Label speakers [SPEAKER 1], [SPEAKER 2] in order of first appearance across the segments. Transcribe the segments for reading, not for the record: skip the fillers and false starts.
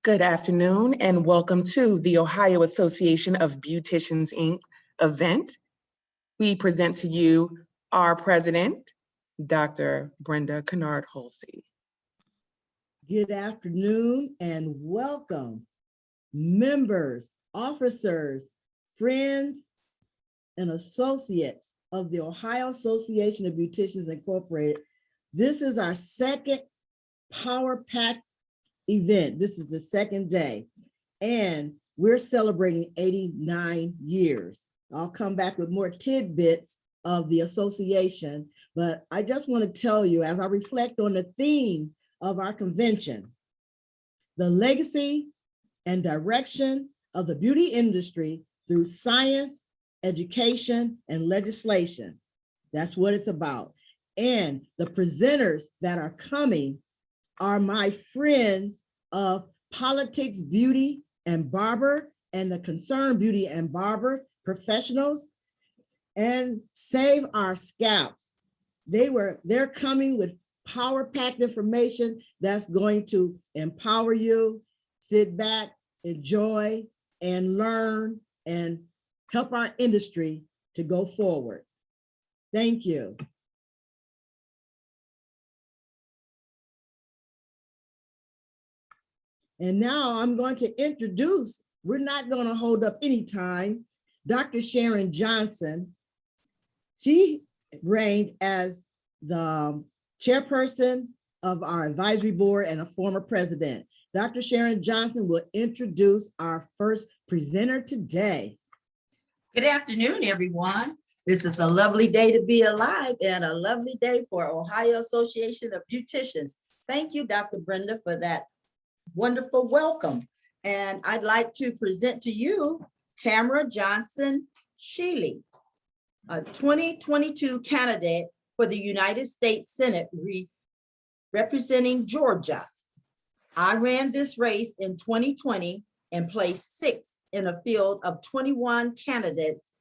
[SPEAKER 1] Good afternoon and welcome to the Ohio Association of Beauticians, Inc. event. We present to you our president, Dr. Brenda Kennard-Holsey.
[SPEAKER 2] Good afternoon and welcome, members, officers, friends, and associates of the Ohio Association of Beauticians Incorporated. This is our second Power Pack event. This is the second day, and we're celebrating 89 years. I'll come back with more tidbits of the association, but I just want to tell you, as I reflect on the theme of our convention, the legacy and direction of the beauty industry through science, education, and legislation. That's what it's about. And the presenters that are coming are my friends of Politics, Beauty, and Barber, and the Concerned Beauty and Barber professionals, and Save Our Scalps. They're coming with power-packed information that's going to empower you. Sit back, enjoy, and learn, and help our industry to go forward. Thank you. And now I'm going to introduce, we're not going to hold up any time, Dr. Sharon Johnson. She reigned as the chairperson of our advisory board and a former president. Dr. Sharon Johnson will introduce our first presenter today.
[SPEAKER 3] Good afternoon, everyone. This is a lovely day to be alive and a lovely day for Ohio Association of Beauticians. Thank you, Dr. Brenda, for that wonderful welcome. And I'd like to present to you Tamara Johnson Shealey, a 2022 candidate for the United States Senate representing Georgia. I ran this race in 2020 and placed 6th in a field of 21 candidates,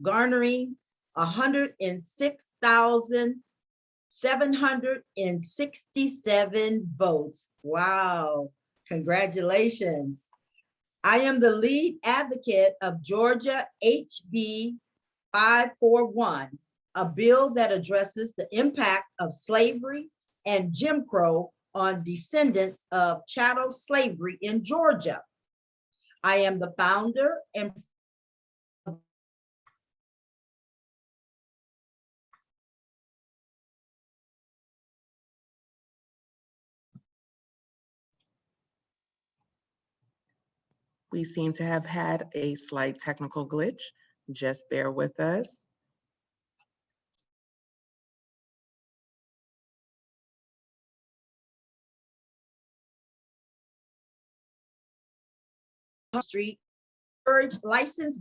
[SPEAKER 3] garnering 106,767 votes. Wow, congratulations. I am the lead advocate of Georgia HB 541, a bill that addresses the impact of slavery and Jim Crow on descendants of chattel slavery in Georgia. I am the founder and
[SPEAKER 1] We seem to have had a slight technical glitch. Just bear with us.
[SPEAKER 3] Street urge licensed.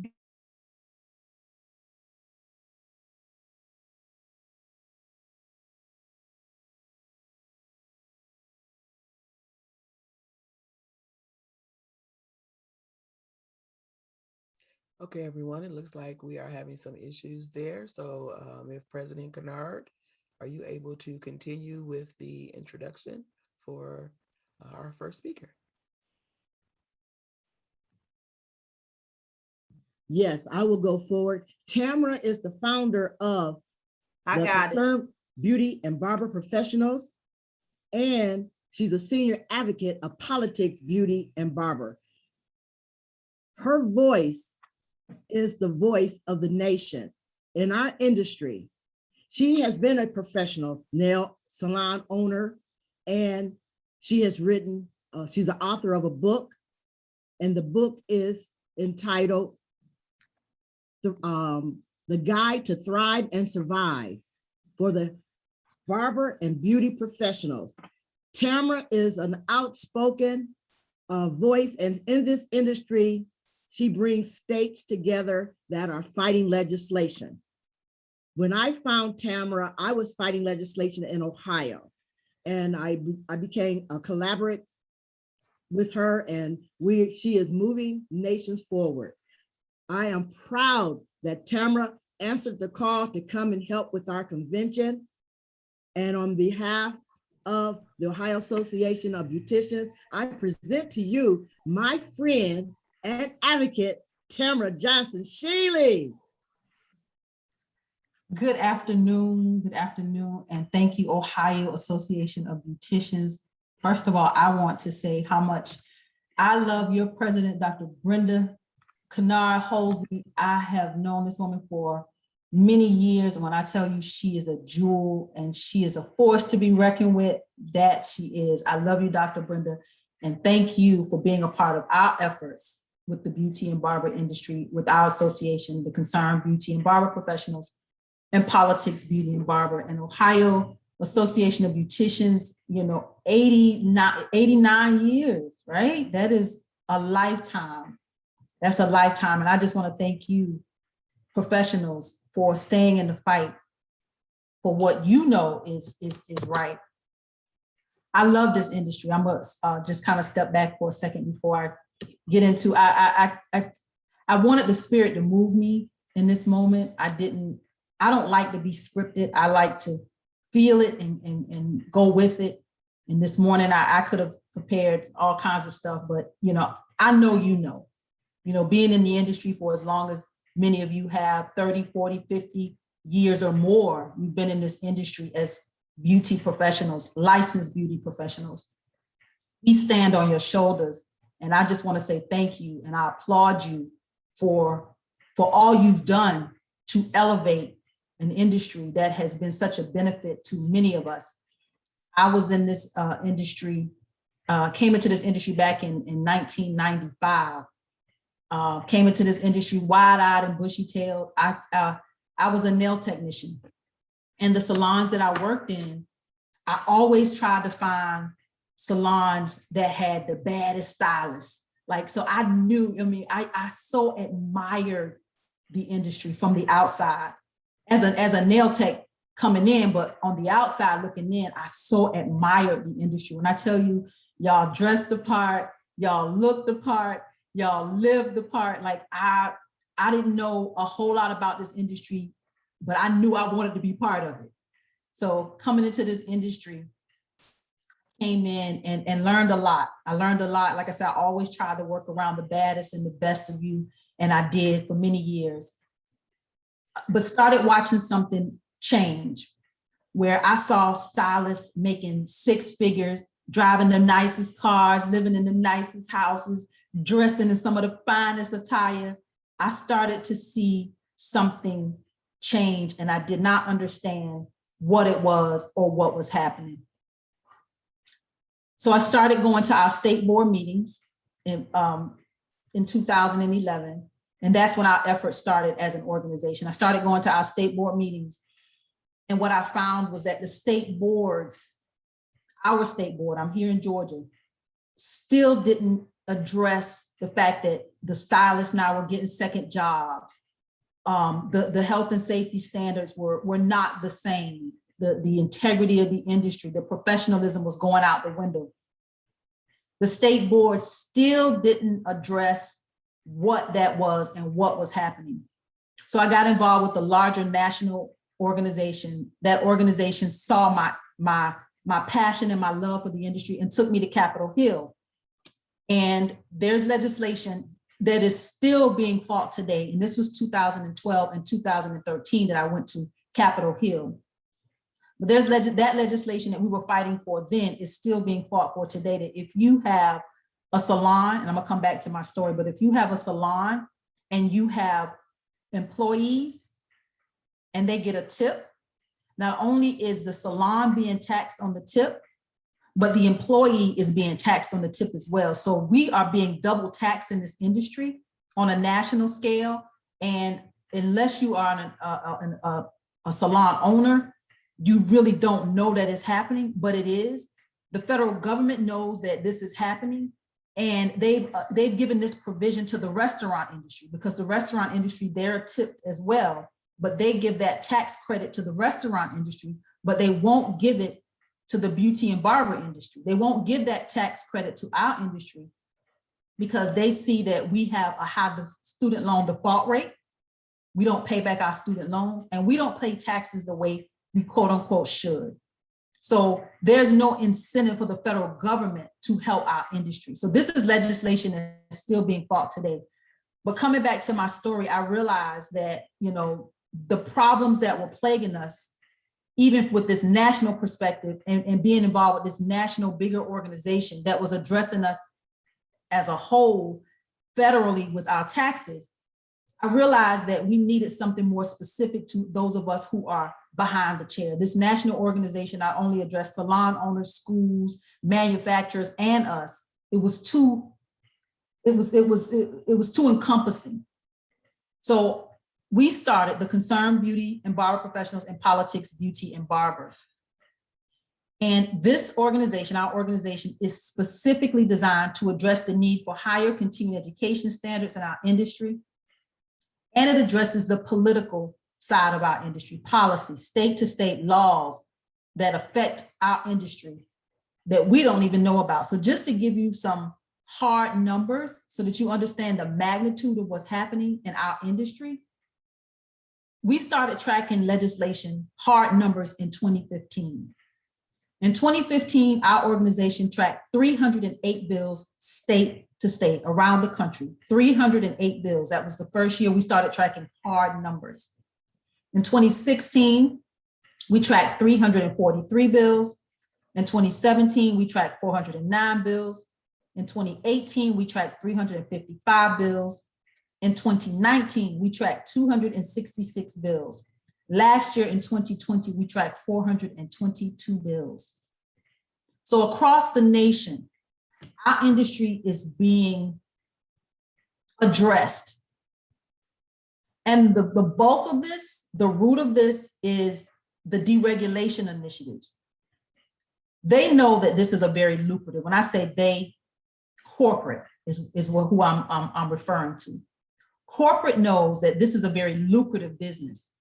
[SPEAKER 4] Okay, everyone, it looks like we are having some issues there. So if President Kennard, are you able to continue with the introduction for our first speaker?
[SPEAKER 2] Yes, I will go forward. Tamara is the founder of the Concerned Beauty and Barber Professionals, and she's a senior advocate of Politics, Beauty, and Barber. Her voice is the voice of the nation in our industry. She has been a professional nail salon owner, and she has written she's the author of a book, and the book is entitled The Guide to Thrive and Survive for the Barber and Beauty Professionals. Tamara is an outspoken voice, and in this industry, she brings states together that are fighting legislation. When I found Tamara, I was fighting legislation in Ohio, and I became a collaborate with her, and she is moving nations forward. I am proud that Tamara answered the call to come and help with our convention. And on behalf of the Ohio Association of Beauticians, I present to you my friend and advocate, Tamara Johnson Shealey.
[SPEAKER 5] Good afternoon, and thank you, Ohio Association of Beauticians. First of all, I want to say how much I love your president, Dr. Brenda Kennard-Holsey. I have known this woman for many years, and when I tell you she is a jewel and she is a force to be reckoned with, that she is. I love you, Dr. Brenda, and thank you for being a part of our efforts with the beauty and barber industry, with our association, the Concerned Beauty and Barber Professionals, and Politics, Beauty and Barber, and Ohio Association of Beauticians, 89 years, right? That is a lifetime. That's a lifetime. And I just want to thank you, professionals, for staying in the fight for what you know is right. I love this industry. I'm gonna just kind of step back for a second before I get into, I wanted the spirit to move me in this moment. I don't like to be scripted. I like to feel it and go with it. And this morning I could have prepared all kinds of stuff, but I know, being in the industry for as long as many of you have, 30, 40, 50 years or more, you've been in this industry as beauty professionals, licensed beauty professionals. We stand on your shoulders. And I just want to say thank you. And I applaud you for all you've done to elevate an industry that has been such a benefit to many of us. I was in this industry, came into this industry back in 1995. Came into this industry wide-eyed and bushy-tailed. I was a nail technician. And the salons that I worked in, I always tried to find salons that had the baddest stylists. So I knew, I so admired the industry from the outside as a nail tech coming in, but on the outside looking in, I so admired the industry. When I tell you, y'all dressed the part, y'all looked the part, y'all lived the part. I didn't know a whole lot about this industry, but I knew I wanted to be part of it. So coming into this industry, came in and learned a lot. I learned a lot. Like I said, I always tried to work around the baddest and the best of you, and I did for many years. But started watching something change, where I saw stylists making six figures, driving the nicest cars, living in the nicest houses, dressing in some of the finest attire. I started to see something change, and I did not understand what it was or what was happening. So I started going to our state board meetings in 2011. And that's when our efforts started as an organization. I started going to our state board meetings. And what I found was that the state boards, our state board, I'm here in Georgia, still didn't address the fact that the stylists now were getting second jobs. The health and safety standards were not the same. The integrity of the industry, the professionalism was going out the window. The state board still didn't address what that was and what was happening. So I got involved with the larger national organization. That organization saw my passion and my love for the industry and took me to Capitol Hill. And there's legislation that is still being fought today. And this was 2012 and 2013 that I went to Capitol Hill. But there's that legislation that we were fighting for then is still being fought for today, that if you have a salon, and I'm gonna come back to my story, but if you have a salon and you have employees and they get a tip, not only is the salon being taxed on the tip, but the employee is being taxed on the tip as well. So we are being double taxed in this industry on a national scale. And unless you are a salon owner, you really don't know that it's happening, but it is. The federal government knows that this is happening, and they've given this provision to the restaurant industry, because the restaurant industry, they're tipped as well, but they give that tax credit to the restaurant industry, but they won't give it to the beauty and barber industry. They won't give that tax credit to our industry because they see that we have a high student loan default rate. We don't pay back our student loans, and we don't pay taxes the way we quote unquote should. So there's no incentive for the federal government to help our industry. So this is legislation that's still being fought today. But coming back to my story, I realized that, you know, the problems that were plaguing us, even with this national perspective and being involved with this national bigger organization that was addressing us as a whole federally with our taxes, I realized that we needed something more specific to those of us who are behind the chair. This national organization not only addressed salon owners, schools, manufacturers, and us. It was too encompassing. So we started the Concerned Beauty and Barber Professionals in Politics, Beauty and Barber. And this organization, our organization, is specifically designed to address the need for higher continuing education standards in our industry. And it addresses the political side of our industry, policy, state to state laws that affect our industry that we don't even know about. So just to give you some hard numbers so that you understand the magnitude of what's happening in our industry, we started tracking legislation, hard numbers, in 2015. In 2015, our organization tracked 308 bills state to state around the country, 308 bills. That was the first year we started tracking hard numbers. In 2016, we tracked 343 bills. In 2017, we tracked 409 bills. In 2018, we tracked 355 bills. In 2019, we tracked 266 bills. Last year in 2020, we tracked 422 bills. So across the nation, our industry is being addressed. And the bulk of this, the root of this, is the deregulation initiatives. They know that this is a very lucrative, when I say they, corporate is who I'm referring to. Corporate knows that this is a very lucrative business.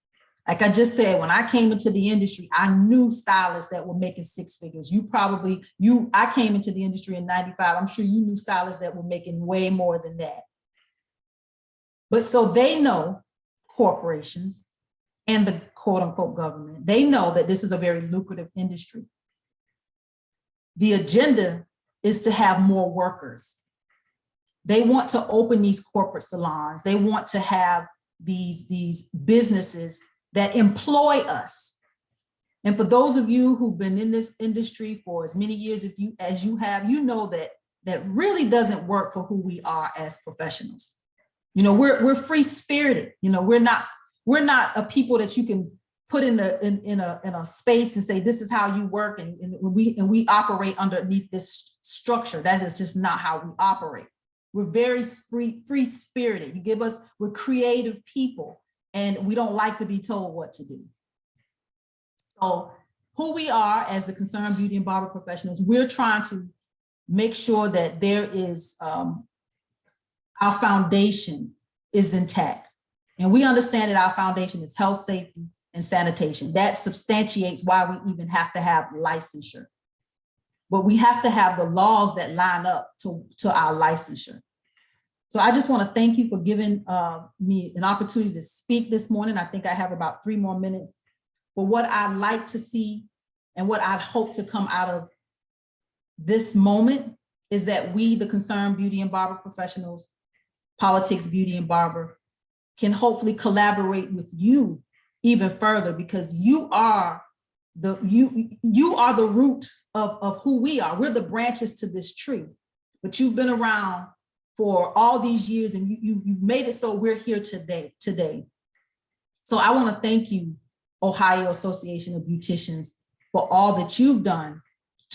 [SPEAKER 5] Like I just said, when I came into the industry, I knew stylists that were making six figures. I came into the industry in 95. I'm sure you knew stylists that were making way more than that. But so they know, corporations and the quote unquote government, they know that this is a very lucrative industry. The agenda is to have more workers. They want to open these corporate salons. They want to have these businesses that employ us. And for those of you who've been in this industry for as many years as you have, you know that really doesn't work for who we are as professionals. You know, we're free spirited. You know, we're not a people that you can put in a space and say, this is how you work, and we operate underneath this structure. That is just not how we operate. We're very free spirited. We're creative people, and we don't like to be told what to do. So who we are as the Concerned Beauty and Barber Professionals, we're trying to make sure that there is, our foundation is intact. And we understand that our foundation is health, safety, and sanitation. That substantiates why we even have to have licensure. But we have to have the laws that line up to our licensure. So I just want to thank you for giving me an opportunity to speak this morning. I think I have about 3 more minutes. But what I'd like to see and what I'd hope to come out of this moment is that we, the Concerned Beauty and Barber Professionals, Politics, Beauty and Barber, can hopefully collaborate with you even further, because you are the root of who we are. We're the branches to this tree, but you've been around for all these years, and you've made it so we're here today. So I want to thank you, Ohio Association of Beauticians, for all that you've done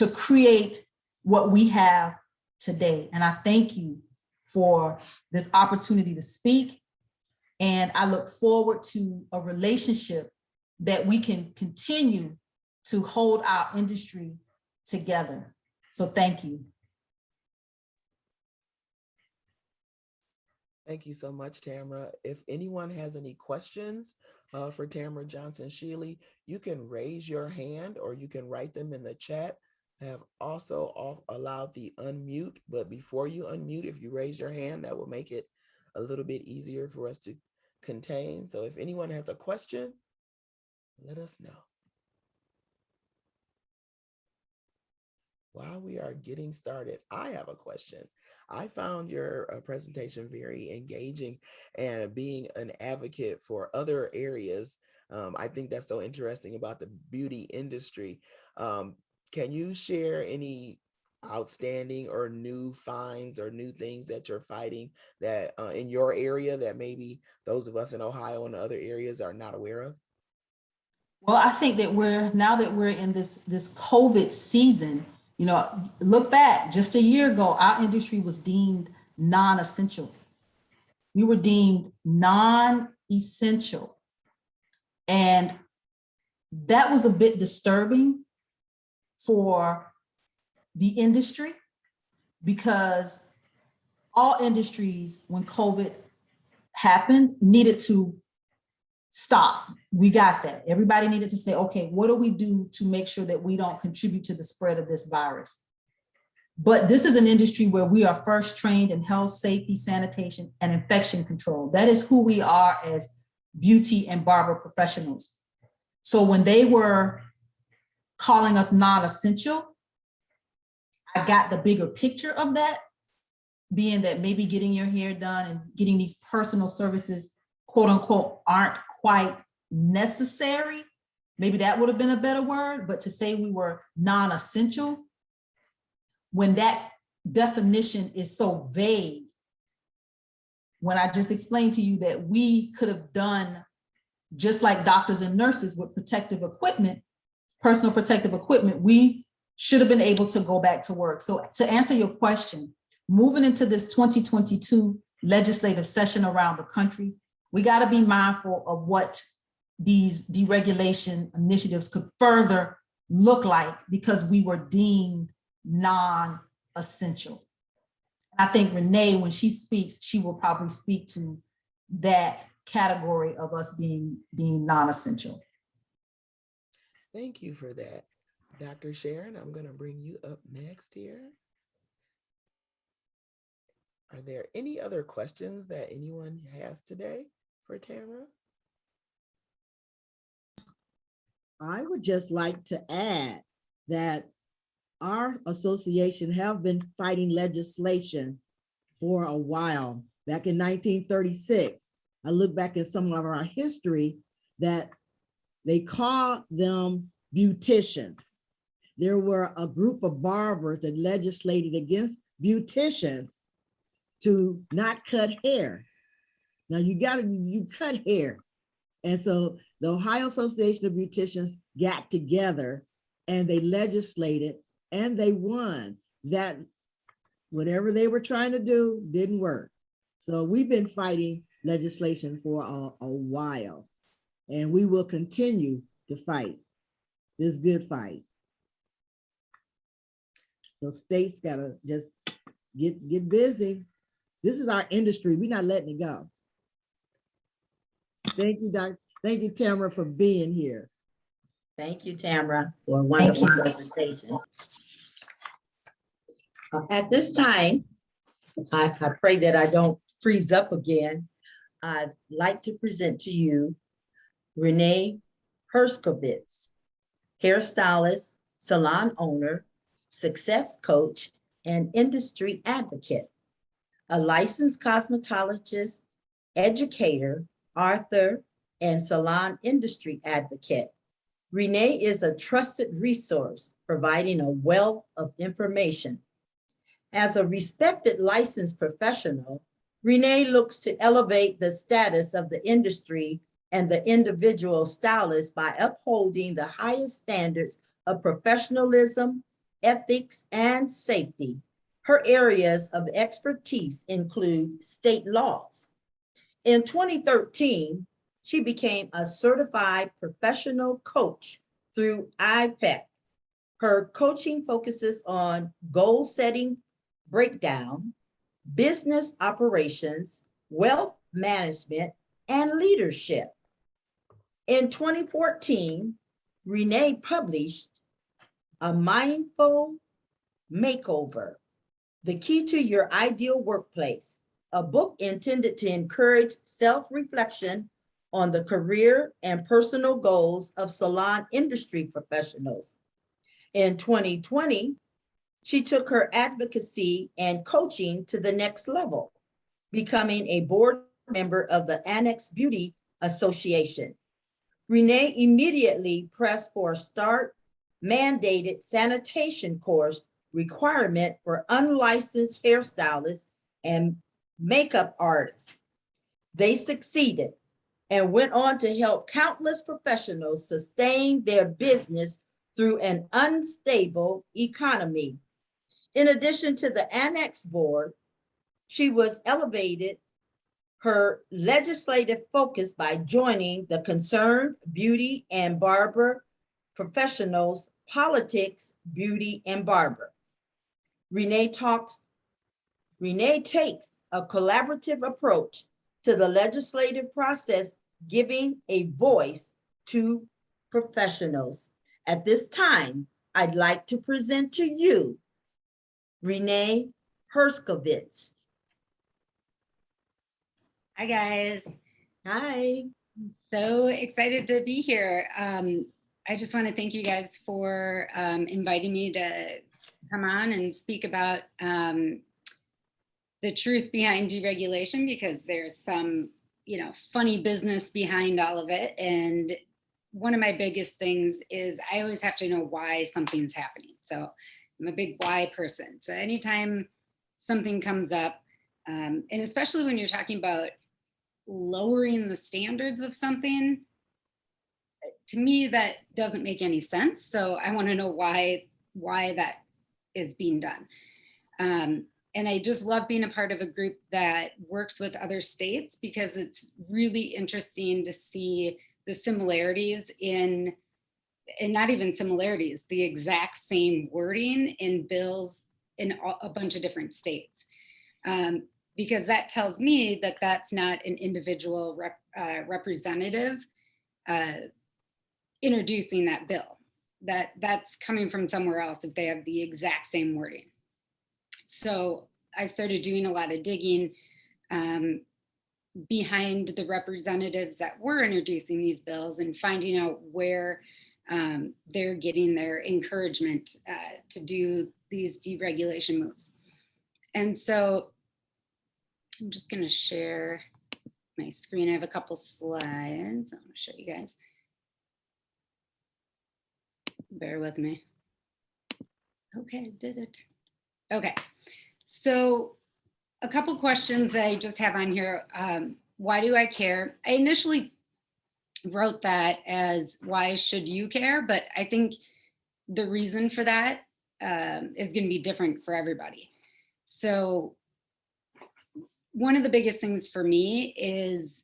[SPEAKER 5] to create what we have today. And I thank you for this opportunity to speak. And I look forward to a relationship that we can continue to hold our industry together. So thank you.
[SPEAKER 4] Thank you so much, Tamara. If anyone has any questions for Tamara Johnson Shealey, you can raise your hand or you can write them in the chat. I have also allowed the unmute, but before you unmute, if you raise your hand, that will make it a little bit easier for us to contain. So if anyone has a question, let us know. While we are getting started, I have a question. I found your presentation very engaging, and being an advocate for other areas. I think that's so interesting about the beauty industry. Can you share any outstanding or new finds or new things that you're fighting that in your area that maybe those of us in Ohio and other areas are not aware of?
[SPEAKER 5] Well, I think that now that we're in this COVID season, you know, look back just a year ago, our industry was deemed non-essential. We were deemed non-essential. And that was a bit disturbing for the industry, because all industries, when COVID happened, needed to stop. We got that. Everybody needed to say, okay, what do we do to make sure that we don't contribute to the spread of this virus? But this is an industry where we are first trained in health, safety, sanitation, and infection control. That is who we are as beauty and barber professionals. So when they were calling us non-essential, I got the bigger picture of that, being that maybe getting your hair done and getting these personal services, quote unquote, aren't quite necessary. Maybe that would have been a better word, but to say we were non-essential, when that definition is so vague, when I just explained to you that we could have done just like doctors and nurses with protective equipment, personal protective equipment, we should have been able to go back to work. So to answer your question, moving into this 2022 legislative session around the country, we got to be mindful of what these deregulation initiatives could further look like, because we were deemed non-essential. I think Renee, when she speaks, she will probably speak to that category of us being non-essential.
[SPEAKER 4] Thank you for that. Dr. Sharon, I'm going to bring you up next here. Are there any other questions that anyone has today for Tamara?
[SPEAKER 2] I would just like to add that our association have been fighting legislation for a while. Back in 1936, I look back at some of our history that they call them beauticians. There were a group of barbers that legislated against beauticians to not cut hair. Now you cut hair. And so the Ohio Association of Beauticians got together and they legislated and they won that. Whatever they were trying to do didn't work. So we've been fighting legislation for a while, and we will continue to fight this good fight. So states gotta just get busy. This is our industry. We're not letting it go. Thank you, Dr. Thank you, Tamara, for being here.
[SPEAKER 3] Thank you, Tamara, for a wonderful
[SPEAKER 5] you.
[SPEAKER 3] presentation. At this time, I pray that I don't freeze up again. I'd like to present to you Renee Herskovitz, hairstylist, salon owner, success coach, and industry advocate, a licensed cosmetologist, educator, author, and salon industry advocate. Renee is a trusted resource, providing a wealth of information. As a respected licensed professional, Renee looks to elevate the status of the industry and the individual stylist by upholding the highest standards of professionalism, ethics, and safety. Her areas of expertise include state laws. In 2013, she became a certified professional coach through IPEC. Her coaching focuses on goal setting, breakdown, business operations, wealth management, and leadership. In 2014, Renee published A Mindful Makeover, The Key to Your Ideal Workplace, a book intended to encourage self-reflection on the career and personal goals of salon industry professionals. In 2020, she took her advocacy and coaching to the next level, becoming a board member of the Annex Beauty Association. Renee immediately pressed for a START mandated sanitation course requirement for unlicensed hairstylists and makeup artists. They succeeded and went on to help countless professionals sustain their business through an unstable economy. In addition to the Annex Board, she was elevated her legislative focus by joining the Concerned Beauty and Barber Professionals Politics, Beauty and Barber. Renee takes a collaborative approach to the legislative process, giving a voice to professionals. At this time, I'd like to present to you Renee Herskovitz.
[SPEAKER 6] Hi, guys.
[SPEAKER 3] Hi.
[SPEAKER 6] So excited to be here. I just want to thank you guys for inviting me to come on and speak about the truth behind deregulation, because there's some, funny business behind all of it. And one of my biggest things is I always have to know why something's happening. So I'm a big why person. So anytime something comes up, and especially when you're talking about lowering the standards of something, to me, that doesn't make any sense. So I want to know why that is being done. And I just love being a part of a group that works with other states, because it's really interesting to see the similarities and not even similarities, the exact same wording in bills in a bunch of different states. Because that tells me that that's not an individual representative introducing that bill. That's coming from somewhere else if they have the exact same wording. So I started doing a lot of digging behind the representatives that were introducing these bills and finding out where they're getting their encouragement to do these deregulation moves. And so I'm just going to share my screen. I have a couple slides. I'm going to show you guys. Bear with me. Okay, did it. Okay, so a couple questions that I just have on here. Why do I care? I initially wrote that as why should you care? But I think the reason for that is going to be different for everybody. So one of the biggest things for me is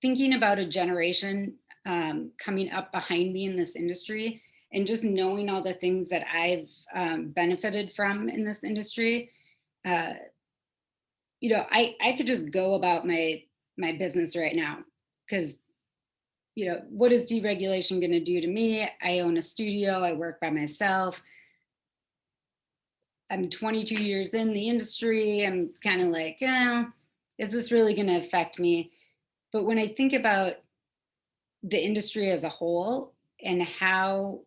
[SPEAKER 6] thinking about a generation coming up behind me in this industry, and just knowing all the things that I've benefited from in this industry. I could just go about my business right now, because what is deregulation going to do to me? I own a studio, I work by myself. I'm 22 years in the industry. I'm kind of like, is this really going to affect me? But when I think about the industry as a whole and how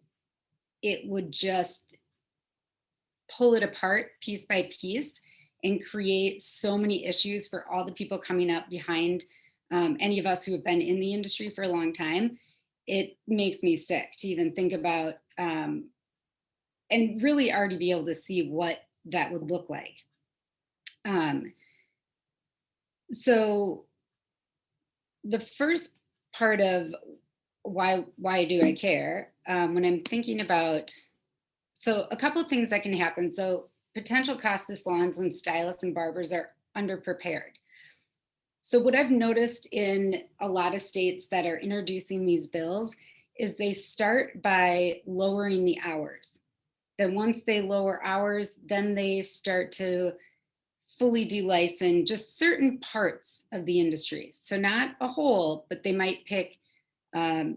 [SPEAKER 6] it would just pull it apart piece by piece and create so many issues for all the people coming up behind any of us who have been in the industry for a long time, it makes me sick to even think about and really already be able to see what that would look like. So the first part of why do I care, when I'm thinking about So a couple of things that can happen. So potential cost to salons when stylists and barbers are underprepared. So what I've noticed in a lot of states that are introducing these bills is they start by lowering the hours. Then once they lower hours, then they start to fully delicense just certain parts of the industry. So not a whole, but they might pick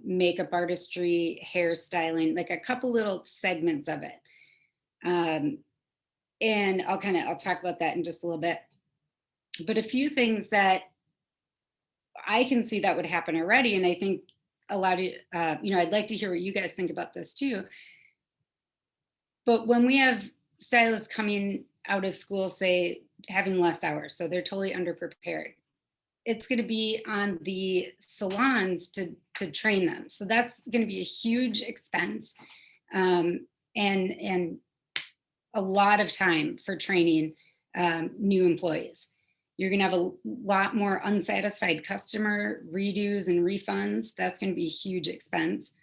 [SPEAKER 6] makeup artistry, hairstyling, like a couple little segments of it. And I'll talk about that in just a little bit. But a few things that I can see that would happen already, and I think a lot of, I'd like to hear what you guys think about this too. But when we have stylists coming out of school, say, having less hours, so they're totally underprepared, it's going to be on the salons to train them. So that's going to be a huge expense and a lot of time for training new employees. You're going to have a lot more unsatisfied customer redos and refunds. That's going to be a huge expense.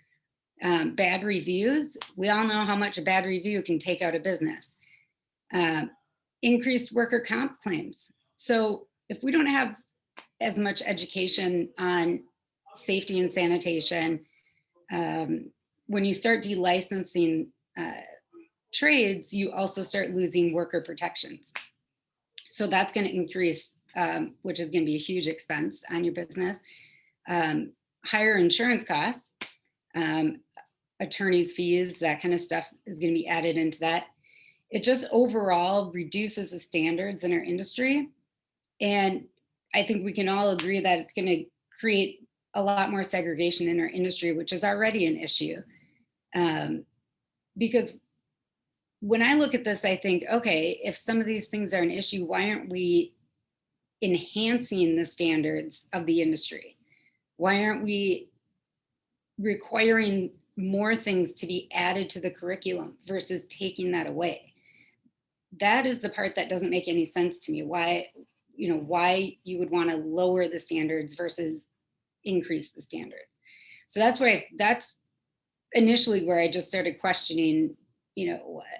[SPEAKER 6] Bad reviews. We all know how much a bad review can take out a business. Increased worker comp claims. So if we don't have as much education on safety and sanitation, when you start delicensing trades, you also start losing worker protections. So that's going to increase, which is going to be a huge expense on your business. Higher insurance costs, attorneys' fees, that kind of stuff is going to be added into that. It just overall reduces the standards in our industry. And I think we can all agree that it's going to create a lot more segregation in our industry, which is already an issue. Because when I look at this, I think, okay, if some of these things are an issue, why aren't we enhancing the standards of the industry? Why aren't we requiring more things to be added to the curriculum versus taking that away? That is the part that doesn't make any sense to me. Why you would want to lower the standards versus increase the standard. So that's initially where I just started questioning,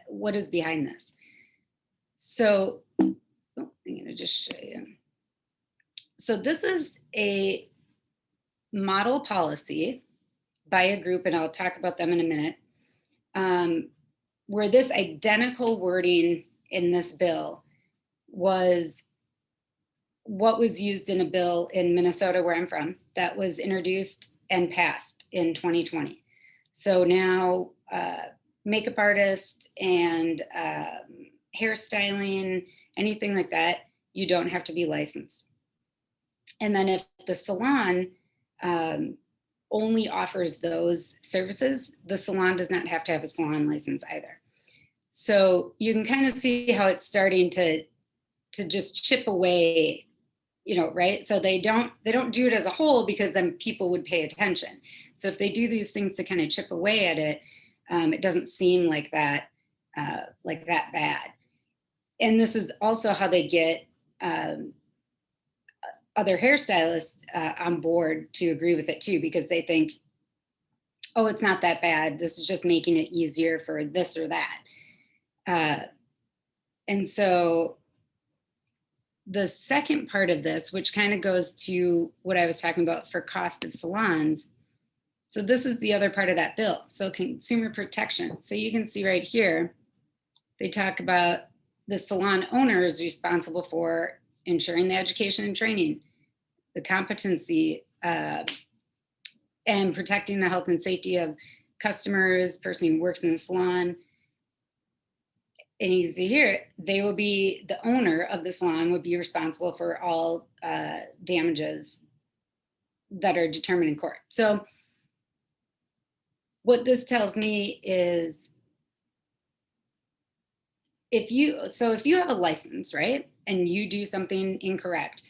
[SPEAKER 6] what is behind this? So I'm going to just show you. So this is a model policy by a group, and I'll talk about them in a minute, where this identical wording in this bill was what was used in a bill in Minnesota, where I'm from, that was introduced and passed in 2020. So now makeup artist and hairstyling, anything like that, you don't have to be licensed. And then if the salon only offers those services, the salon does not have to have a salon license either. So you can kind of see how it's starting to just chip away, right? So they don't do it as a whole, because then people would pay attention. So if they do these things to kind of chip away at it, it doesn't seem like that bad. And this is also how they get other hairstylists on board to agree with it too, because they think, oh, it's not that bad. This is just making it easier for this or that. And so the second part of this, which kind of goes to what I was talking about for cost of salons. So this is the other part of that bill. So consumer protection. So you can see right here, they talk about the salon owner is responsible for ensuring the education and training, the competency, and protecting the health and safety of customers, person who works in the salon. And you can see here, the owner of the salon would be responsible for all damages that are determined in court. So what this tells me is, if you have a license, right, and you do something incorrect,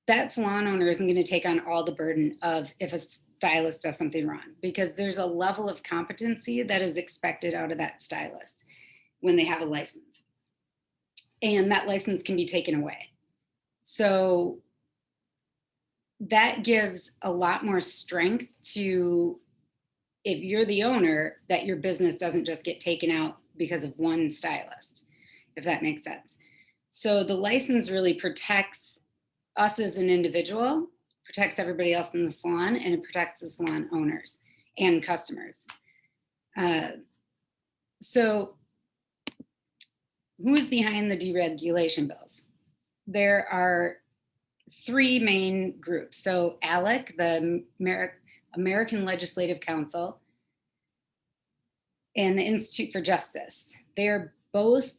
[SPEAKER 6] that salon owner isn't going to take on all the burden of if a stylist does something wrong, because there's a level of competency that is expected out of that stylist when they have a license, and that license can be taken away. So that gives a lot more strength to if you're the owner, that your business doesn't just get taken out because of one stylist, if that makes sense. So the license really protects us as an individual, protects everybody else in the salon, and it protects the salon owners and customers. So who is behind the deregulation bills? There are three main groups. So ALEC, the American Legislative Council, and the Institute for Justice. They're both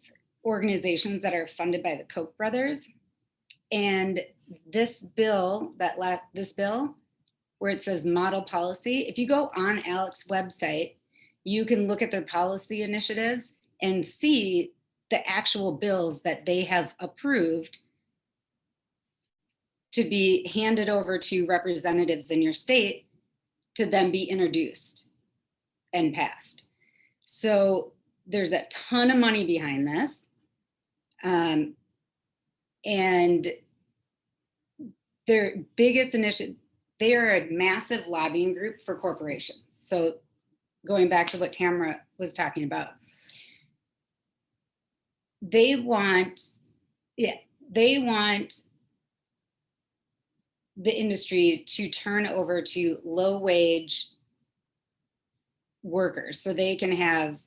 [SPEAKER 6] organizations that are funded by the Koch brothers. And this bill, this bill, where it says model policy, if you go on ALEC's website, you can look at their policy initiatives and see the actual bills that they have approved to be handed over to representatives in your state to then be introduced and passed. So there's a ton of money behind this. And their biggest initiative, they are a massive lobbying group for corporations. So going back to what Tamara was talking about, they want the industry to turn over to low wage workers so they can have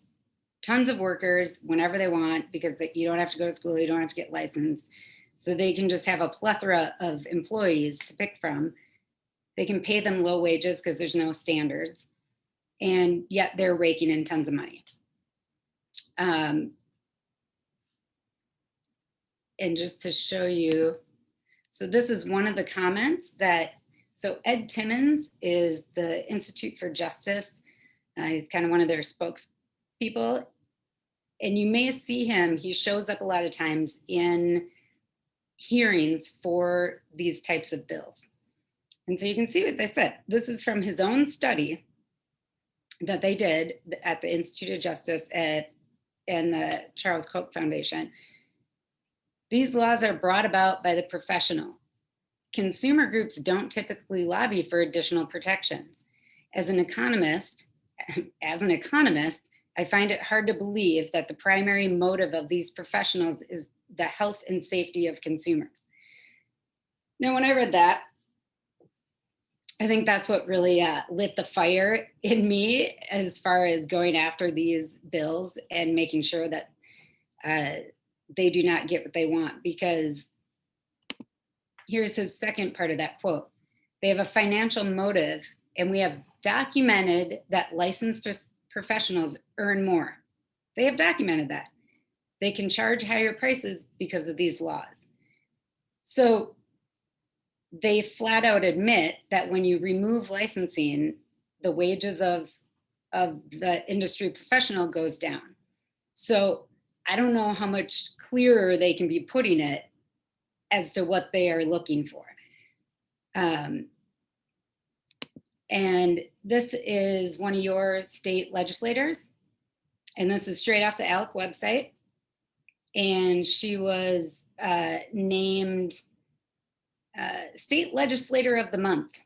[SPEAKER 6] tons of workers whenever they want, because you don't have to go to school, you don't have to get licensed. So they can just have a plethora of employees to pick from. They can pay them low wages because there's no standards, and yet they're raking in tons of money. And just to show you, so this is one of the comments that, so Ed Timmons is the Institute for Justice. He's kind of one of their spokespeople. And you may see him, he shows up a lot of times in hearings for these types of bills. And so you can see what they said. This is from his own study that they did at the Institute of Justice and the Charles Koch Foundation. These laws are brought about by the professional. Consumer groups don't typically lobby for additional protections. As an economist, I find it hard to believe that the primary motive of these professionals is the health and safety of consumers. Now, when I read that, I think that's what really lit the fire in me as far as going after these bills and making sure that they do not get what they want, because here's his second part of that quote. They have a financial motive, and we have documented that licensed professionals earn more. They have documented that. They can charge higher prices because of these laws. So they flat out admit that when you remove licensing, the wages of the industry professional goes down. So I don't know how much clearer they can be putting it as to what they are looking for. And this is one of your state legislators. And this is straight off the ALEC website. And she was named State Legislator of the Month.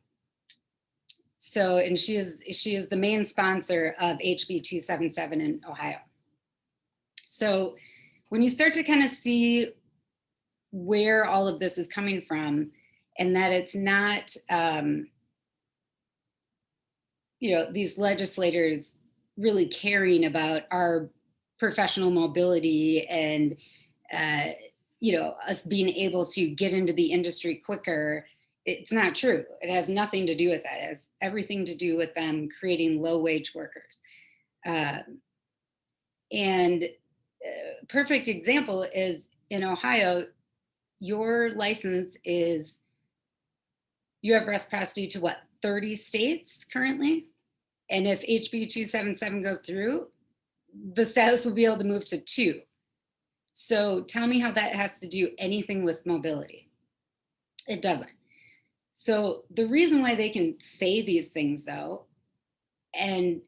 [SPEAKER 6] So, and she is the main sponsor of HB 277 in Ohio. So when you start to kind of see where all of this is coming from, and that it's not, these legislators really caring about our professional mobility and, us being able to get into the industry quicker, it's not true. It has nothing to do with that. It has everything to do with them creating low wage workers. And perfect example is in Ohio, your license is, you have reciprocity to what, 30 states currently? And if HB 277 goes through, the status will be able to move to 2. So tell me how that has to do anything with mobility. It doesn't. So the reason why they can say these things though, and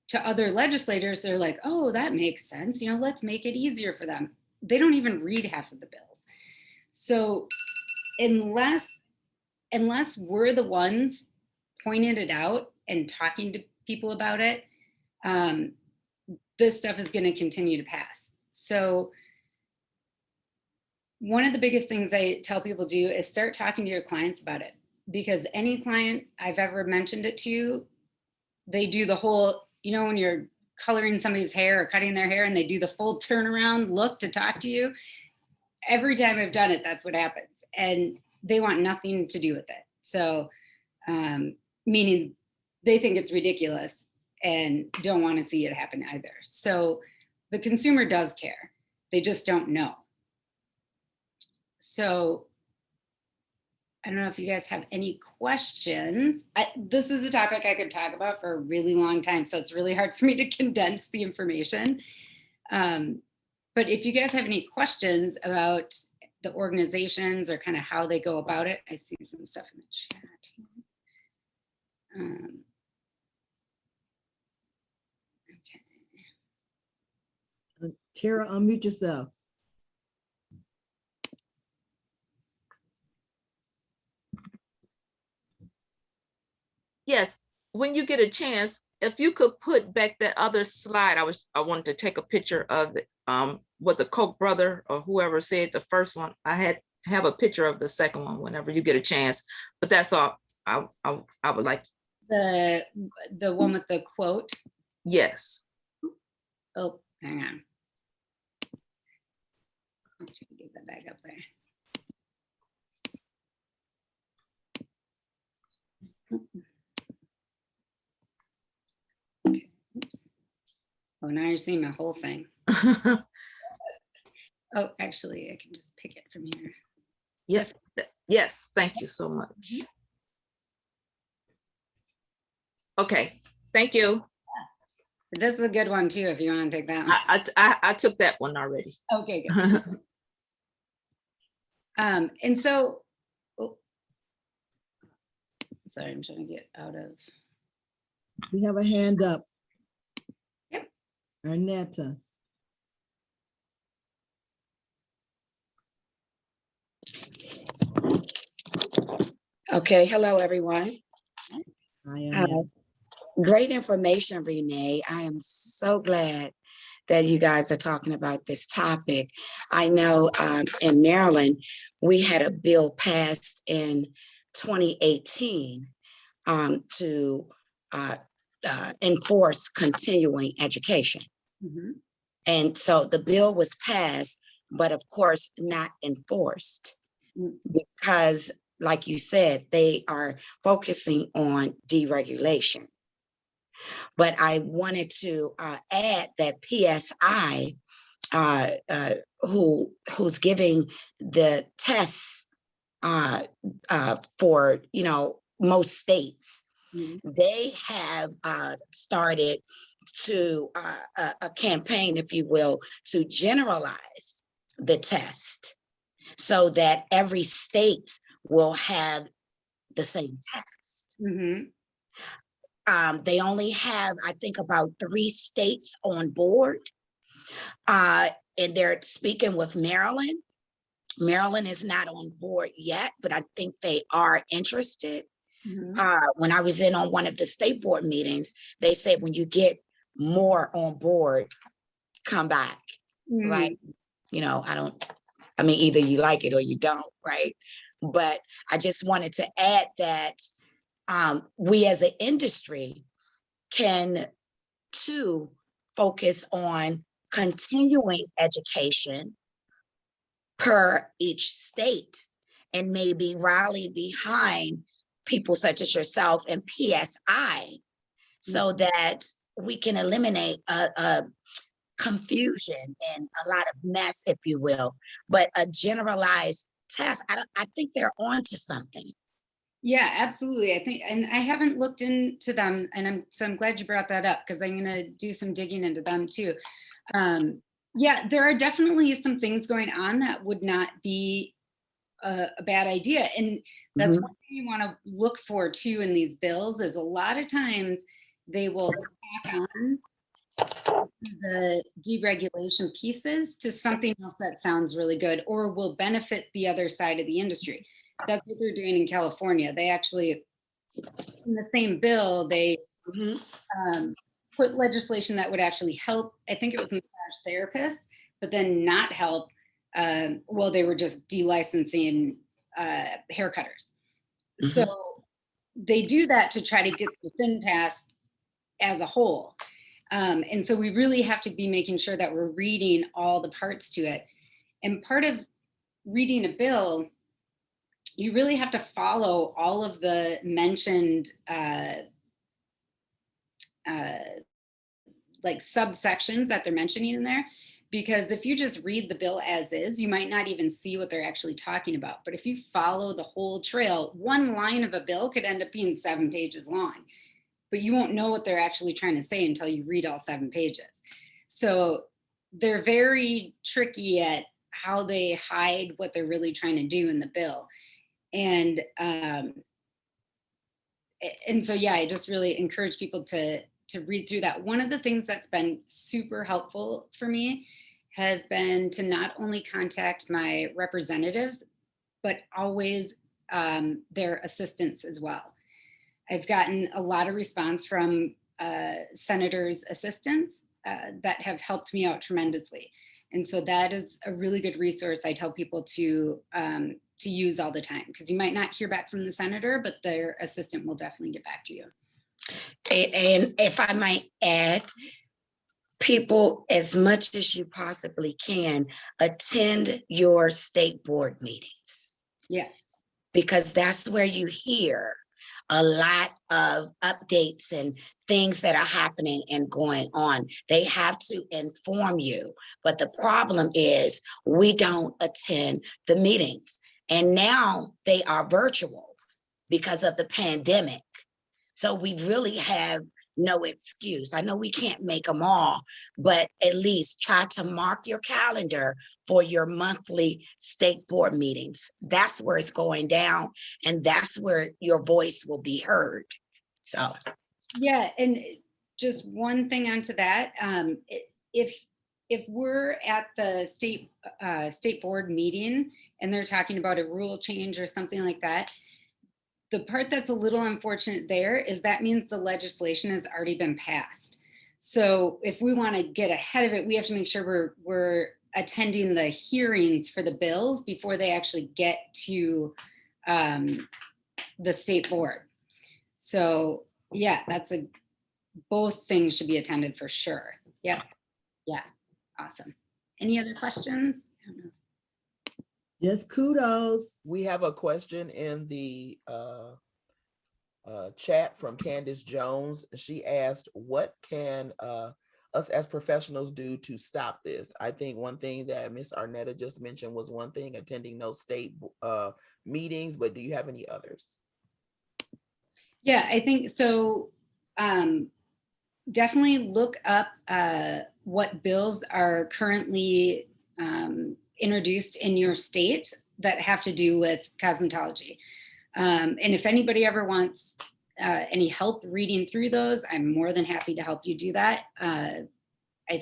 [SPEAKER 6] to other legislators, they're like, oh, that makes sense. Let's make it easier for them. They don't even read half of the bills. So unless we're the ones pointing it out and talking to people about it, this stuff is going to continue to pass. So one of the biggest things I tell people to do is start talking to your clients about it, because any client I've ever mentioned it to, they do the whole, you know, when you're coloring somebody's hair or cutting their hair and they do the full turnaround look to talk to you. Every time I've done it, that's what happens. And they want nothing to do with it. So, meaning they think it's ridiculous and don't want to see it happen either. So the consumer does care. They just don't know. So I don't know if you guys have any questions. This is a topic I could talk about for a really long time, so it's really hard for me to condense the information. But if you guys have any questions about the organizations or kind of how they go about it, I see some stuff in the chat. Okay.
[SPEAKER 2] Tara, unmute yourself.
[SPEAKER 7] Yes, when you get a chance, if you could put back that other slide, I wanted to take a picture of the, what the Koch brother or whoever said the first one. I have a picture of the second one whenever you get a chance, but that's all I would like.
[SPEAKER 6] The one with the quote.
[SPEAKER 7] Yes.
[SPEAKER 6] Oh, hang on. I'll try to get that back up there. Okay. Oops. Oh, now you're seeing my whole thing. Oh, actually, I can just pick it from here.
[SPEAKER 7] Yes. Yes. Thank you so much. Okay. Thank you.
[SPEAKER 6] This is a good one too, if you want to take that one.
[SPEAKER 7] I took that one already.
[SPEAKER 6] Okay, good. And so, oh, sorry, I'm trying to get out of.
[SPEAKER 2] We have a hand up.
[SPEAKER 6] Yep.
[SPEAKER 2] Arnetta.
[SPEAKER 8] Okay, hello, everyone.
[SPEAKER 2] Hi, Arnetta.
[SPEAKER 8] Great information, Renee. I am so glad that you guys are talking about this topic. I know in Maryland, we had a bill passed in 2018 to enforce continuing education.
[SPEAKER 6] Mhm.
[SPEAKER 8] And so the bill was passed, but of course not enforced because, like you said, they are focusing on deregulation. But I wanted to add that PSI, who's giving the tests for most states, they have started to a campaign, if you will, to generalize the test so that every state will have the same test.
[SPEAKER 6] Mm-hmm.
[SPEAKER 8] They only have, I think, about 3 states on board, and they're speaking with Maryland. Maryland is not on board yet, but I think they are interested. When I was in on one of the state board meetings, they said, when you get more on board, come back, right? I mean, either you like it or you don't, right? But I just wanted to add that we as an industry can too focus on continuing education per each state and maybe rally behind people such as yourself and PSI so that we can eliminate a confusion and a lot of mess, if you will, but a generalized test. I think they're onto something.
[SPEAKER 6] Yeah, absolutely. I think, and I haven't looked into them, and I'm glad you brought that up, because I'm going to do some digging into them too. Yeah, there are definitely some things going on that would not be a bad idea, and that's one thing you want to look for too in these bills. Is a lot of times they will tack on the deregulation pieces to something else that sounds really good or will benefit the other side of the industry. That's what they're doing in California. They actually, in the same bill, they
[SPEAKER 8] Mhm.
[SPEAKER 6] put legislation that would actually help. I think it was massage therapists, but then not help. Well, they were just delicensing haircutters. So they do that to try to get the thing passed as a whole. And so we really have to be making sure that we're reading all the parts to it. And part of reading a bill, you really have to follow all of the mentioned like subsections that they're mentioning in there. Because if you just read the bill as is, you might not even see what they're actually talking about. But if you follow the whole trail, one line of a bill could end up being 7 pages long, but you won't know what they're actually trying to say until you read all 7 pages. So they're very tricky at how they hide what they're really trying to do in the bill. And so, yeah, I just really encourage people to read through that. One of the things that's been super helpful for me has been to not only contact my representatives, but always their assistants as well. I've gotten a lot of response from senators' assistants that have helped me out tremendously. And so that is a really good resource I tell people to use all the time, because you might not hear back from the senator, but their assistant will definitely get back to you.
[SPEAKER 8] And if I might add, people, as much as you possibly can, attend your state board meetings,
[SPEAKER 6] Yes.
[SPEAKER 8] because that's where you hear a lot of updates and things that are happening and going on. They have to inform you. But the problem is we don't attend the meetings. And now they are virtual because of the pandemic. So we really have no excuse. I know we can't make them all, but at least try to mark your calendar for your monthly state board meetings. That's where it's going down, and that's where your voice will be heard. So,
[SPEAKER 6] yeah, and just one thing onto that, if we're at the state board meeting and they're talking about a rule change or something like that, the part that's a little unfortunate there is that means the legislation has already been passed. So if we want to get ahead of it, we have to make sure we're attending the hearings for the bills before they actually get to the state board. So yeah, both things should be attended for sure. Yep. Yeah. Awesome. Any other questions? I don't know.
[SPEAKER 2] Just kudos.
[SPEAKER 4] We have a question in the chat from Candace Jones. She asked, what can us as professionals do to stop this? I think one thing that Miss Arnetta just mentioned was one thing, attending no state meetings, but do you have any others?
[SPEAKER 6] Yeah, I think so. Definitely look up what bills are currently introduced in your state that have to do with cosmetology. And if anybody ever wants any help reading through those, I'm more than happy to help you do that. I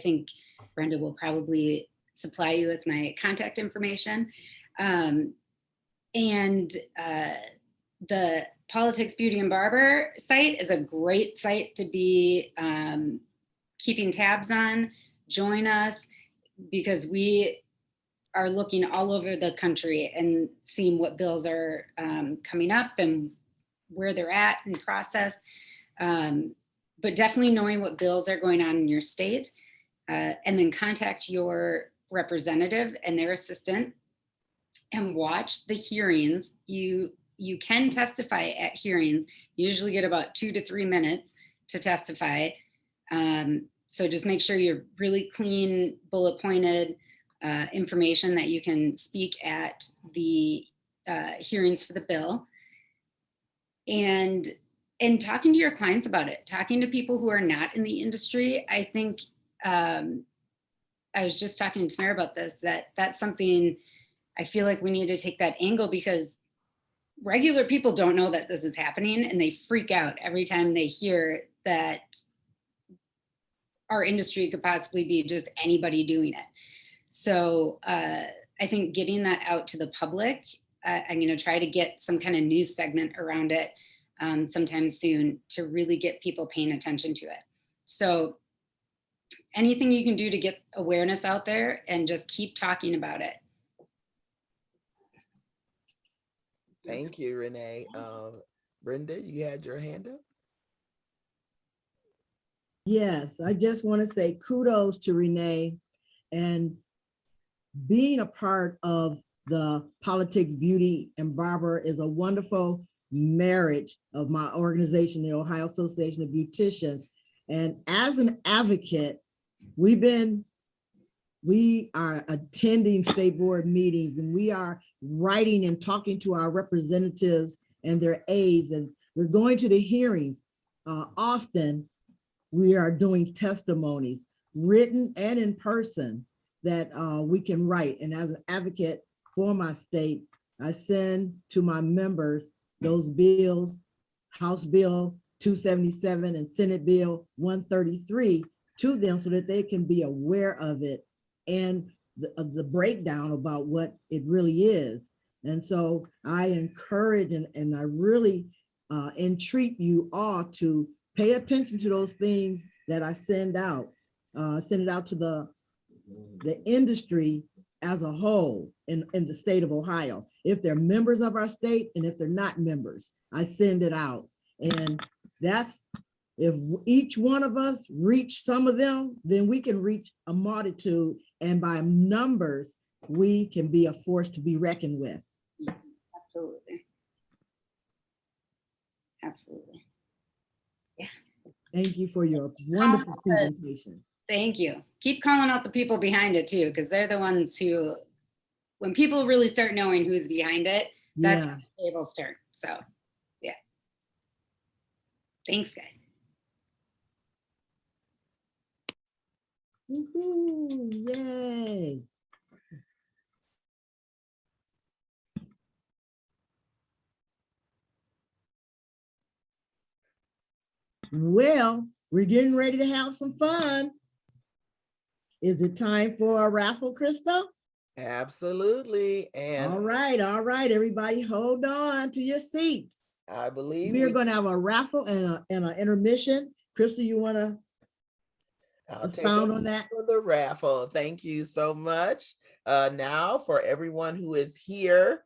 [SPEAKER 6] think Brenda will probably supply you with my contact information. And the Politics, Beauty, and Barber site is a great site to be keeping tabs on. Join us, because we are looking all over the country and seeing what bills are coming up and where they're at in process. But definitely knowing what bills are going on in your state, and then contact your representative and their assistant and watch the hearings. You can testify at hearings. You usually get about 2 to 3 minutes to testify. So just make sure you're really clean, bullet pointed information that you can speak at the hearings for the bill. And talking to your clients about it, talking to people who are not in the industry. I think I was just talking to Tamara about this, that's something I feel like we need to take that angle, because regular people don't know that this is happening, and they freak out every time they hear that our industry could possibly be just anybody doing it. So I think getting that out to the public, I'm going to try to get some kind of news segment around it, sometime soon to really get people paying attention to it. So anything you can do to get awareness out there and just keep talking about it.
[SPEAKER 4] Thank you, Renee. Brenda, you had your hand up?
[SPEAKER 2] Yes, I just want to say kudos to Renee and being a part of the Politics, Beauty, and Barber is a wonderful marriage of my organization, the Ohio Association of Beauticians. And as an advocate, we are attending state board meetings, and we are writing and talking to our representatives and their aides, and we're going to the hearings. Often we are doing testimonies, written and in person, that we can write. And as an advocate for my state, I send to my members those bills, House Bill 277 and Senate Bill 133, to them so that they can be aware of it and the breakdown about what it really is. And so I encourage and I really entreat you all to pay attention to those things that I send out. Send it out to the industry as a whole in the state of Ohio. If they're members of our state and if they're not members, I send it out. And that's, if each one of us reach some of them, then we can reach a multitude, and by numbers, we can be a force to be reckoned with.
[SPEAKER 6] Absolutely. Absolutely. Yeah.
[SPEAKER 2] Thank you for your wonderful presentation.
[SPEAKER 6] Thank you. Keep calling out the people behind it too, because they're the ones who, when people really start knowing who's behind it, that's
[SPEAKER 2] Yeah.
[SPEAKER 6] when the tables turn. So, yeah. Thanks, guys.
[SPEAKER 2] Woohoo, yay. Well, we're getting ready to have some fun. Is it time for a raffle, Crystal?
[SPEAKER 4] Absolutely. And
[SPEAKER 2] All right, everybody hold on to your seats.
[SPEAKER 4] I believe
[SPEAKER 2] We're going to have a raffle and an intermission. Crystal, you want to
[SPEAKER 4] I'll take
[SPEAKER 2] expound
[SPEAKER 4] it
[SPEAKER 2] on that?
[SPEAKER 4] for the raffle. Thank you so much. Now, for everyone who is here,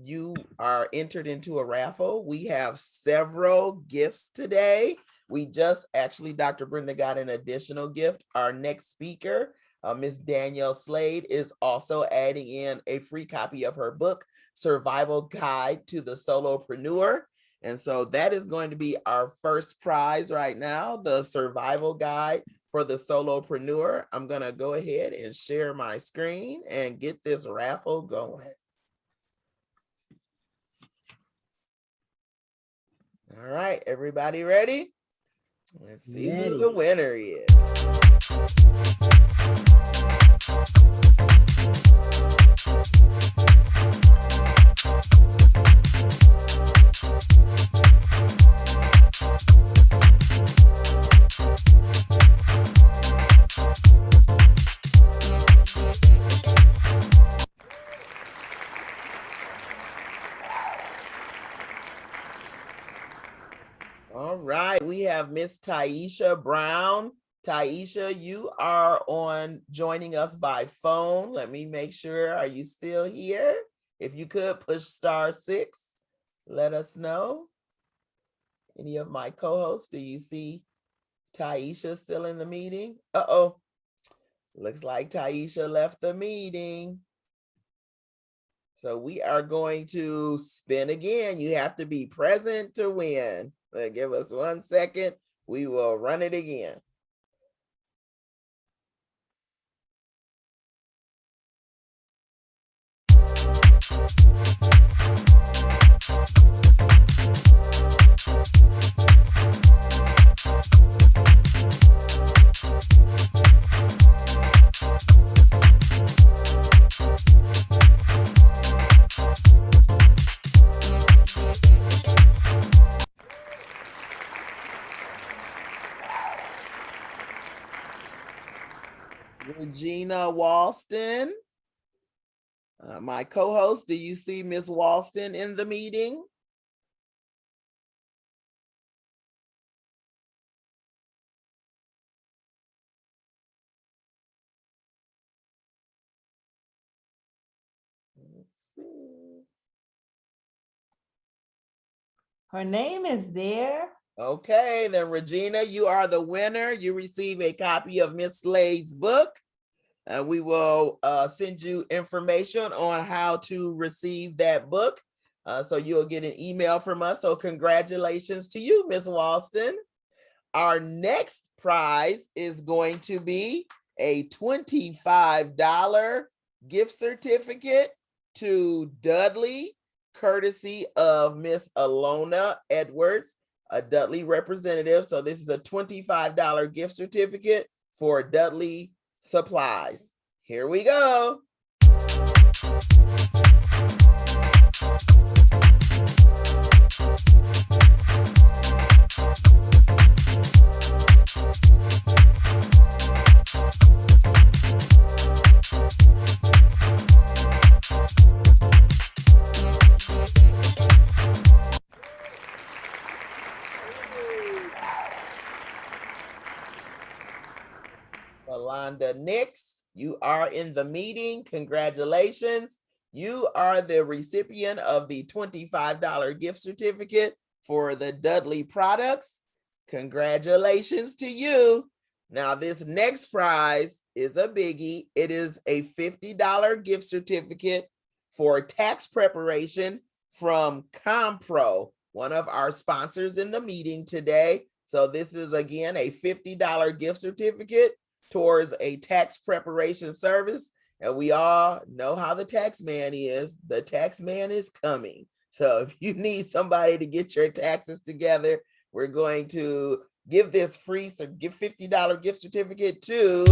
[SPEAKER 4] you are entered into a raffle. We have several gifts today. We just actually, Dr. Brenda got an additional gift. Our next speaker, Ms. Danielle Slade, is also adding in a free copy of her book, Survival Guide to the Solopreneur. And so that is going to be our first prize right now, the Survival Guide for the Solopreneur. I'm going to go ahead and share my screen and get this raffle going. All right, everybody ready? Let's see who the winner is. All right, we have Miss Taisha Brown. Taisha, you are on joining us by phone. Let me make sure, are you still here? If you could push *6, let us know. Any of my co-hosts, do you see Taisha still in the meeting? Uh-oh, looks like Taisha left the meeting. So we are going to spin again. You have to be present to win. Give us 1 second. We will run it again. Regina Walston. My co-host, do you see Miss Walston in the meeting? Let's see.
[SPEAKER 9] Her name is there.
[SPEAKER 4] Okay, then Regina, you are the winner. You receive a copy of Miss Slade's book. And we will send you information on how to receive that book. So you'll get an email from us. So congratulations to you, Miss Walston. Our next prize is going to be a $25 gift certificate to Dudley, courtesy of Miss Alona Edwards, a Dudley representative. So this is a $25 gift certificate for Dudley Supplies. Here we go. Yolanda Nix, you are in the meeting. Congratulations. You are the recipient of the $25 gift certificate for the Dudley products. Congratulations to you. Now, this next prize is a biggie. It is a $50 gift certificate for tax preparation from Compro, one of our sponsors in the meeting today. So this is, again, a $50 gift certificate towards a tax preparation service. And we all know how the tax man is. The tax man is coming. So if you need somebody to get your taxes together, we're going to give this free, so give $50 gift certificate to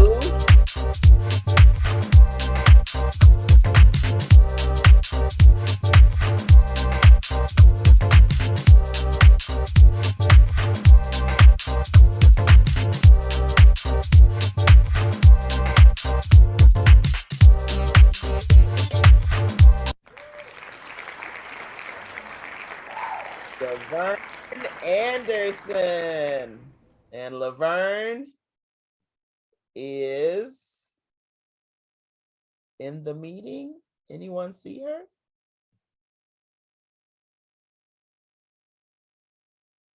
[SPEAKER 4] Laverne Anderson. And Laverne is in the meeting. Anyone see her?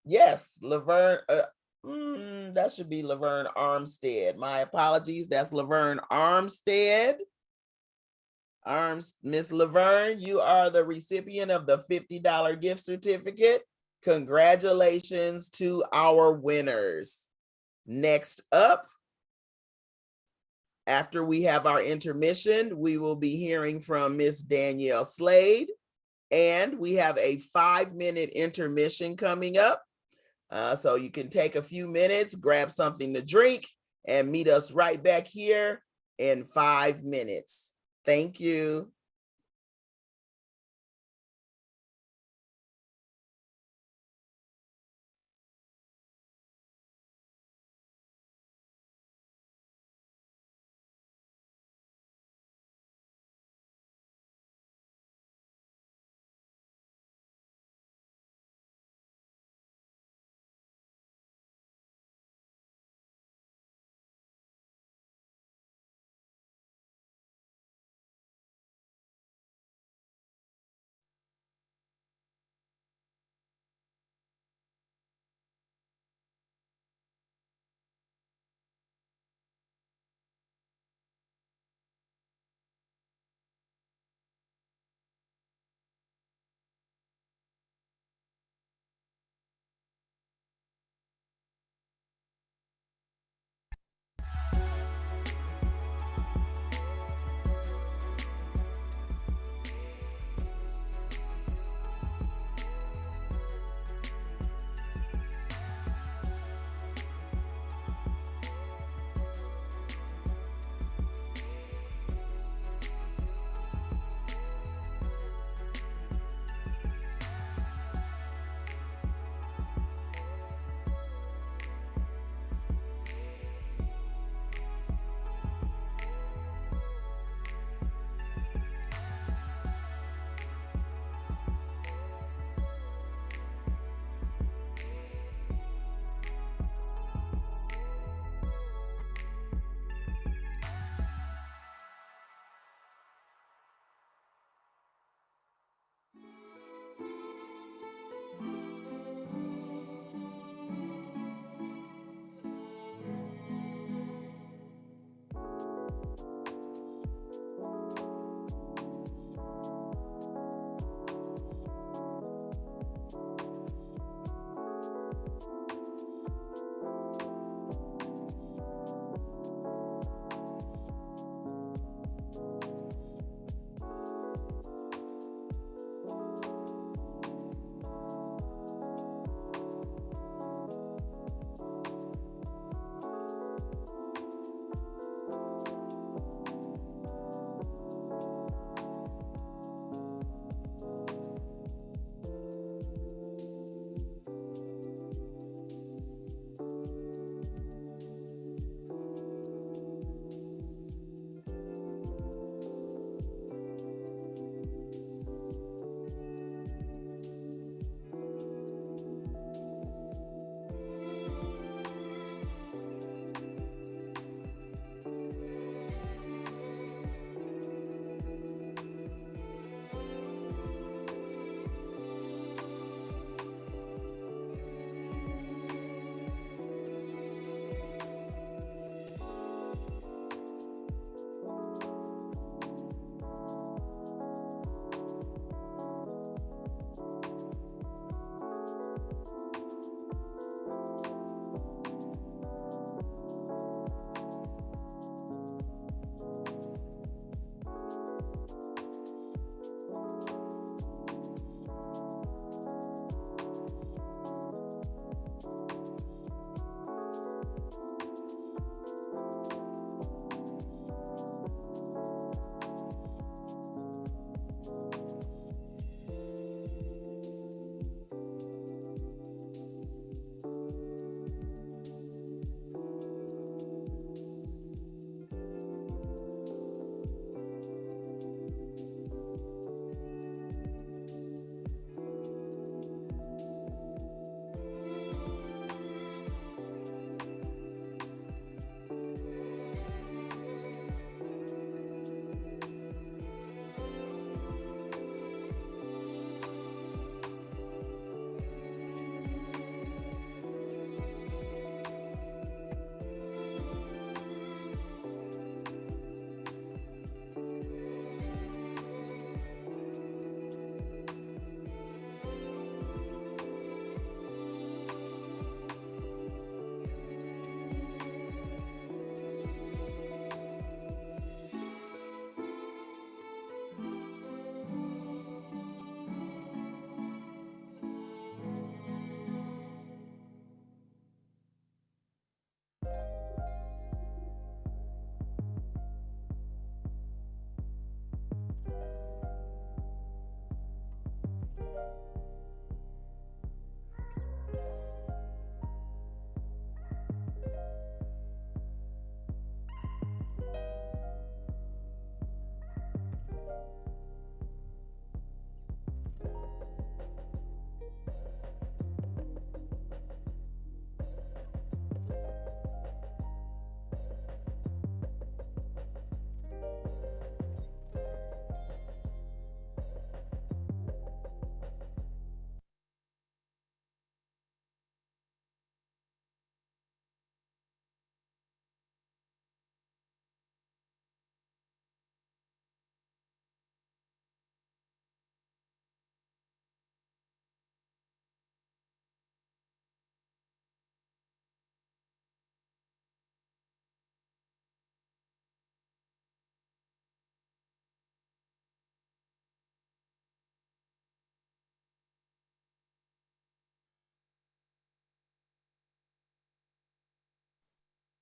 [SPEAKER 4] Yes, Laverne. That should be Laverne Armstead. My apologies. That's Laverne Armstead. Miss Laverne, you are the recipient of the $50 gift certificate. Congratulations to our winners. Next up, after we have our intermission, we will be hearing from Miss Danielle Slade, and we have a 5-minute intermission coming up. So you can take a few minutes, grab something to drink, and meet us right back here in 5 minutes. Thank you.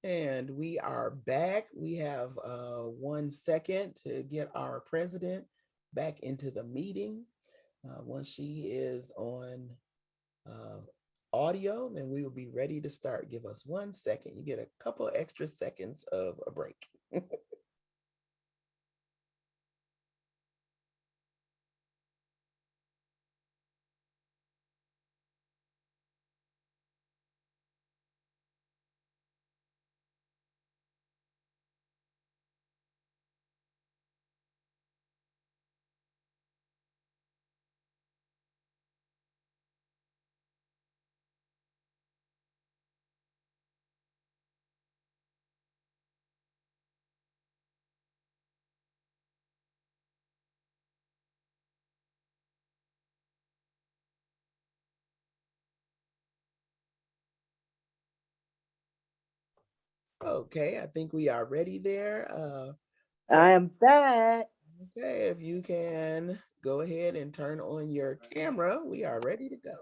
[SPEAKER 4] And we are back. We have 1 second to get our president back into the meeting. Once she is on audio, then we will be ready to start. Give us 1 second. You get a couple extra seconds of a break. Okay, I think we are ready there.
[SPEAKER 2] I am back.
[SPEAKER 4] Okay, if you can go ahead and turn on your camera, we are ready to go.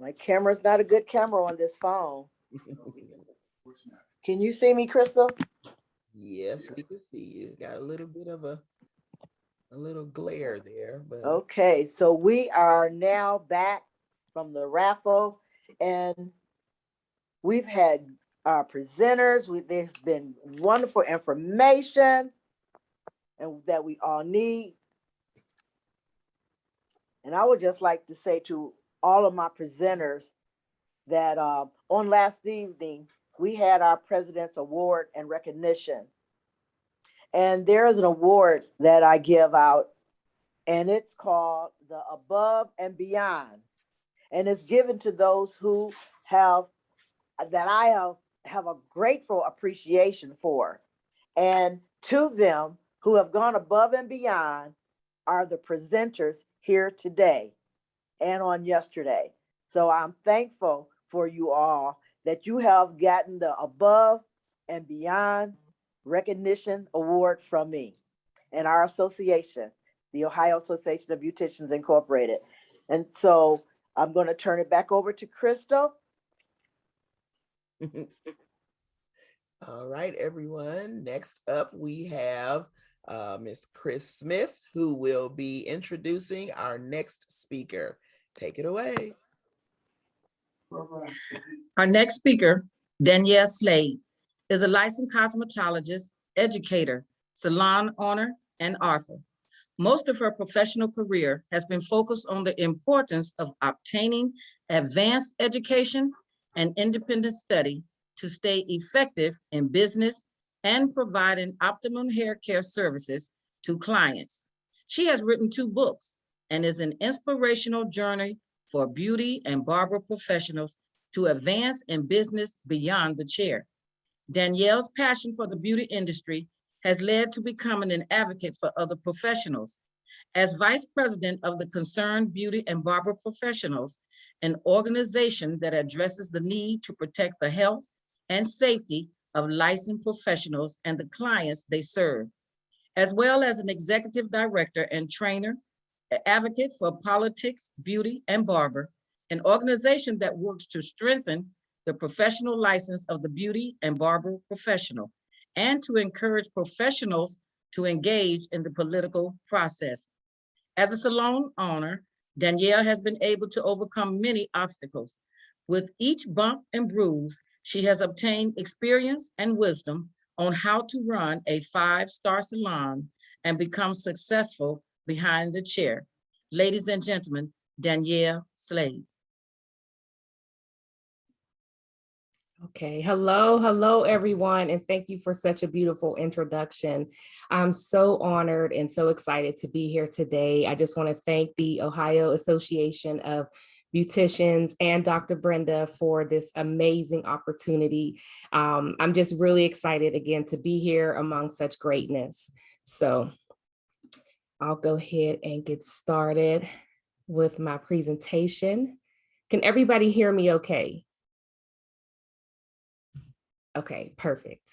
[SPEAKER 2] My camera's not a good camera on this phone. Can you see me, Crystal?
[SPEAKER 4] Yes, we can see you. Got a little bit of a little glare there, but
[SPEAKER 2] Okay, so we are now back from the raffle, and we've had our presenters. There's been wonderful information and that we all need. And I would just like to say to all of my presenters that on last evening, we had our President's Award and recognition. And there is an award that I give out, and it's called the Above and Beyond. And it's given to those who have, that I have a grateful appreciation for. And to them who have gone above and beyond are the presenters here today and on yesterday. So I'm thankful for you all that you have gotten the Above and Beyond Recognition Award from me and our association, the Ohio Association of Beauticians Incorporated. And so I'm going to turn it back over to Crystal.
[SPEAKER 4] all right, everyone. Next up, we have Miss Chris Smith, who will be introducing our next speaker. Take it away.
[SPEAKER 10] Our next speaker, Danielle Slade, is a licensed cosmetologist, educator, salon owner, and author. Most of her professional career has been focused on the importance of obtaining advanced education and independent study to stay effective in business and providing optimum hair care services to clients. She has written 2 books and is an inspirational journey for beauty and barber professionals to advance in business beyond the chair. Danielle's passion for the beauty industry has led to becoming an advocate for other professionals. As vice president of the Concerned Beauty and Barber Professionals, an organization that addresses the need to protect the health and safety of licensed professionals and the clients they serve, as well as an executive director and trainer, an advocate for politics, beauty, and barber, an organization that works to strengthen the professional license of the beauty and barber professional, and to encourage professionals to engage in the political process. As a salon owner, Danielle has been able to overcome many obstacles. With each bump and bruise, she has obtained experience and wisdom on how to run a 5-star salon and become successful behind the chair. Ladies and gentlemen, Danielle Slade.
[SPEAKER 11] Okay, hello, everyone, and thank you for such a beautiful introduction. I'm so honored and so excited to be here today. I just want to thank the Ohio Association of Beauticians and Dr. Brenda for this amazing opportunity. I'm just really excited again to be here among such greatness. So I'll go ahead and get started with my presentation. Can everybody hear me okay? Okay, perfect.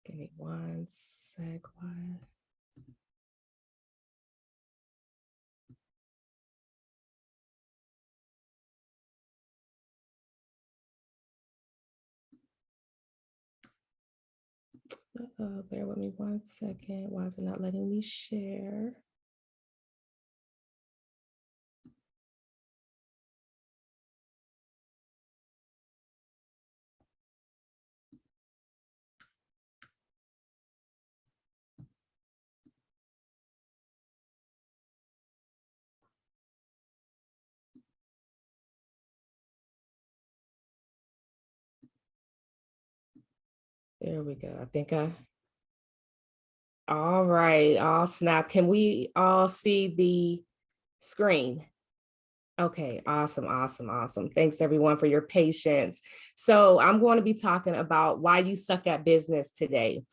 [SPEAKER 11] Give me 1 sec. Bear with me 1 second. Why is it not letting me share? There we go. I think all right, all snap. Can we all see the screen? Okay, awesome, awesome, awesome. Thanks everyone for your patience. So I'm going to be talking about why you suck at business today.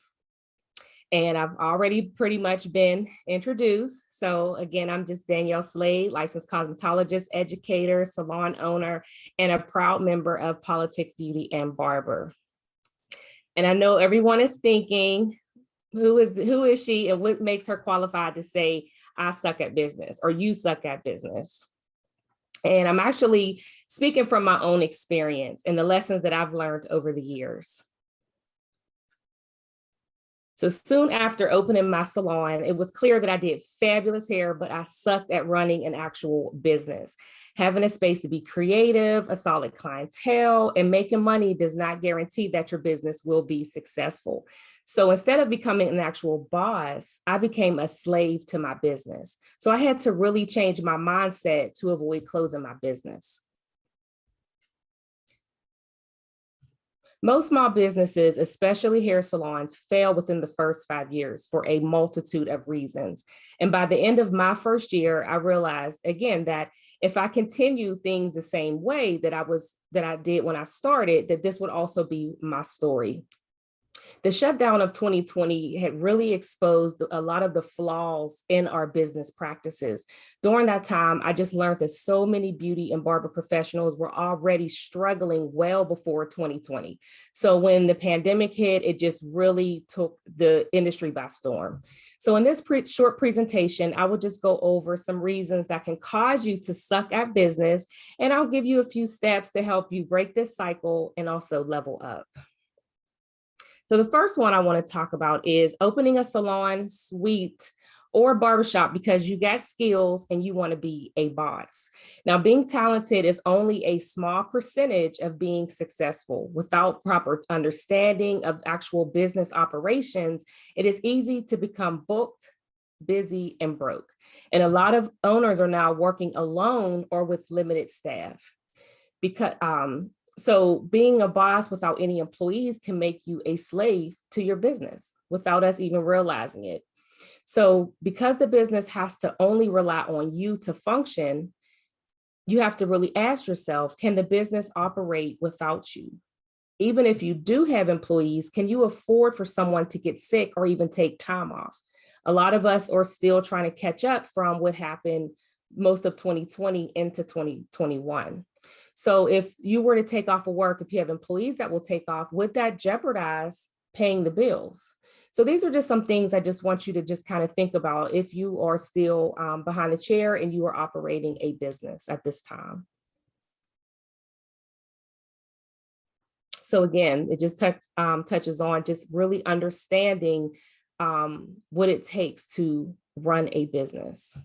[SPEAKER 11] And I've already pretty much been introduced. So again, I'm just Danielle Slade, licensed cosmetologist, educator, salon owner, and a proud member of Politics, Beauty, and Barber. And I know everyone is thinking, who is she and what makes her qualified to say, I suck at business or you suck at business? And I'm actually speaking from my own experience and the lessons that I've learned over the years. So soon after opening my salon, it was clear that I did fabulous hair, but I sucked at running an actual business. Having a space to be creative, a solid clientele, and making money does not guarantee that your business will be successful. So instead of becoming an actual boss, I became a slave to my business. So I had to really change my mindset to avoid closing my business. Most small businesses, especially hair salons, fail within the first 5 years for a multitude of reasons. And by the end of my first year, I realized again that if I continue things the same way that I did when I started, that this would also be my story. The shutdown of 2020 had really exposed a lot of the flaws in our business practices. During that time, I just learned that so many beauty and barber professionals were already struggling well before 2020. So when the pandemic hit, it just really took the industry by storm. So in this short presentation, I will just go over some reasons that can cause you to suck at business, and I'll give you a few steps to help you break this cycle and also level up. So the first one I want to talk about is opening a salon, suite, or barbershop because you got skills and you want to be a boss. Now, being talented is only a small percentage of being successful. Without proper understanding of actual business operations, it is easy to become booked, busy, and broke. And a lot of owners are now working alone or with limited staff. So being a boss without any employees can make you a slave to your business without us even realizing it. So because the business has to only rely on you to function, you have to really ask yourself, can the business operate without you? Even if you do have employees, can you afford for someone to get sick or even take time off? A lot of us are still trying to catch up from what happened most of 2020 into 2021. So if you were to take off of work, if you have employees that will take off, would that jeopardize paying the bills? So these are just some things I just want you to just kind of think about if you are still behind the chair and you are operating a business at this time. So again, it just touches on just really understanding what it takes to run a business.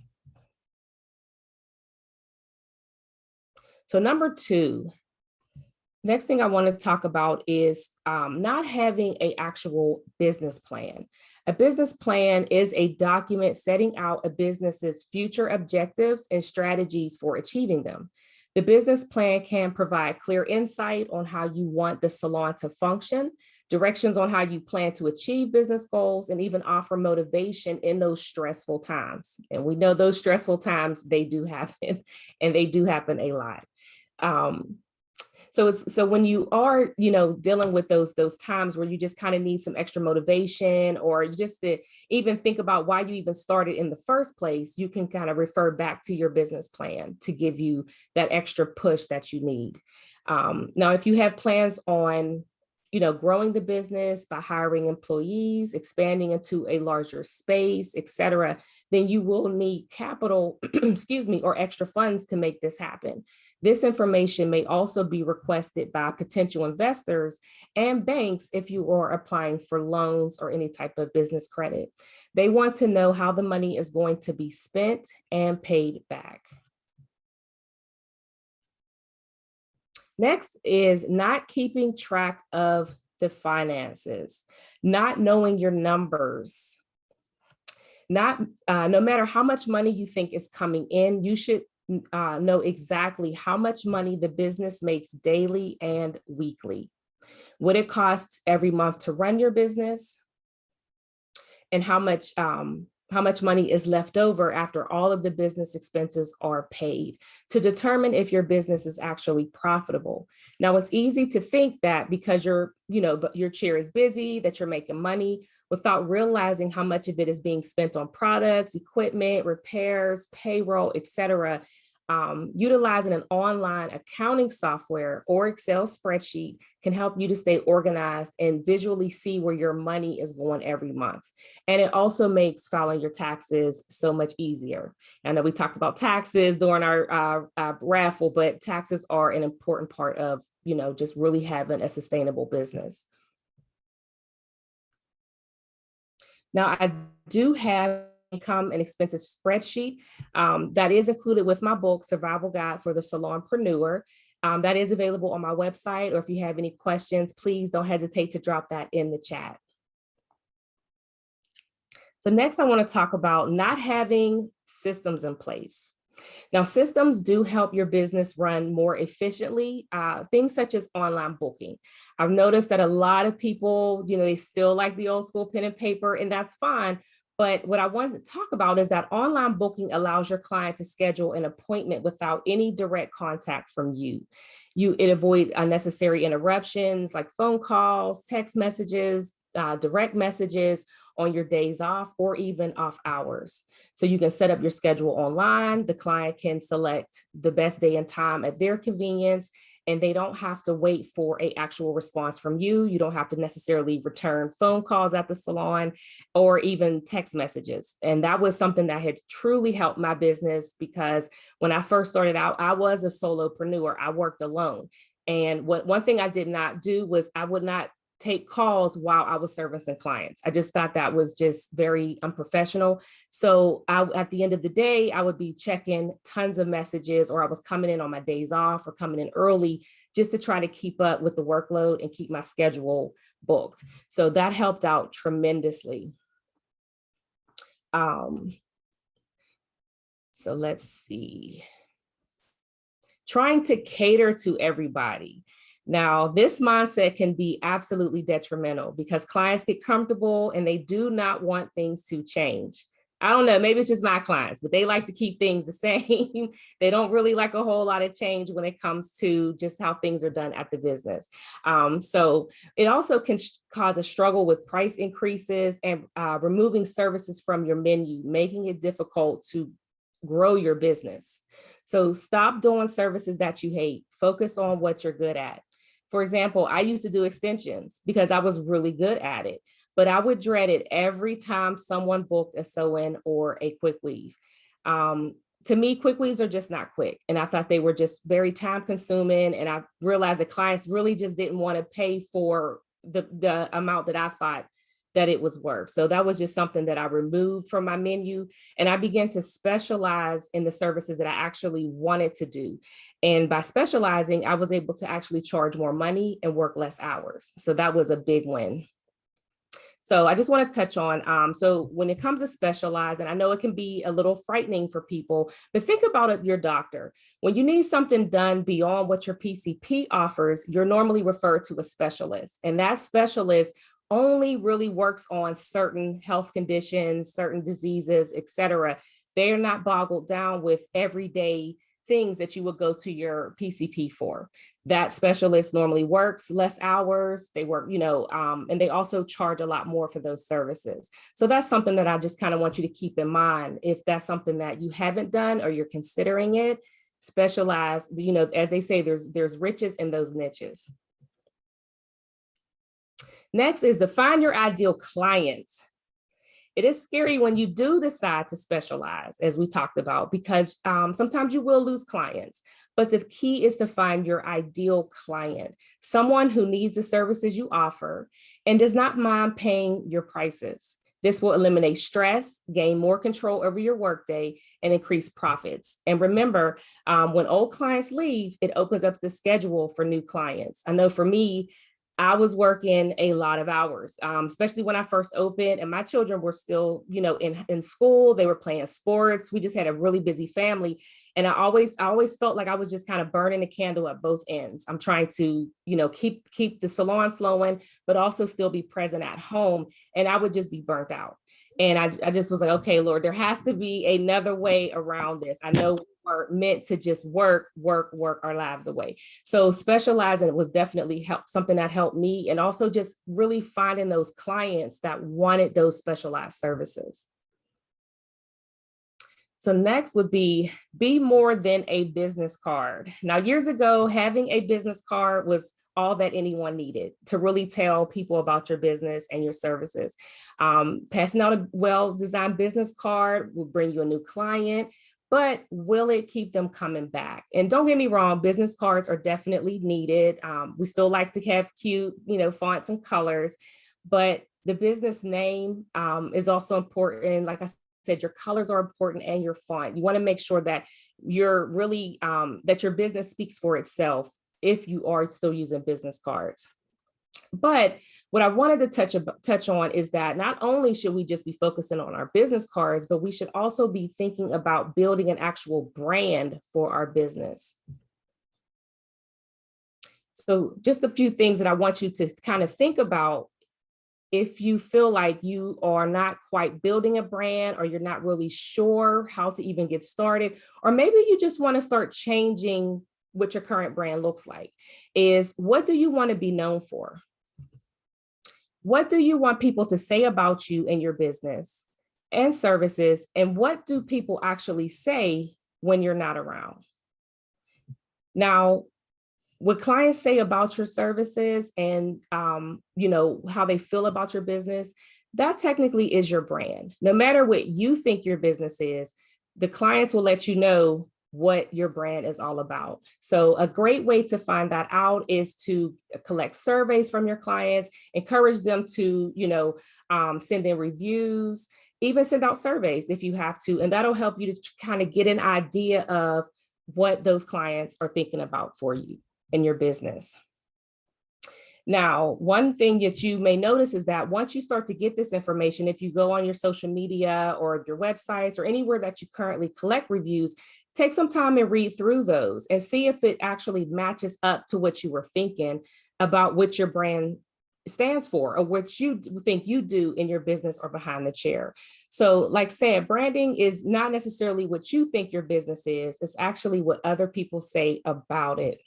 [SPEAKER 11] So number two, next thing I want to talk about is not having an actual business plan. A business plan is a document setting out a business's future objectives and strategies for achieving them. The business plan can provide clear insight on how you want the salon to function, directions on how you plan to achieve business goals, and even offer motivation in those stressful times. And we know those stressful times, they do happen, and they do happen a lot. So when you are, dealing with those times where you just kind of need some extra motivation, or you just to even think about why you even started in the first place, you can kind of refer back to your business plan to give you that extra push that you need. Now, if you have plans on, growing the business by hiring employees, expanding into a larger space, et cetera, then you will need capital, or extra funds to make this happen. This information may also be requested by potential investors and banks if you are applying for loans or any type of business credit. They want to know how the money is going to be spent and paid back. Next is not keeping track of the finances, not knowing your numbers. No matter how much money you think is coming in, you should know exactly how much money the business makes daily and weekly, what it costs every month to run your business, and how much money is left over after all of the business expenses are paid to determine if your business is actually profitable. Now, it's easy to think that because your chair is busy, that you're making money without realizing how much of it is being spent on products, equipment, repairs, payroll, etc. Utilizing an online accounting software or Excel spreadsheet can help you to stay organized and visually see where your money is going every month. And it also makes filing your taxes so much easier. I know we talked about taxes during our raffle, but taxes are an important part of, just really having a sustainable business. Now, I do have income and expenses spreadsheet that is included with my book, Survival Guide for the Salonpreneur. That is available on my website, or if you have any questions, please don't hesitate to drop that in the chat. So next I want to talk about not having systems in place. Now, systems do help your business run more efficiently, things such as online booking. I've noticed that a lot of people, they still like the old school pen and paper, and that's fine. But what I wanted to talk about is that online booking allows your client to schedule an appointment without any direct contact from you. It avoids unnecessary interruptions like phone calls, text messages, direct messages on your days off or even off hours. So you can set up your schedule online. The client can select the best day and time at their convenience, and they don't have to wait for an actual response from you. You don't have to necessarily return phone calls at the salon or even text messages. And that was something that had truly helped my business, because when I first started out, I was a solopreneur. I worked alone. And one thing I did not do was I would not take calls while I was servicing clients. I just thought that was just very unprofessional. So at the end of the day, I would be checking tons of messages, or I was coming in on my days off or coming in early just to try to keep up with the workload and keep my schedule booked. So that helped out tremendously. So let's see. Trying to cater to everybody. Now, this mindset can be absolutely detrimental because clients get comfortable and they do not want things to change. I don't know, maybe it's just my clients, but they like to keep things the same. They don't really like a whole lot of change when it comes to just how things are done at the business. So it also can cause a struggle with price increases and removing services from your menu, making it difficult to grow your business. So stop doing services that you hate. Focus on what you're good at. For example, I used to do extensions because I was really good at it, but I would dread it every time someone booked a sew-in or a quick weave. To me, quick weaves are just not quick. And I thought they were just very time consuming. And I realized that clients really just didn't want to pay for the amount that I thought that it was worth. So that was just something that I removed from my menu. And I began to specialize in the services that I actually wanted to do. And by specializing, I was able to actually charge more money and work less hours. So that was a big win. So I just want to touch on, so when it comes to specializing, I know it can be a little frightening for people, but think about it, your doctor. When you need something done beyond what your PCP offers, you're normally referred to a specialist. And that specialist only really works on certain health conditions, certain diseases, et cetera. They are not boggled down with everyday things that you would go to your PCP for. That specialist normally works less hours. They work, and they also charge a lot more for those services. So that's something that I just kind of want you to keep in mind. If that's something that you haven't done or you're considering it, specialize, as they say, there's riches in those niches. Next is define your ideal client. it is scary when you do decide to specialize, as we talked about, because sometimes you will lose clients. But the key is to find your ideal client, someone who needs the services you offer and does not mind paying your prices. This will eliminate stress, gain more control over your workday, and increase profits. And remember, when old clients leave, it opens up the schedule for new clients. I know for me, I was working a lot of hours, especially when I first opened, and my children were still, in school. They were playing sports. We just had a really busy family. And I always felt like I was just kind of burning the candle at both ends. I'm trying to, keep the salon flowing, but also still be present at home. And I would just be burnt out. And I just was like, okay, Lord, there has to be another way around this. I know we're meant to just work our lives away. So specializing was definitely something that helped me, and also just really finding those clients that wanted those specialized services. So next would be more than a business card. Now, years ago, having a business card was all that anyone needed to really tell people about your business and your services. Passing out a well-designed business card will bring you a new client, but will it keep them coming back? And don't get me wrong, business cards are definitely needed. We still like to have cute, fonts and colors, but the business name is also important. Like I said, your colors are important and your font. You want to make sure that you're really, that your business speaks for itself if you are still using business cards. But what I wanted to touch on is that not only should we just be focusing on our business cards, but we should also be thinking about building an actual brand for our business. So just a few things that I want you to kind of think about if you feel like you are not quite building a brand, or you're not really sure how to even get started, or maybe you just want to start changing what your current brand looks like, is what do you want to be known for? What do you want people to say about you and your business and services? And what do people actually say when you're not around? Now, what clients say about your services and, how they feel about your business, that technically is your brand. No matter what you think your business is, the clients will let you know what your brand is all about. So a great way to find that out is to collect surveys from your clients, encourage them to, send in reviews, even send out surveys if you have to, and that'll help you to kind of get an idea of what those clients are thinking about for you in your business. Now, one thing that you may notice is that once you start to get this information, if you go on your social media or your websites or anywhere that you currently collect reviews, take some time and read through those and see if it actually matches up to what you were thinking about what your brand stands for, or what you think you do in your business or behind the chair. So like I said, branding is not necessarily what you think your business is, it's actually what other people say about it.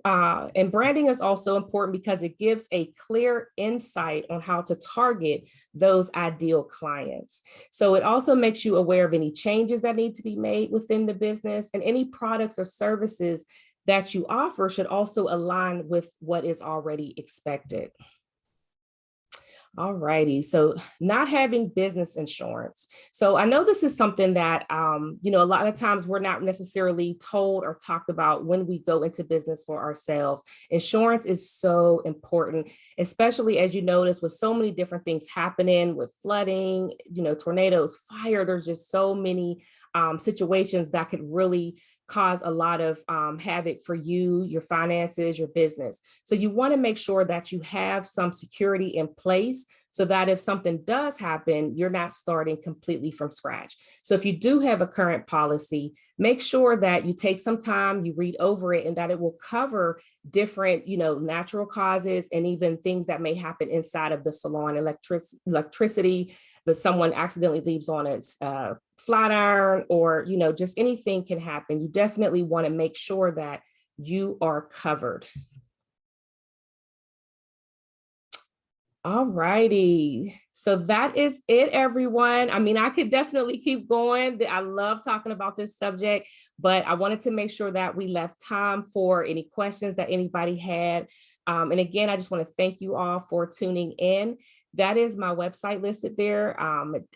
[SPEAKER 11] And branding is also important because it gives a clear insight on how to target those ideal clients. So it also makes you aware of any changes that need to be made within the business, and any products or services that you offer should also align with what is already expected. All righty. So not having business insurance. So I know this is something that, a lot of times we're not necessarily told or talked about when we go into business for ourselves. Insurance is so important, especially as you notice with so many different things happening with flooding, tornadoes, fire. There's just so many situations that could really cause a lot of havoc for you, your finances, your business. So you want to make sure that you have some security in place so that if something does happen, you're not starting completely from scratch. So if you do have a current policy, make sure that you take some time, you read over it, and that it will cover different, natural causes and even things that may happen inside of the salon, electricity, but someone accidentally leaves on a flat iron, or, just anything can happen. You definitely want to make sure that you are covered. All righty. So that is it, everyone. I mean, I could definitely keep going. I love talking about this subject, but I wanted to make sure that we left time for any questions that anybody had. And again, I just want to thank you all for tuning in. That is my website listed there,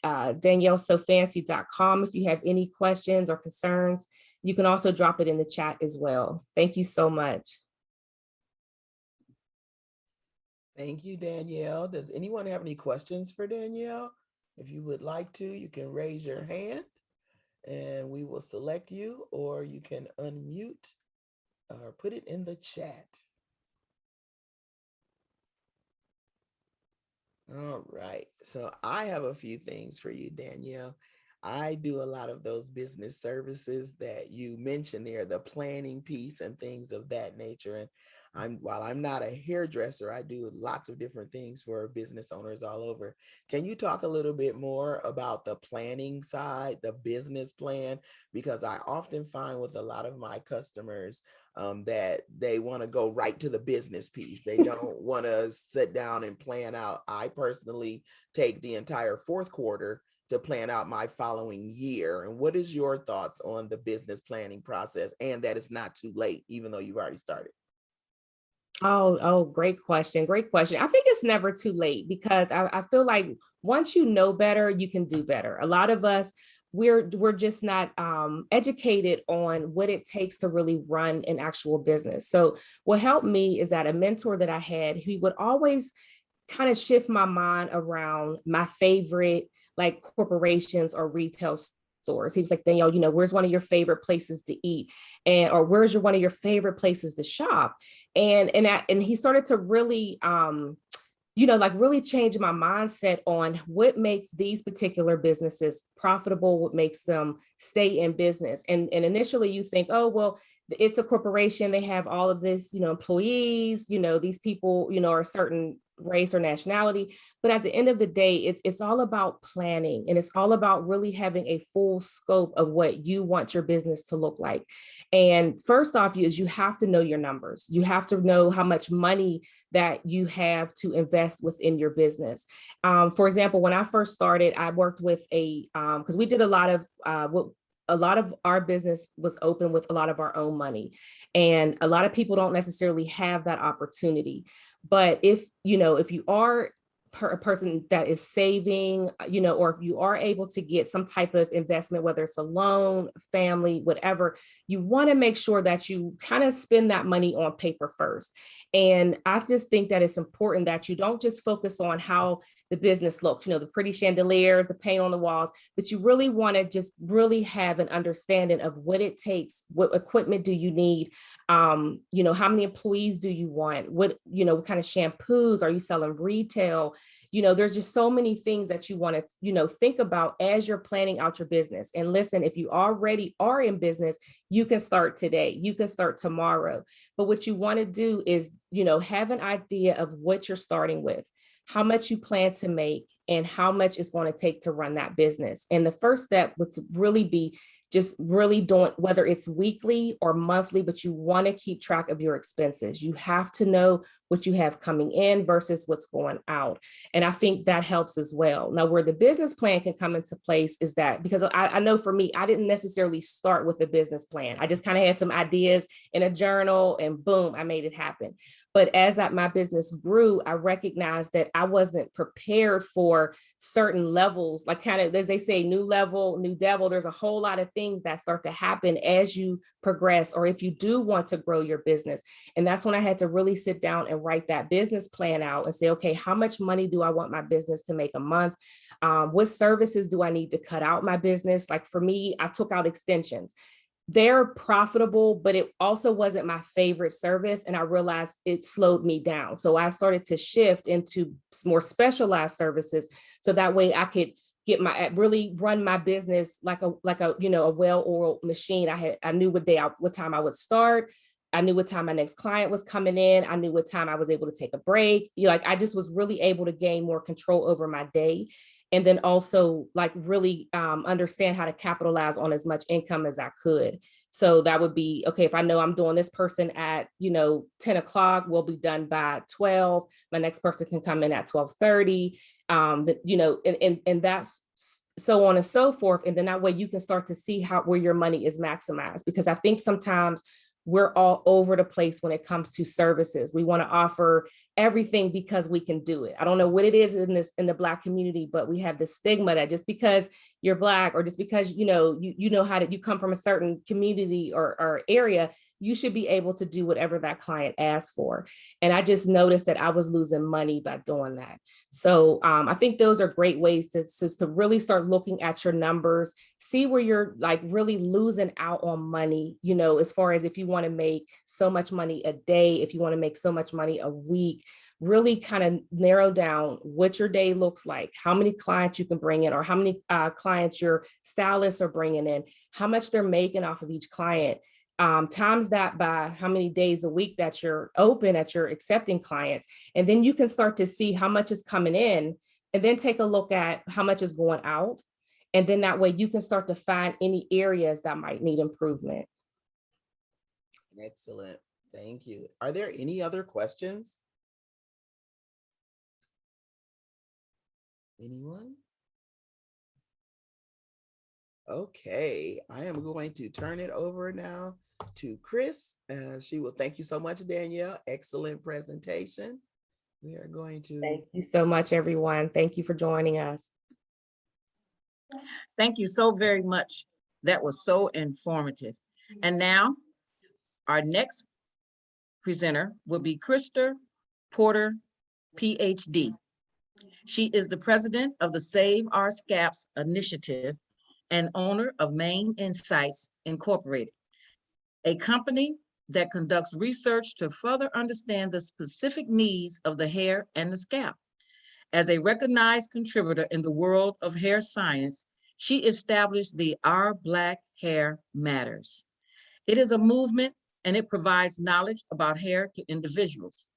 [SPEAKER 11] daniellesofancy.com. If you have any questions or concerns, you can also drop it in the chat as well. Thank you so much.
[SPEAKER 4] Thank you, Danielle. Does anyone have any questions for Danielle? If you would like to, you can raise your hand and we will select you, or you can unmute or put it in the chat. All right, so I have a few things for you, Danielle. I do a lot of those business services that you mentioned there, the planning piece and things of that nature. And while I'm not a hairdresser, I do lots of different things for business owners all over. Can you talk a little bit more about the planning side, the business plan? Because I often find with a lot of my customers that they want to go right to the business piece. They don't want to sit down and plan out. I personally take the entire fourth quarter to plan out my following year. And what is your thoughts on the business planning process, and that it's not too late, even though you've already started?
[SPEAKER 11] Oh, great question. Great question. I think it's never too late, because I feel like once you know better, you can do better. A lot of us, we're just not educated on what it takes to really run an actual business. So what helped me is that a mentor that I had, he would always kind of shift my mind around my favorite like corporations or retail stores. He was like, Danielle, where's one of your favorite places to eat? Or where's one of your favorite places to shop? And he started to really, really change my mindset on what makes these particular businesses profitable, what makes them stay in business. And initially you think, oh, well, it's a corporation, they have all of this, employees, these people, are a certain race or nationality. But at the end of the day, it's all about planning, and it's all about really having a full scope of what you want your business to look like. And first off, you have to know your numbers. You have to know how much money that you have to invest within your business. For example, when I first started, I worked with because we did a lot of our business was open with a lot of our own money. And a lot of people don't necessarily have that opportunity. But if you are a person that is saving, or if you are able to get some type of investment, whether it's a loan, family, whatever, you want to make sure that you kind of spend that money on paper first. And I just think that it's important that you don't just focus on how the business looks, the pretty chandeliers, the paint on the walls, but you really want to just really have an understanding of what it takes, what equipment do you need, how many employees do you want, what kind of shampoos are you selling retail? There's just so many things that you want to, think about as you're planning out your business. And listen, if you already are in business, you can start today, you can start tomorrow. But what you want to do is, have an idea of what you're starting with, how much you plan to make, and how much it's going to take to run that business. And the first step would really be just really doing, whether it's weekly or monthly, but you want to keep track of your expenses. You have to know what you have coming in versus what's going out. And I think that helps as well. Now, where the business plan can come into place is that, because I know for me, I didn't necessarily start with a business plan. I just kind of had some ideas in a journal and boom, I made it happen. But as my business grew, I recognized that I wasn't prepared for certain levels, like kind of, as they say, new level, new devil. There's a whole lot of things that start to happen as you progress, or if you do want to grow your business. And that's when I had to really sit down and write that business plan out and say, okay, how much money do I want my business to make a month? What services do I need to cut out my business? Like for me, I took out extensions. They're profitable, but it also wasn't my favorite service. And I realized it slowed me down. So I started to shift into more specialized services. So that way I could really run my business like a well-oiled machine. I knew what time I would start. I knew what time my next client was coming in. I knew what time I was able to take a break. I just was really able to gain more control over my day. And then also really understand how to capitalize on as much income as I could. So that would be, okay, if I know I'm doing this person at, 10 o'clock, we'll be done by 12. My next person can come in at 12:30, and that's so on and so forth. And then that way you can start to see where your money is maximized. Because I think sometimes we're all over the place when it comes to services. We want to offer everything because we can do it. I don't know what it is in the Black community, but we have this stigma that just because you're Black or just because you know how to, you come from a certain community or area, you should be able to do whatever that client asks for. And I just noticed that I was losing money by doing that. So I think those are great ways to really start looking at your numbers, see where you're like really losing out on money, as far as if you want to make so much money a day, if you want to make so much money a week, really kind of narrow down what your day looks like, how many clients you can bring in, or how many clients your stylists are bringing in, how much they're making off of each client. Times that by how many days a week that you're open, that you're accepting clients. And then you can start to see how much is coming in and then take a look at how much is going out. And then that way you can start to find any areas that might need improvement.
[SPEAKER 4] Excellent. Thank you. Are there any other questions? Anyone? Okay, I am going to turn it over now to Chris. She will thank you so much, Danielle. Excellent presentation. We are going to.
[SPEAKER 11] Thank you so much, everyone. Thank you for joining us.
[SPEAKER 10] Thank you so very much. That was so informative. And now our next presenter will be Krista Porter, PhD. She is the president of the Save Our Scalps Initiative and owner of Maine Insights Incorporated, a company that conducts research to further understand the specific needs of the hair and the scalp. As a recognized contributor in the world of hair science, she established the Our Black Hair Matters. It is a movement and it provides knowledge about hair to individuals,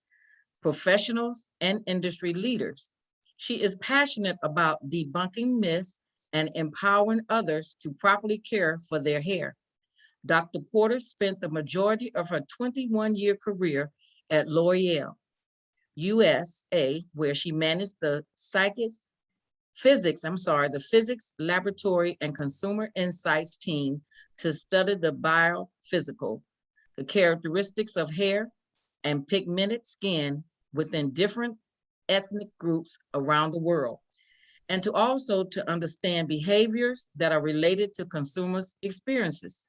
[SPEAKER 10] professionals, and industry leaders. She is passionate about debunking myths and empowering others to properly care for their hair. Dr. Porter spent the majority of her 21-year career at L'Oreal, USA, where she managed the physics laboratory and consumer insights team to study the biophysical, the characteristics of hair and pigmented skin within different ethnic groups around the world, and to also to understand behaviors that are related to consumers' experiences.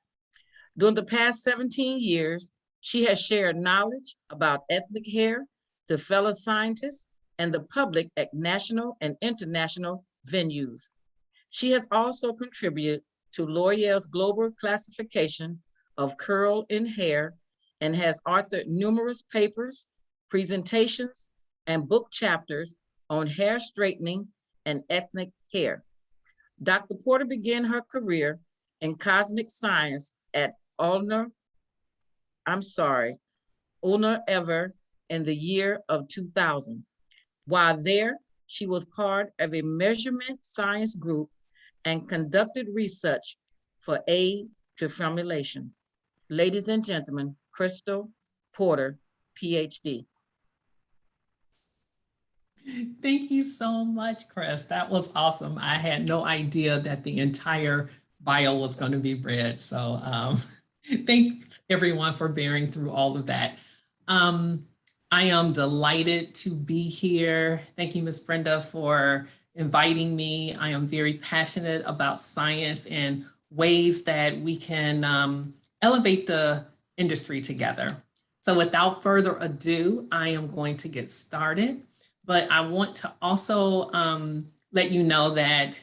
[SPEAKER 10] During the past 17 years, she has shared knowledge about ethnic hair to fellow scientists and the public at national and international venues. She has also contributed to L'Oreal's global classification of curl in hair and has authored numerous papers, presentations, and book chapters on hair straightening and ethnic hair. Dr. Porter began her career in cosmetic science at Ulner Ever in the year of 2000. While there, she was part of a measurement science group and conducted research for aid to formulation. Ladies and gentlemen, Crystal Porter, PhD.
[SPEAKER 12] Thank you so much, Chris. That was awesome. I had no idea that the entire bio was going to be read. So thanks everyone for bearing through all of that. I am delighted to be here. Thank you, Ms. Brenda, for inviting me. I am very passionate about science and ways that we can elevate the industry together. So without further ado, I am going to get started. But I want to also let you know that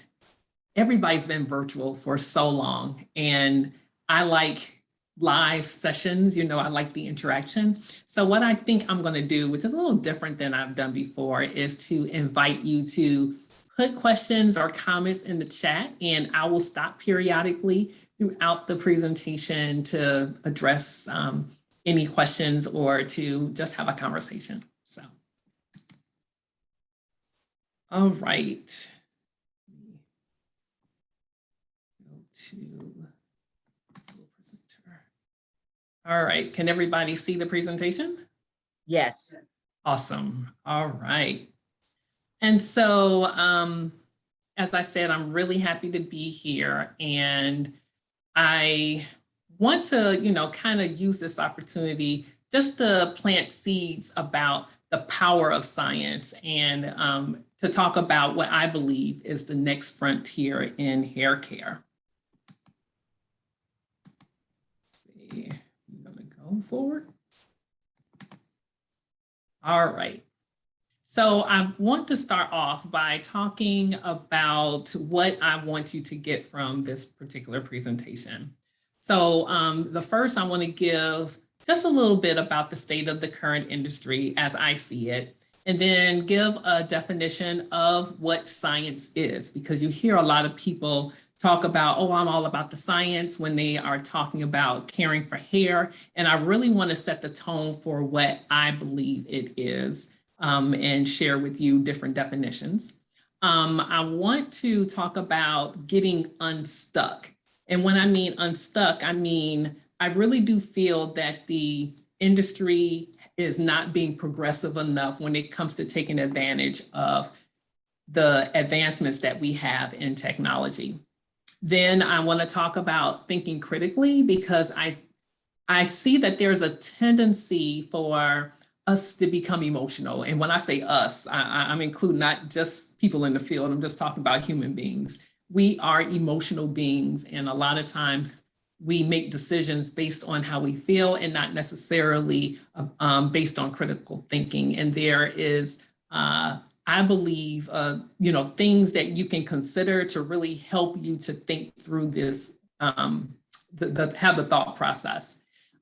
[SPEAKER 12] everybody's been virtual for so long, and I like live sessions, I like the interaction. So what I think I'm going to do, which is a little different than I've done before, is to invite you to put questions or comments in the chat, and I will stop periodically throughout the presentation to address any questions or to just have a conversation. So. All right. Go to presenter. All right. Can everybody see the presentation?
[SPEAKER 10] Yes.
[SPEAKER 12] Awesome. All right. And so, as I said, I'm really happy to be here. And I want to, kind of use this opportunity just to plant seeds about the power of science and to talk about what I believe is the next frontier in hair care. Let's see, I'm gonna go forward. All right. So I want to start off by talking about what I want you to get from this particular presentation. So the first, I want to give just a little bit about the state of the current industry as I see it, and then give a definition of what science is, because you hear a lot of people talk about, oh, I'm all about the science when they are talking about caring for hair. And I really want to set the tone for what I believe it is. And share with you different definitions. I want to talk about getting unstuck. And when I mean unstuck, I mean, I really do feel that the industry is not being progressive enough when it comes to taking advantage of the advancements that we have in technology. Then I want to talk about thinking critically, because I see that there's a tendency for us to become emotional. And when I say us, I'm including not just people in the field, I'm just talking about human beings. We are emotional beings, and a lot of times we make decisions based on how we feel and not necessarily based on critical thinking. And there is, I believe, things that you can consider to really help you to think through this, have the thought process.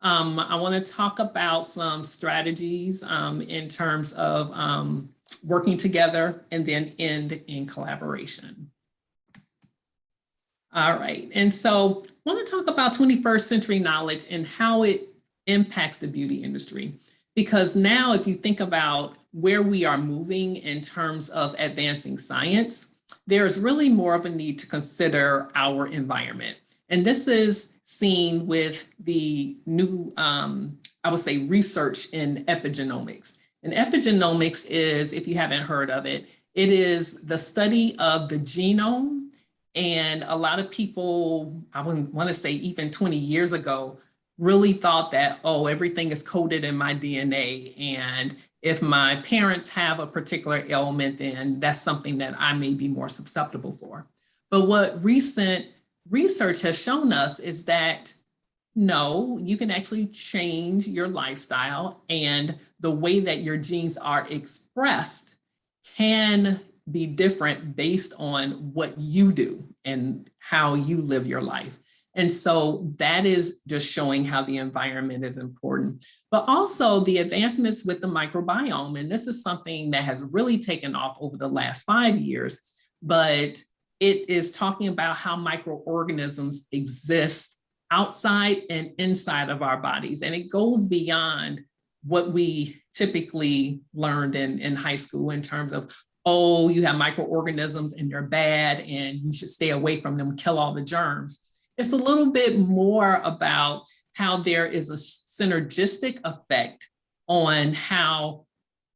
[SPEAKER 12] I want to talk about some strategies in terms of working together, and then end in collaboration. All right, and so I want to talk about 21st century knowledge and how it impacts the beauty industry. Because now if you think about where we are moving in terms of advancing science, there's really more of a need to consider our environment. And this is seen with the new, I would say, research in epigenomics. And epigenomics is, if you haven't heard of it, it is the study of the genome. And a lot of people, I wouldn't want to say even 20 years ago, really thought that, oh, everything is coded in my DNA. And if my parents have a particular ailment, then that's something that I may be more susceptible for. But what recent research has shown us is that no, you can actually change your lifestyle, and the way that your genes are expressed can be different based on what you do and how you live your life. And so that is just showing how the environment is important, but also the advancements with the microbiome. And this is something that has really taken off over the last 5 years, but it is talking about how microorganisms exist outside and inside of our bodies. And it goes beyond what we typically learned in high school in terms of, oh, you have microorganisms and they're bad and you should stay away from them, kill all the germs. It's a little bit more about how there is a synergistic effect on how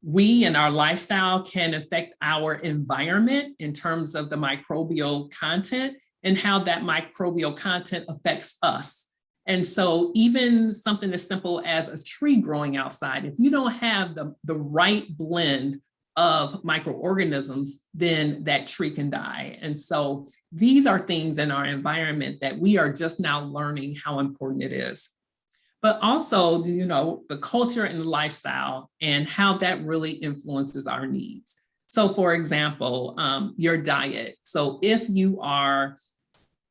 [SPEAKER 12] we and our lifestyle can affect our environment in terms of the microbial content, and how that microbial content affects us. And so even something as simple as a tree growing outside, if you don't have the right blend of microorganisms, then that tree can die. And so these are things in our environment that we are just now learning how important it is. But also, the culture and lifestyle and how that really influences our needs. So for example, your diet. So if you are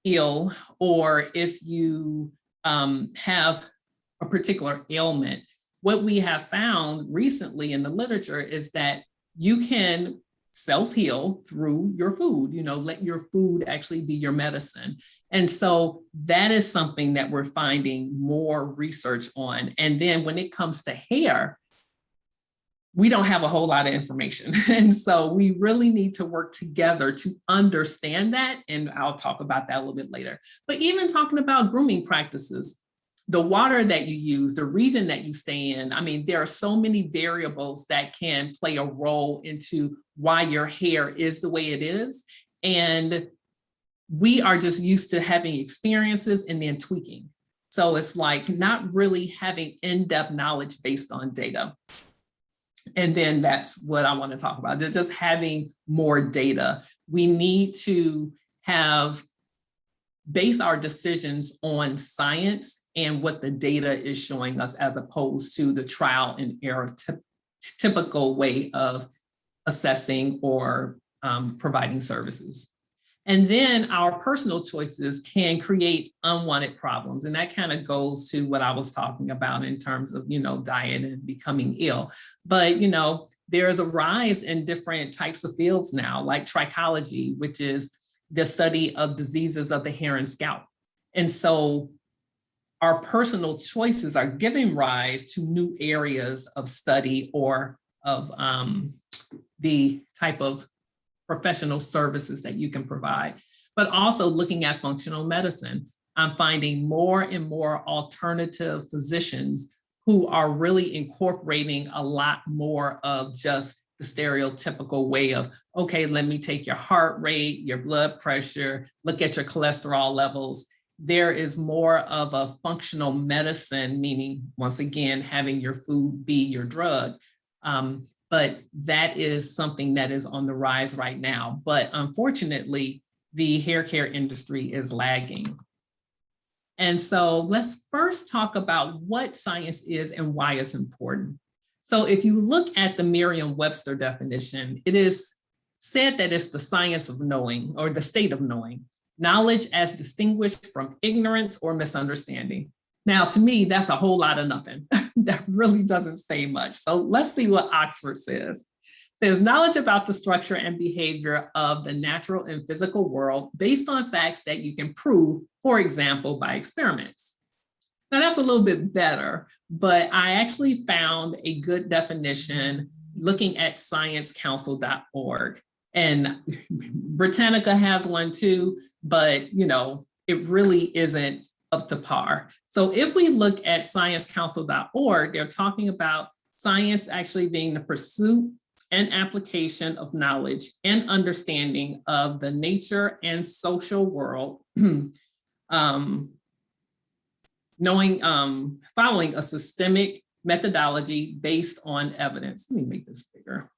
[SPEAKER 12] ill, or if you have a particular ailment, what we have found recently in the literature is that you can self-heal through your food, let your food actually be your medicine. And so that is something that we're finding more research on. And then when it comes to hair, we don't have a whole lot of information. And so we really need to work together to understand that. And I'll talk about that a little bit later. But even talking about grooming practices, the water that you use, the region that you stay in, I mean, there are so many variables that can play a role into why your hair is the way it is. And we are just used to having experiences and then tweaking. So it's like not really having in-depth knowledge based on data. And then that's what I want to talk about, just having more data. We need to base our decisions on science and what the data is showing us, as opposed to the trial and error typical way of assessing or providing services. And then our personal choices can create unwanted problems. And that kind of goes to what I was talking about in terms of, diet and becoming ill. But, there's a rise in different types of fields now, like trichology, which is the study of diseases of the hair and scalp. And so our personal choices are giving rise to new areas of study or of the type of professional services that you can provide, but also looking at functional medicine. I'm finding more and more alternative physicians who are really incorporating a lot more of just the stereotypical way of, okay, let me take your heart rate, your blood pressure, look at your cholesterol levels. There is more of a functional medicine, meaning, once again, having your food be your drug. But that is something that is on the rise right now. But unfortunately, the hair care industry is lagging. And so let's first talk about what science is and why it's important. So if you look at the Merriam-Webster definition, it is said that it's the science of knowing, or the state of knowing, knowledge as distinguished from ignorance or misunderstanding. Now, to me, that's a whole lot of nothing. That really doesn't say much. So let's see what Oxford says. It says knowledge about the structure and behavior of the natural and physical world based on facts that you can prove, for example, by experiments. Now that's a little bit better, but I actually found a good definition looking at sciencecouncil.org. And Britannica has one too, but it really isn't up to par. So if we look at sciencecouncil.org, they're talking about science actually being the pursuit and application of knowledge and understanding of the nature and social world, following a systemic methodology based on evidence. Let me make this bigger.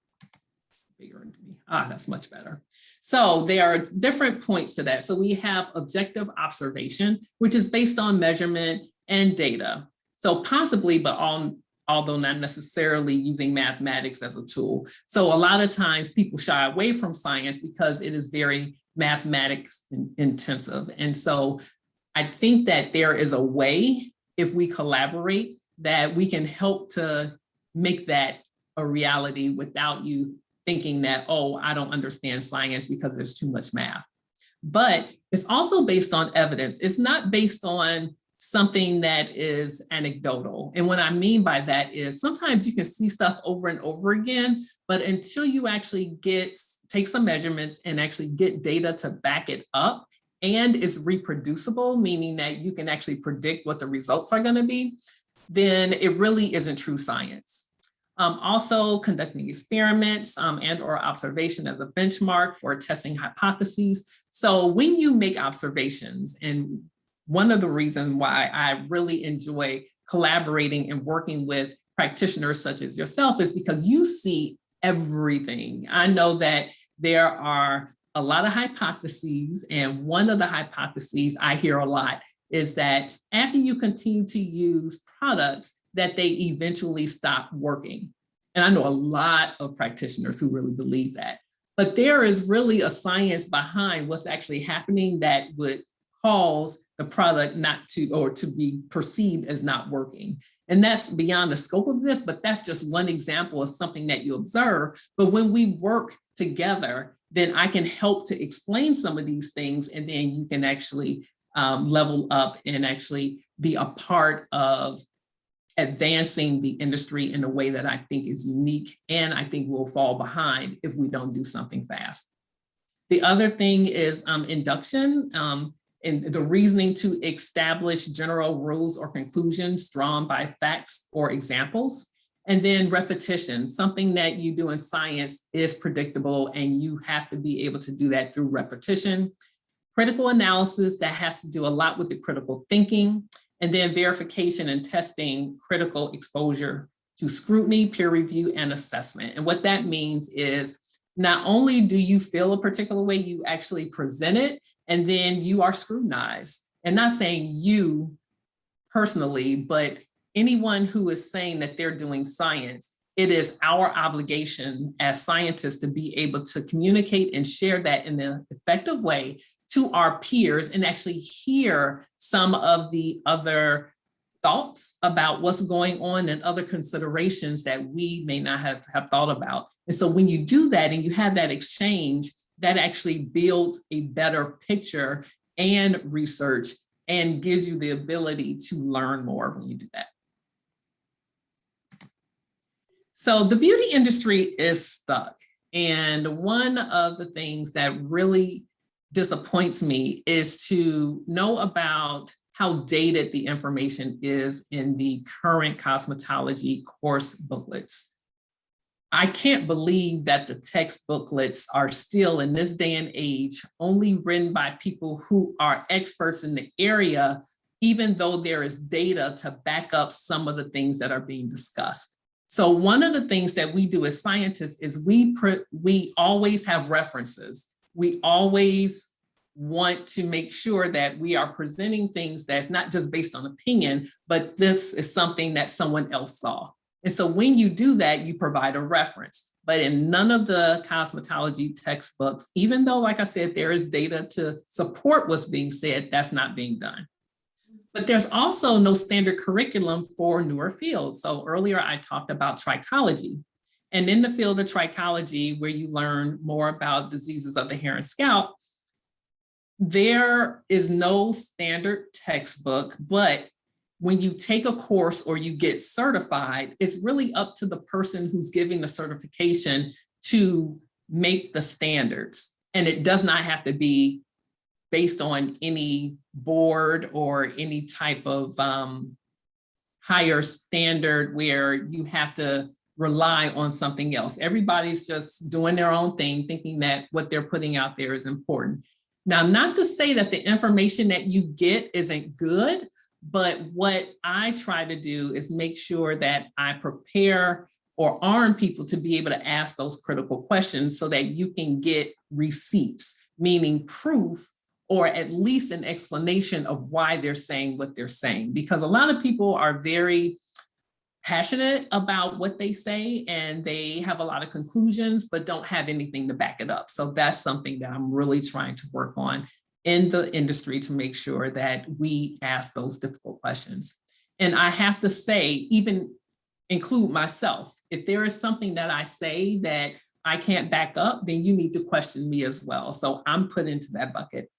[SPEAKER 12] That's much better. So there are different points to that. So we have objective observation, which is based on measurement and data. So possibly, but although not necessarily using mathematics as a tool. So a lot of times people shy away from science because it is very mathematics intensive. And so I think that there is a way, if we collaborate, that we can help to make that a reality without you thinking that, oh, I don't understand science because there's too much math. But it's also based on evidence. It's not based on something that is anecdotal. And what I mean by that is sometimes you can see stuff over and over again, but until you actually take some measurements and actually get data to back it up, and is reproducible, meaning that you can actually predict what the results are going to be, then it really isn't true science. Also conducting experiments and or observation as a benchmark for testing hypotheses. So when you make observations, and one of the reasons why I really enjoy collaborating and working with practitioners such as yourself is because you see everything. I know that there are a lot of hypotheses, and one of the hypotheses I hear a lot is that after you continue to use products, that they eventually stop working. And I know a lot of practitioners who really believe that. But there is really a science behind what's actually happening that would cause the product not to, or to be perceived as not working. And that's beyond the scope of this, but that's just one example of something that you observe. But when we work together, then I can help to explain some of these things, and then you can actually level up and actually be a part of advancing the industry in a way that I think is unique, and I think will fall behind if we don't do something fast. The other thing is induction and the reasoning to establish general rules or conclusions drawn by facts or examples. And then repetition, something that you do in science is predictable, and you have to be able to do that through repetition. Critical analysis, that has to do a lot with the critical thinking. And then verification and testing critical exposure to scrutiny, peer review, and assessment. And what that means is not only do you feel a particular way, you actually present it, and then you are scrutinized. And not saying you personally, but anyone who is saying that they're doing science, it is our obligation as scientists to be able to communicate and share that in an effective way to our peers and actually hear some of the other thoughts about what's going on and other considerations that we may not have thought about. And so when you do that and you have that exchange, that actually builds a better picture and research and gives you the ability to learn more when you do that. So the beauty industry is stuck. And one of the things that really disappoints me is to know about how dated the information is in the current cosmetology course booklets. I can't believe that the text booklets are still in this day and age only written by people who are experts in the area, even though there is data to back up some of the things that are being discussed. So one of the things that we do as scientists is we always have references. We always want to make sure that we are presenting things that's not just based on opinion, but this is something that someone else saw. And so when you do that, you provide a reference. But in none of the cosmetology textbooks, even though, like I said, there is data to support what's being said, that's not being done. But there's also no standard curriculum for newer fields. So earlier I talked about trichology. And in the field of trichology, where you learn more about diseases of the hair and scalp, there is no standard textbook, but when you take a course or you get certified, it's really up to the person who's giving the certification to make the standards. And it does not have to be based on any board or any type of higher standard where you have to rely on something else. Everybody's just doing their own thing, thinking that what they're putting out there is important. Now, not to say that the information that you get isn't good, but what I try to do is make sure that I prepare or arm people to be able to ask those critical questions so that you can get receipts, meaning proof, or at least an explanation of why they're saying what they're saying. Because a lot of people are very passionate about what they say and they have a lot of conclusions, but don't have anything to back it up. So that's something that I'm really trying to work on in the industry to make sure that we ask those difficult questions. And I have to say, even include myself, if there is something that I say that I can't back up, then you need to question me as well. So I'm put into that bucket.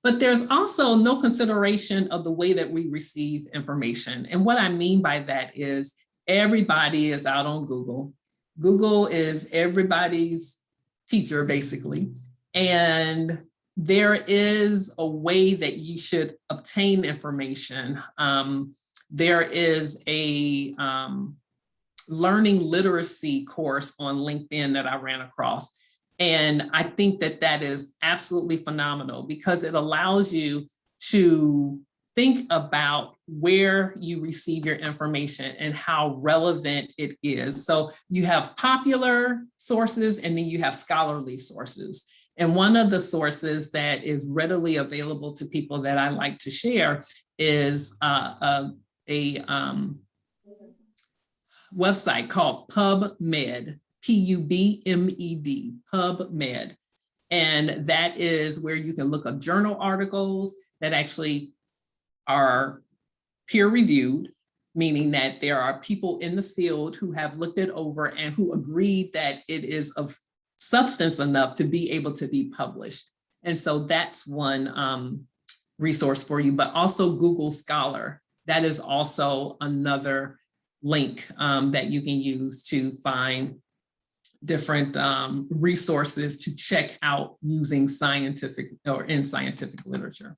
[SPEAKER 12] But there's also no consideration of the way that we receive information. And what I mean by that is everybody is out on Google. Google is everybody's teacher, basically. And there is a way that you should obtain information. There is a learning literacy course on LinkedIn that I ran across. And I think that that is absolutely phenomenal because it allows you to think about where you receive your information and how relevant it is. So you have popular sources and then you have scholarly sources. And one of the sources that is readily available to people that I like to share is a website called PubMed. PubMed, PubMed. And that is where you can look up journal articles that actually are peer reviewed, meaning that there are people in the field who have looked it over and who agreed that it is of substance enough to be able to be published. And so that's one resource for you, but also Google Scholar. That is also another link that you can use to find different resources to check out using scientific or in scientific literature.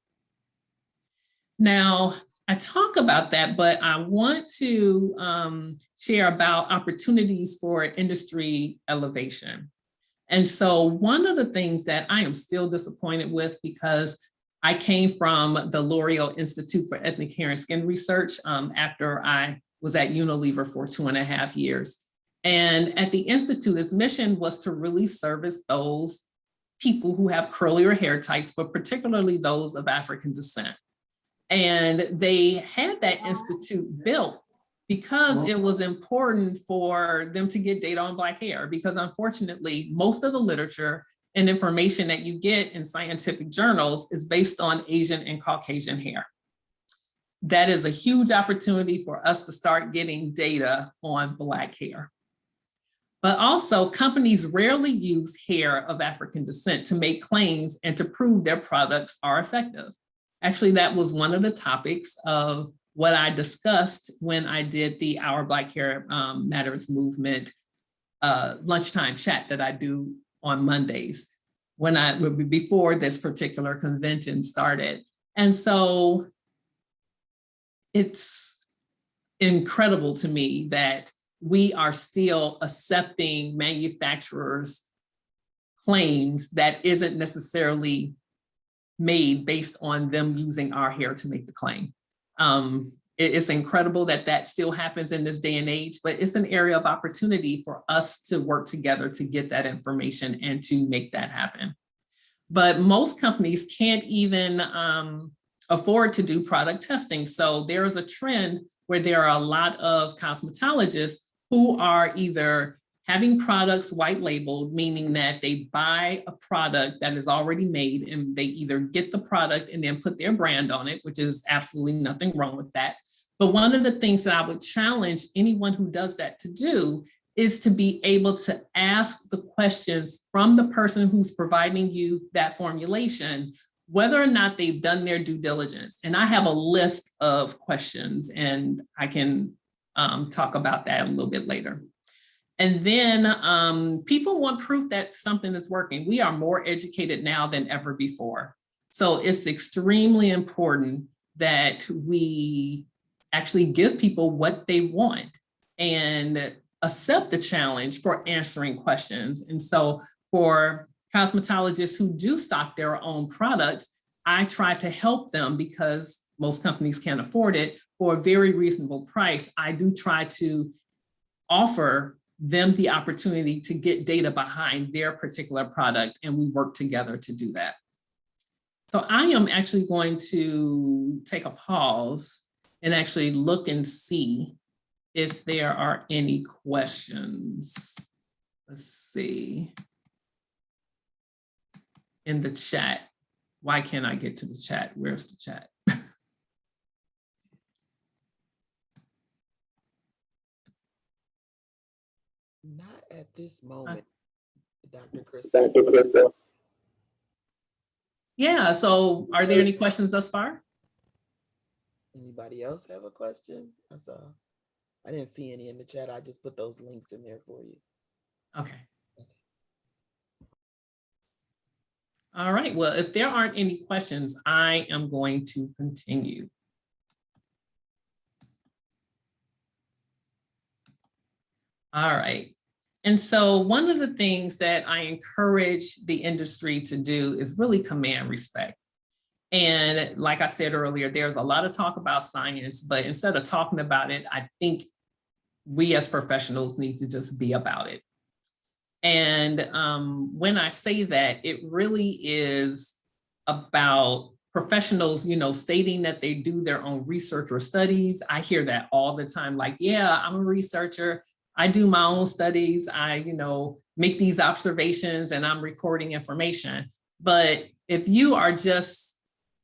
[SPEAKER 12] Now, I talk about that, but I want to share about opportunities for industry elevation. And so one of the things that I am still disappointed with, because I came from the L'Oreal Institute for Ethnic Hair and Skin Research after I was at Unilever for 2.5 years. And at the Institute, its mission was to really service those people who have curlier hair types, but particularly those of African descent. And they had that institute built because it was important for them to get data on Black hair, because unfortunately, most of the literature and information that you get in scientific journals is based on Asian and Caucasian hair. That is a huge opportunity for us to start getting data on Black hair. But also, companies rarely use hair of African descent to make claims and to prove their products are effective. Actually, that was one of the topics of what I discussed when I did the Our Black Hair Matters movement lunchtime chat that I do on Mondays before this particular convention started. And so it's incredible to me that we are still accepting manufacturers' claims that isn't necessarily made based on them using our hair to make the claim. It's incredible that that still happens in this day and age, but it's an area of opportunity for us to work together to get that information and to make that happen. But most companies can't even afford to do product testing. So there is a trend where there are a lot of cosmetologists who are either having products white labeled, meaning that they buy a product that is already made and they either get the product and then put their brand on it, which is absolutely nothing wrong with that. But one of the things that I would challenge anyone who does that to do is to be able to ask the questions from the person who's providing you that formulation, whether or not they've done their due diligence. And I have a list of questions, and I can talk about that a little bit later. And then people want proof that something is working. We are more educated now than ever before. So it's extremely important that we actually give people what they want and accept the challenge for answering questions. And so for cosmetologists who do stock their own products, I try to help them, because most companies can't afford it, for a very reasonable price. I do try to offer them the opportunity to get data behind their particular product, and we work together to do that. So I am actually going to take a pause and actually look and see if there are any questions. Let's see. In the chat. Why can't I get to the chat? Where's the chat?
[SPEAKER 4] Not at this moment, Dr. Krista.
[SPEAKER 12] Yeah, so are there any questions thus far?
[SPEAKER 4] Anybody else have a question? I didn't see any in the chat. I just put those links in there for you.
[SPEAKER 12] Okay. All right, well, if there aren't any questions, I am going to continue. All right. And so one of the things that I encourage the industry to do is really command respect. And like I said earlier, there's a lot of talk about science, but instead of talking about it, I think we as professionals need to just be about it. And when I say that, it really is about professionals, stating that they do their own research or studies. I hear that all the time, like, yeah, I'm a researcher. I do my own studies. I, make these observations and I'm recording information. But if you are just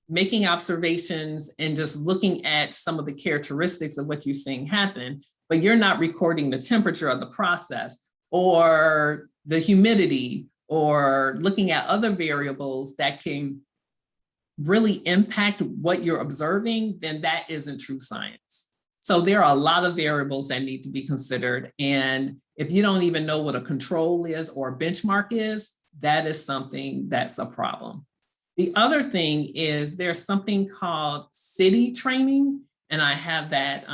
[SPEAKER 12] making observations and just looking at some of the characteristics of what you're seeing happen, but you're not recording the temperature of the process or the humidity or looking at other variables that can really impact what you're observing, then that isn't true science. So there are a lot of variables that need to be considered. And if you don't even know what a control is or a benchmark is, that is something that's a problem. The other thing is there's something called city training, and I have that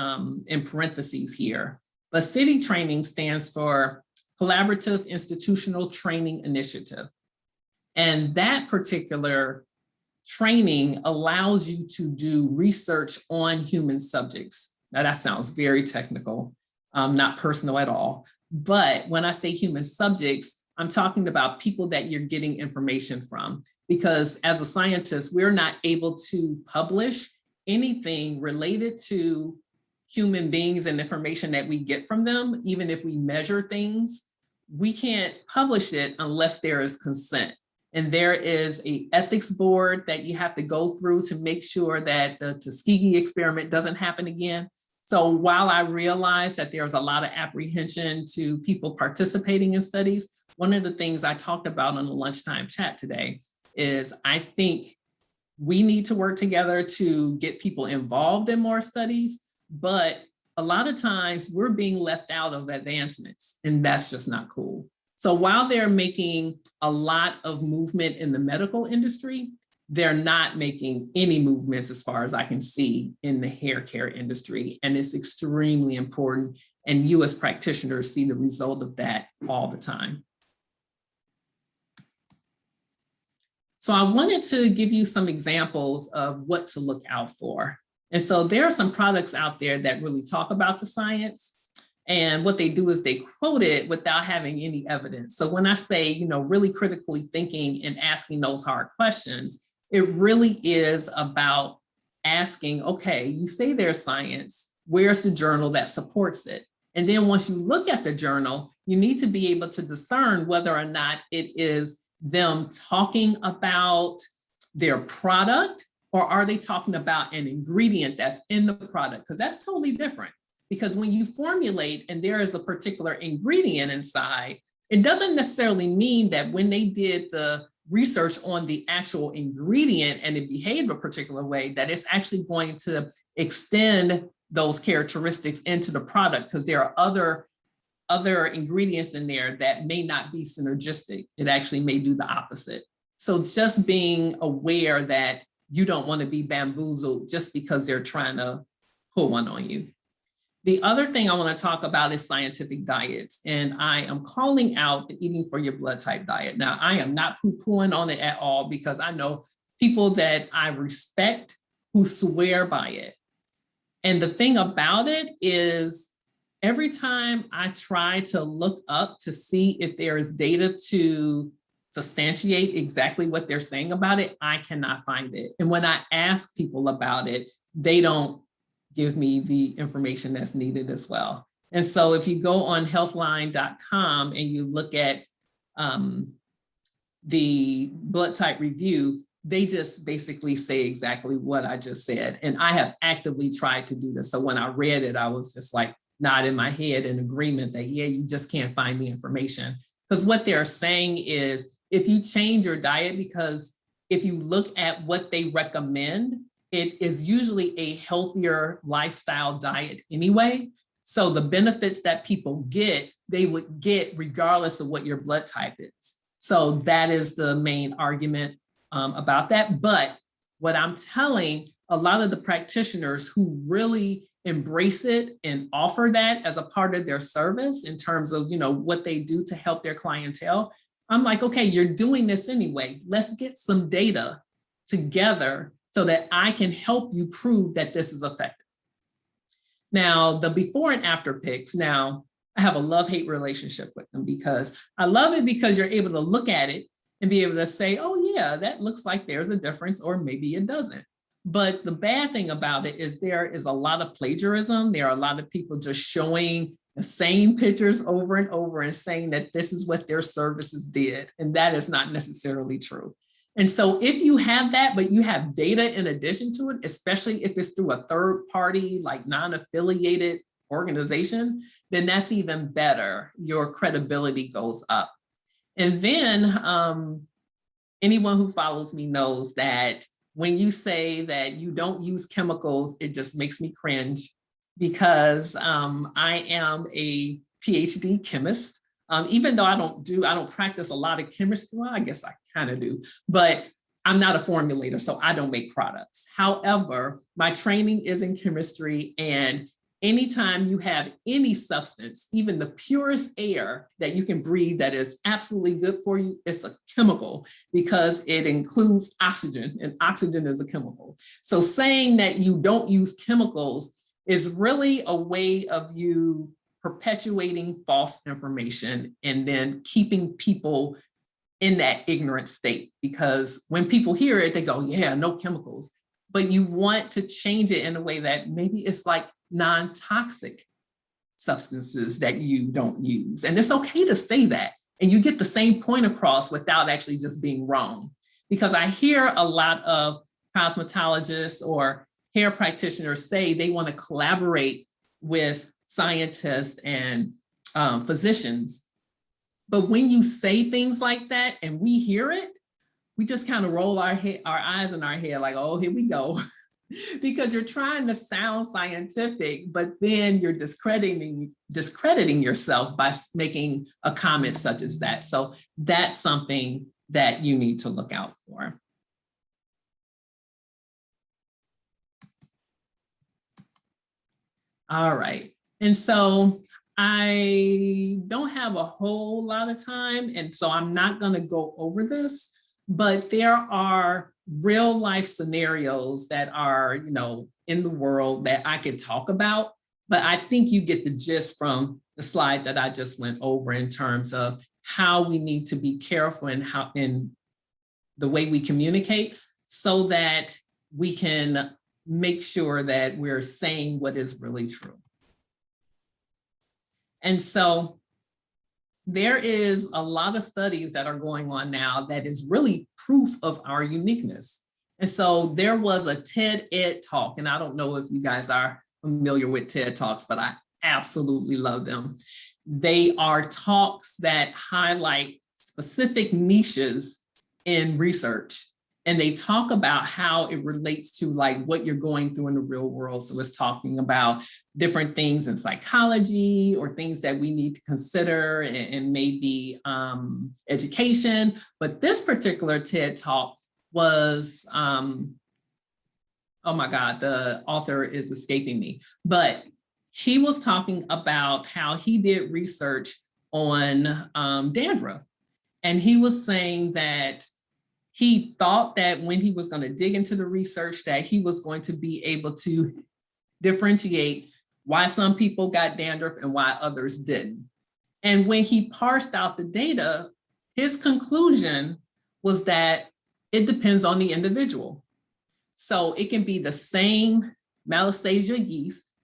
[SPEAKER 12] in parentheses here. But city training stands for Collaborative Institutional Training Initiative. And that particular training allows you to do research on human subjects. Now that sounds very technical, not personal at all. But when I say human subjects, I'm talking about people that you're getting information from, because as a scientist, we're not able to publish anything related to human beings and information that we get from them. Even if we measure things, we can't publish it unless there is consent. And there is an ethics board that you have to go through to make sure that the Tuskegee experiment doesn't happen again. So while I realize that there's a lot of apprehension to people participating in studies, one of the things I talked about in the lunchtime chat today is I think we need to work together to get people involved in more studies, but a lot of times we're being left out of advancements, and that's just not cool. So while they're making a lot of movement in the medical industry, they're not making any movements as far as I can see in the hair care industry. And it's extremely important. And you as practitioners see the result of that all the time. So I wanted to give you some examples of what to look out for. And so there are some products out there that really talk about the science. And what they do is they quote it without having any evidence. So when I say, you know, really critically thinking and asking those hard questions, it really is about asking, okay, you say there's science, where's the journal that supports it? And then once you look at the journal, you need to be able to discern whether or not it is them talking about their product, or are they talking about an ingredient that's in the product? Because that's totally different. Because when you formulate and there is a particular ingredient inside, it doesn't necessarily mean that when they did the research on the actual ingredient and it behaved a particular way, that it's actually going to extend those characteristics into the product, because there are other ingredients in there that may not be synergistic. It actually may do the opposite. So just being aware that you don't want to be bamboozled just because they're trying to pull one on you. The other thing I want to talk about is scientific diets. And I am calling out the eating for your blood type diet. Now, I am not poo-pooing on it at all, because I know people that I respect who swear by it. And the thing about it is, every time I try to look up to see if there is data to substantiate exactly what they're saying about it, I cannot find it. And when I ask people about it, they don't give me the information that's needed as well. And so if you go on healthline.com and you look at the blood type review, they just basically say exactly what I just said. And I have actively tried to do this. So when I read it, I was just like nodding my head in agreement that, yeah, you just can't find the information. Because what they're saying is, if you change your diet, because if you look at what they recommend, it is usually a healthier lifestyle diet anyway. So the benefits that people get, they would get regardless of what your blood type is. So that is the main argument about that. But what I'm telling a lot of the practitioners who really embrace it and offer that as a part of their service in terms of, you know, what they do to help their clientele, I'm like, okay, you're doing this anyway. Let's get some data together so that I can help you prove that this is effective. Now, the before and after pics, now I have a love-hate relationship with them, because I love it because you're able to look at it and be able to say, oh yeah, that looks like there's a difference, or maybe it doesn't. But the bad thing about it is there is a lot of plagiarism. There are a lot of people just showing the same pictures over and over and saying that this is what their services did. And that is not necessarily true. And so if you have that, but you have data in addition to it, especially if it's through a third party, like non-affiliated organization, then that's even better. Your credibility goes up. And then anyone who follows me knows that when you say that you don't use chemicals, it just makes me cringe, because I am a PhD chemist. Even though I don't practice a lot of chemistry, well, I guess I kind of do, but I'm not a formulator, so I don't make products. However, my training is in chemistry, and anytime you have any substance, even the purest air that you can breathe that is absolutely good for you, it's a chemical because it includes oxygen, and oxygen is a chemical. So saying that you don't use chemicals is really a way of you perpetuating false information and then keeping people in that ignorant state, because when people hear it, they go, yeah, no chemicals. But you want to change it in a way that maybe it's like non-toxic substances that you don't use. And it's okay to say that. And you get the same point across without actually just being wrong. Because I hear a lot of cosmetologists or hair practitioners say they want to collaborate with scientists and physicians. But when you say things like that and we hear it, we just kind of roll our eyes in our head like, oh, here we go. Because you're trying to sound scientific, but then you're discrediting yourself by making a comment such as that. So that's something that you need to look out for. All right. And so I don't have a whole lot of time, and so I'm not going to go over this, but there are real life scenarios that are, in the world that I could talk about, but I think you get the gist from the slide that I just went over in terms of how we need to be careful in the way we communicate so that we can make sure that we're saying what is really true. And so there is a lot of studies that are going on now that is really proof of our uniqueness. And so there was a TED Ed talk, and I don't know if you guys are familiar with TED Talks, but I absolutely love them. They are talks that highlight specific niches in research. And they talk about how it relates to like what you're going through in the real world. So it's talking about different things in psychology or things that we need to consider and maybe education. But this particular TED Talk was, oh my God, the author is escaping me. But he was talking about how he did research on dandruff. And he was saying that he thought that when he was going to dig into the research that he was going to be able to differentiate why some people got dandruff and why others didn't. And when he parsed out the data, his conclusion was that it depends on the individual. So it can be the same Malassezia yeast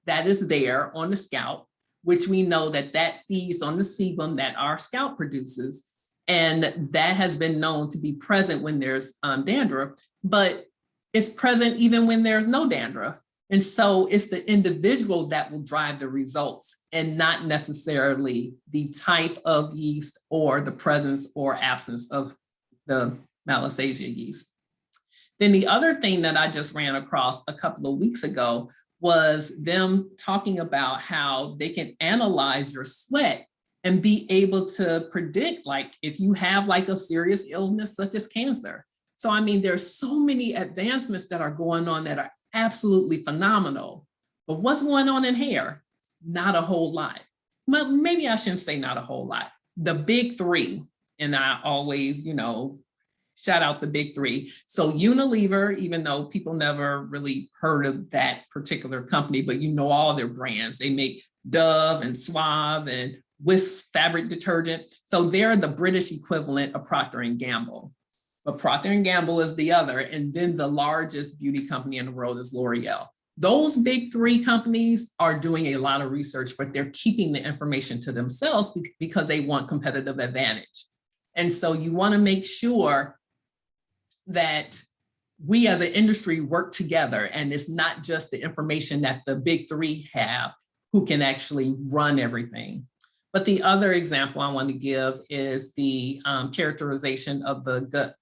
[SPEAKER 12] that is there on the scalp, which we know that feeds on the sebum that our scalp produces. And that has been known to be present when there's dandruff, but it's present even when there's no dandruff. And so it's the individual that will drive the results and not necessarily the type of yeast or the presence or absence of the Malassezia yeast. Then the other thing that I just ran across a couple of weeks ago was them talking about how they can analyze your sweat and be able to predict, like, if you have like a serious illness such as cancer. So, I mean, there's so many advancements that are going on that are absolutely phenomenal. But what's going on in hair? Not a whole lot. But maybe I shouldn't say not a whole lot. The big three, and I always, shout out the big three. So Unilever, even though people never really heard of that particular company, but all their brands. They make Dove and Suave and Whisk fabric detergent. So they're the British equivalent of Procter & Gamble. But Procter & Gamble is the other. And then the largest beauty company in the world is L'Oreal. Those big three companies are doing a lot of research, but they're keeping the information to themselves because they want competitive advantage. And so you want to make sure that we as an industry work together, and it's not just the information that the big three have who can actually run everything. But the other example I want to give is the characterization of the gut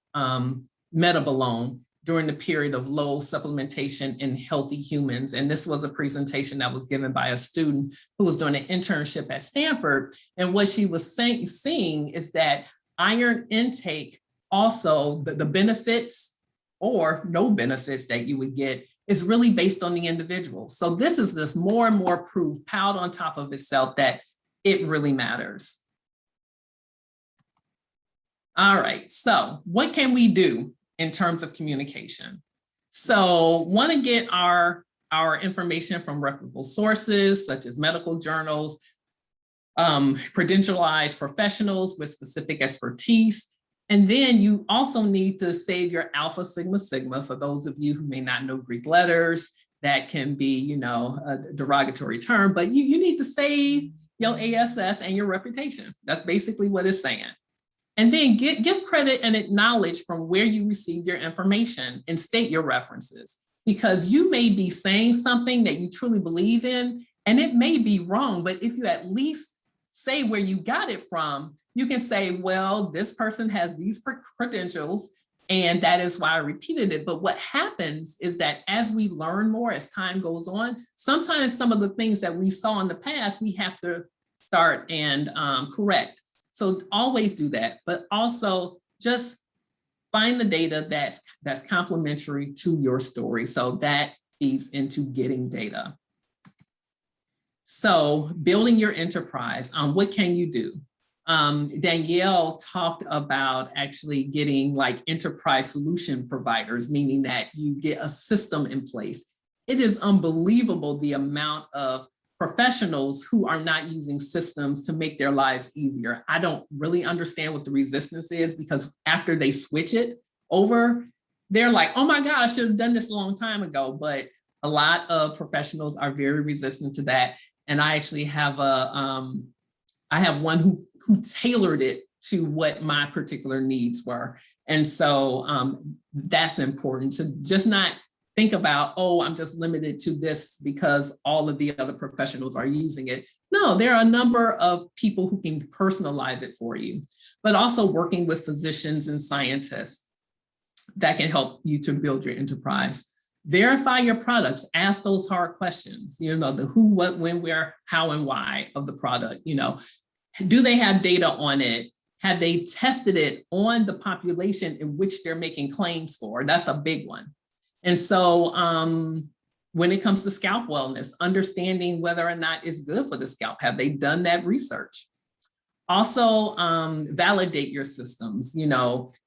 [SPEAKER 12] metabolome during the period of low supplementation in healthy humans. And this was a presentation that was given by a student who was doing an internship at Stanford. And what she was seeing is that iron intake also, the benefits or no benefits that you would get is really based on the individual. So this is just more and more proof piled on top of itself that it really matters. All right, so what can we do in terms of communication? So want to get our information from reputable sources such as medical journals, credentialized professionals with specific expertise. And then you also need to save your Alpha Sigma Sigma. For those of you who may not know Greek letters, that can be, a derogatory term, but you need to save your ASS and your reputation. That's basically what it's saying. And then give credit and acknowledge from where you received your information and state your references, because you may be saying something that you truly believe in, and it may be wrong, but if you at least say where you got it from, you can say, well, this person has these credentials, and that is why I repeated it. But what happens is that as we learn more, as time goes on, sometimes some of the things that we saw in the past, we have to start and correct. So always do that, but also just find the data that's complementary to your story. So that feeds into getting data. So building your enterprise, what can you do? Danielle talked about actually getting like enterprise solution providers, meaning that you get a system in place. It is unbelievable the amount of professionals who are not using systems to make their lives easier. I don't really understand what the resistance is, because after they switch it over, they're like, oh my God, I should have done this a long time ago. But a lot of professionals are very resistant to that. And I actually have I have one who tailored it to what my particular needs were. And so that's important, to just not think about, oh, I'm just limited to this because all of the other professionals are using it. No, there are a number of people who can personalize it for you, but also working with physicians and scientists that can help you to build your enterprise. Verify your products, ask those hard questions, the who, what, when, where, how, and why of the product. Do they have data on it? Have they tested it on the population in which they're making claims for? That's a big one. And so when it comes to scalp wellness, understanding whether or not it's good for the scalp, have they done that research? Also, validate your systems,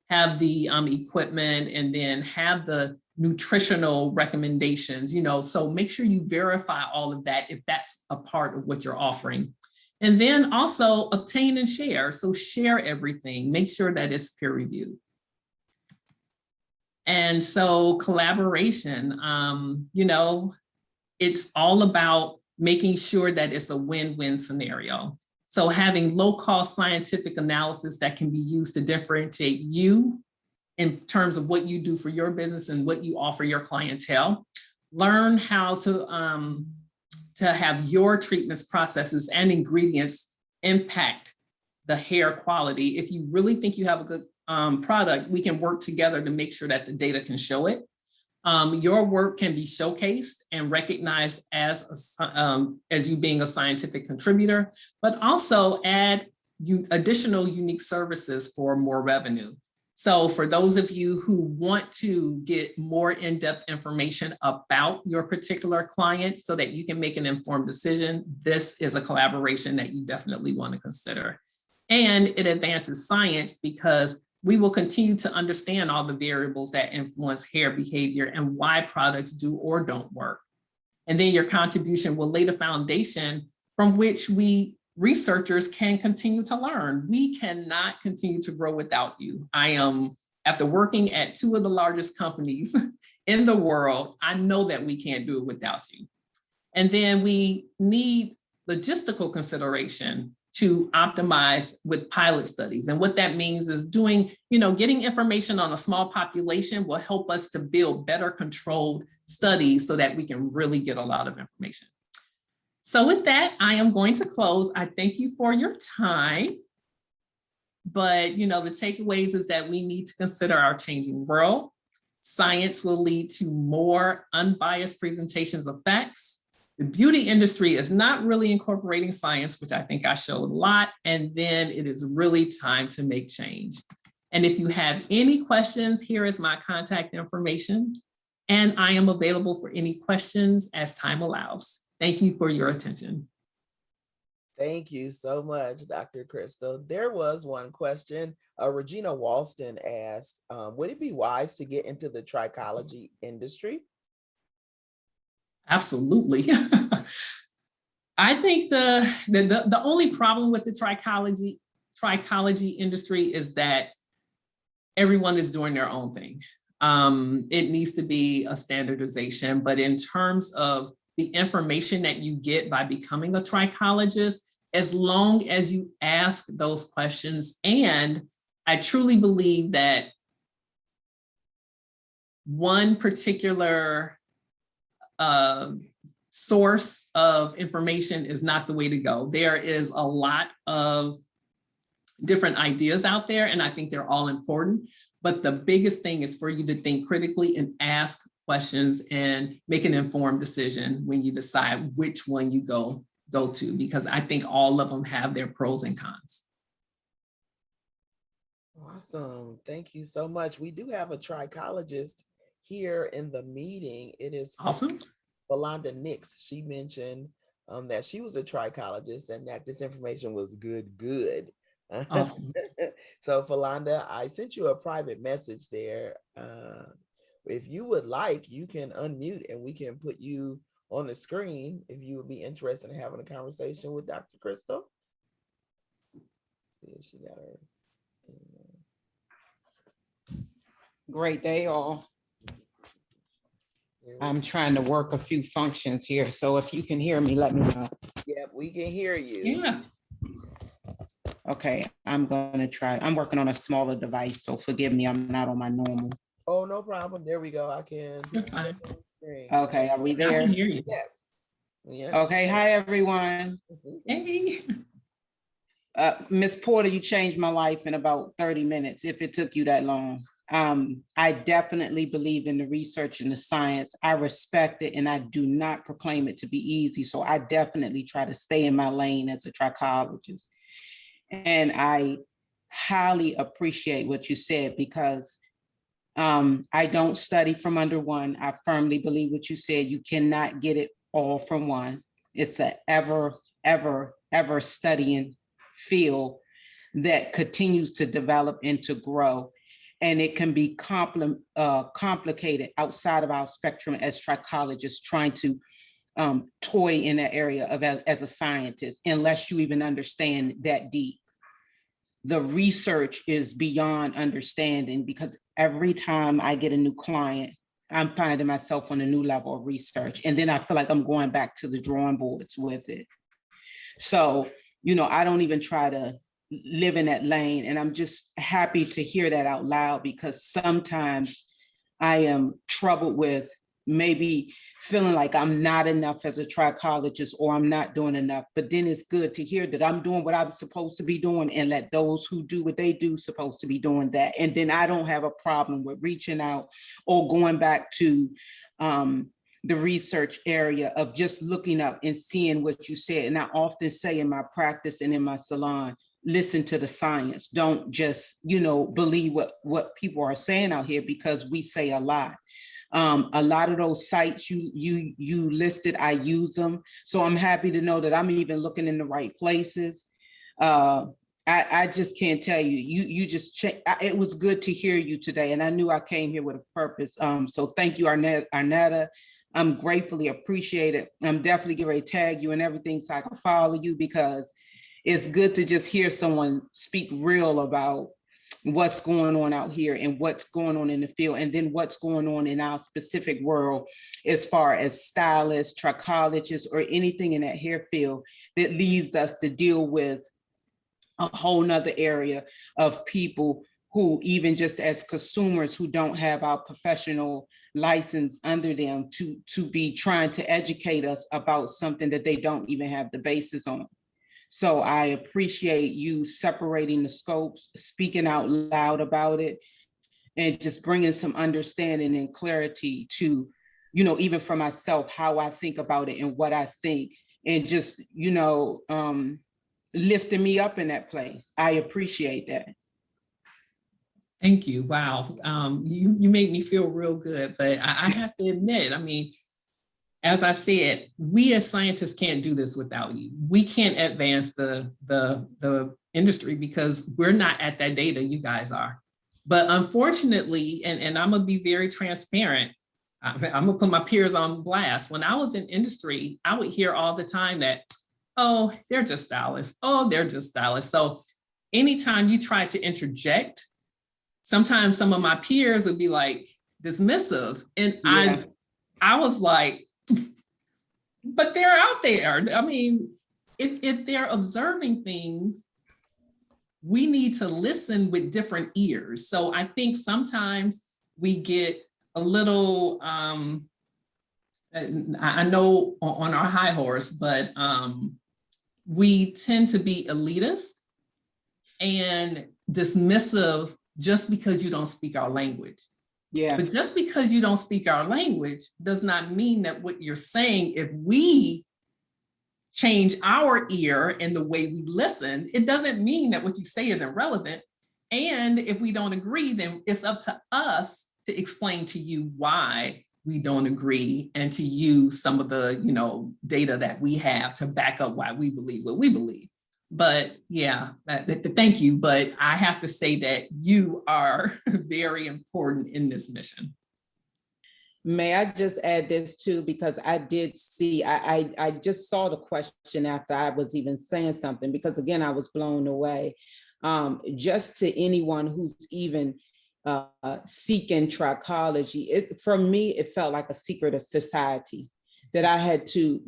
[SPEAKER 12] have the equipment, and then have the nutritional recommendations, so make sure you verify all of that if that's a part of what you're offering. And then also obtain and share. So share everything, make sure that it's peer reviewed. And so collaboration, it's all about making sure that it's a win-win scenario. So having low-cost scientific analysis that can be used to differentiate you in terms of what you do for your business and what you offer your clientele. Learn how to have your treatments, processes, and ingredients impact the hair quality. If you really think you have a good product, we can work together to make sure that the data can show it. Your work can be showcased and recognized as you being a scientific contributor, but also add additional unique services for more revenue. So for those of you who want to get more in-depth information about your particular client so that you can make an informed decision, this is a collaboration that you definitely want to consider. And it advances science because we will continue to understand all the variables that influence hair behavior and why products do or don't work. And then your contribution will lay the foundation from which we researchers can continue to learn. We cannot continue to grow without you. I am, after working at 2 of the largest companies in the world, I know that we can't do it without you. And then we need logistical consideration to optimize with pilot studies. And what that means is getting information on a small population will help us to build better controlled studies so that we can really get a lot of information. So with that, I am going to close. I thank you for your time. But, the takeaways is that we need to consider our changing world. Science will lead to more unbiased presentations of facts. The beauty industry is not really incorporating science, which I think I showed a lot. And then it is really time to make change. And if you have any questions, here is my contact information. And I am available for any questions as time allows. Thank you for your attention.
[SPEAKER 4] Thank you so much, Dr. Crystal. There was one question. Regina Walston asked, would it be wise to get into the trichology industry?
[SPEAKER 12] Absolutely. I think the only problem with the trichology industry is that everyone is doing their own thing. It needs to be a standardization, but in terms of the information that you get by becoming a trichologist, as long as you ask those questions, and I truly believe that one particular source of information is not the way to go. There is a lot of different ideas out there, and I think they're all important. But the biggest thing is for you to think critically and ask questions and make an informed decision when you decide which one you go to, because I think all of them have their pros and cons.
[SPEAKER 4] Awesome. Thank you so much. We do have a trichologist here in the meeting. It is
[SPEAKER 12] Awesome.
[SPEAKER 4] Belinda Nix. She mentioned that she was a trichologist and that this information was good.
[SPEAKER 12] Awesome.
[SPEAKER 4] So Belinda, I sent you a private message there. If you would like, you can unmute and we can put you on the screen if you would be interested in having a conversation with Dr. Crystal. See if she got her.
[SPEAKER 13] Great day, all. I'm trying to work a few functions here, so if you can hear me, let me know.
[SPEAKER 4] Yep, we can hear you.
[SPEAKER 12] Yeah.
[SPEAKER 13] Okay, I'm gonna try. I'm working on a smaller device, so forgive me, I'm not on my normal.
[SPEAKER 4] Oh, no problem. There we go. I can.
[SPEAKER 12] You're fine.
[SPEAKER 13] Okay, are we
[SPEAKER 12] I
[SPEAKER 13] there?
[SPEAKER 12] can hear you.
[SPEAKER 4] Yes. Yeah.
[SPEAKER 13] Okay, hi, everyone.
[SPEAKER 12] Hey.
[SPEAKER 13] Miss Porter, you changed my life in about 30 minutes, if it took you that long. I definitely believe in the research and the science. I respect it and I do not proclaim it to be easy. So I definitely try to stay in my lane as a trichologist. And I highly appreciate what you said because I don't study from under one. I firmly believe what you said. You cannot get it all from one. It's an ever studying field that continues to develop and to grow. And it can be complicated outside of our spectrum as trichologists trying to toy in that area of as a scientist, unless you even understand that deep. The research is beyond understanding because every time I get a new client, I'm finding myself on a new level of research. And then I feel like I'm going back to the drawing boards with it. So, I don't even try to live in that lane. And I'm just happy to hear that out loud because sometimes I am troubled with maybe feeling like I'm not enough as a trichologist or I'm not doing enough. But then it's good to hear that I'm doing what I'm supposed to be doing and let those who do what they do supposed to be doing that. And then I don't have a problem with reaching out or going back to the research area of just looking up and seeing what you said. And I often say in my practice and in my salon, listen to the science. Don't just, believe what people are saying out here because we say a lot. A lot of those sites you listed, I use them. So I'm happy to know that I'm even looking in the right places. I just can't tell you, you just it was good to hear you today. And I knew I came here with a purpose. So thank you, Arnetta. I'm gratefully appreciated. I'm definitely getting ready to tag you and everything so I can follow you because it's good to just hear someone speak real about what's going on out here and what's going on in the field and then what's going on in our specific world as far as stylists, trichologists, or anything in that hair field that leaves us to deal with a whole nother area of people who even just as consumers who don't have our professional license under them to be trying to educate us about something that they don't even have the basis on. So I appreciate you separating the scopes, speaking out loud about it, and just bringing some understanding and clarity to, even for myself, how I think about it and what I think, and just, lifting me up in that place. I appreciate that.
[SPEAKER 12] Thank you. Wow. You made me feel real good, but I have to admit, I mean, as I said, we as scientists can't do this without you. We can't advance the industry because we're not at that data, you guys are. But unfortunately, and I'm gonna be very transparent, I'm gonna put my peers on blast. When I was in industry, I would hear all the time that, oh, they're just stylists. Oh, they're just stylists. So anytime you try to interject, sometimes some of my peers would be like dismissive. And
[SPEAKER 13] Yeah.
[SPEAKER 12] I was like, but they're out there. I mean, if they're observing things, we need to listen with different ears. So I think sometimes we get a little, I know on our high horse, but we tend to be elitist and dismissive just because you don't speak our language.
[SPEAKER 13] Yeah.
[SPEAKER 12] But just because you don't speak our language does not mean that what you're saying, if we change our ear and the way we listen, it doesn't mean that what you say isn't relevant. And if we don't agree, then it's up to us to explain to you why we don't agree and to use some of the, data that we have to back up why we believe what we believe. But yeah, thank you. But I have to say that you are very important in this mission.
[SPEAKER 13] May I just add this too, because I did see, I just saw the question after I was even saying something, because again, I was blown away. Just to anyone who's even seeking trichology, for me, it felt like a secret of society that I had to,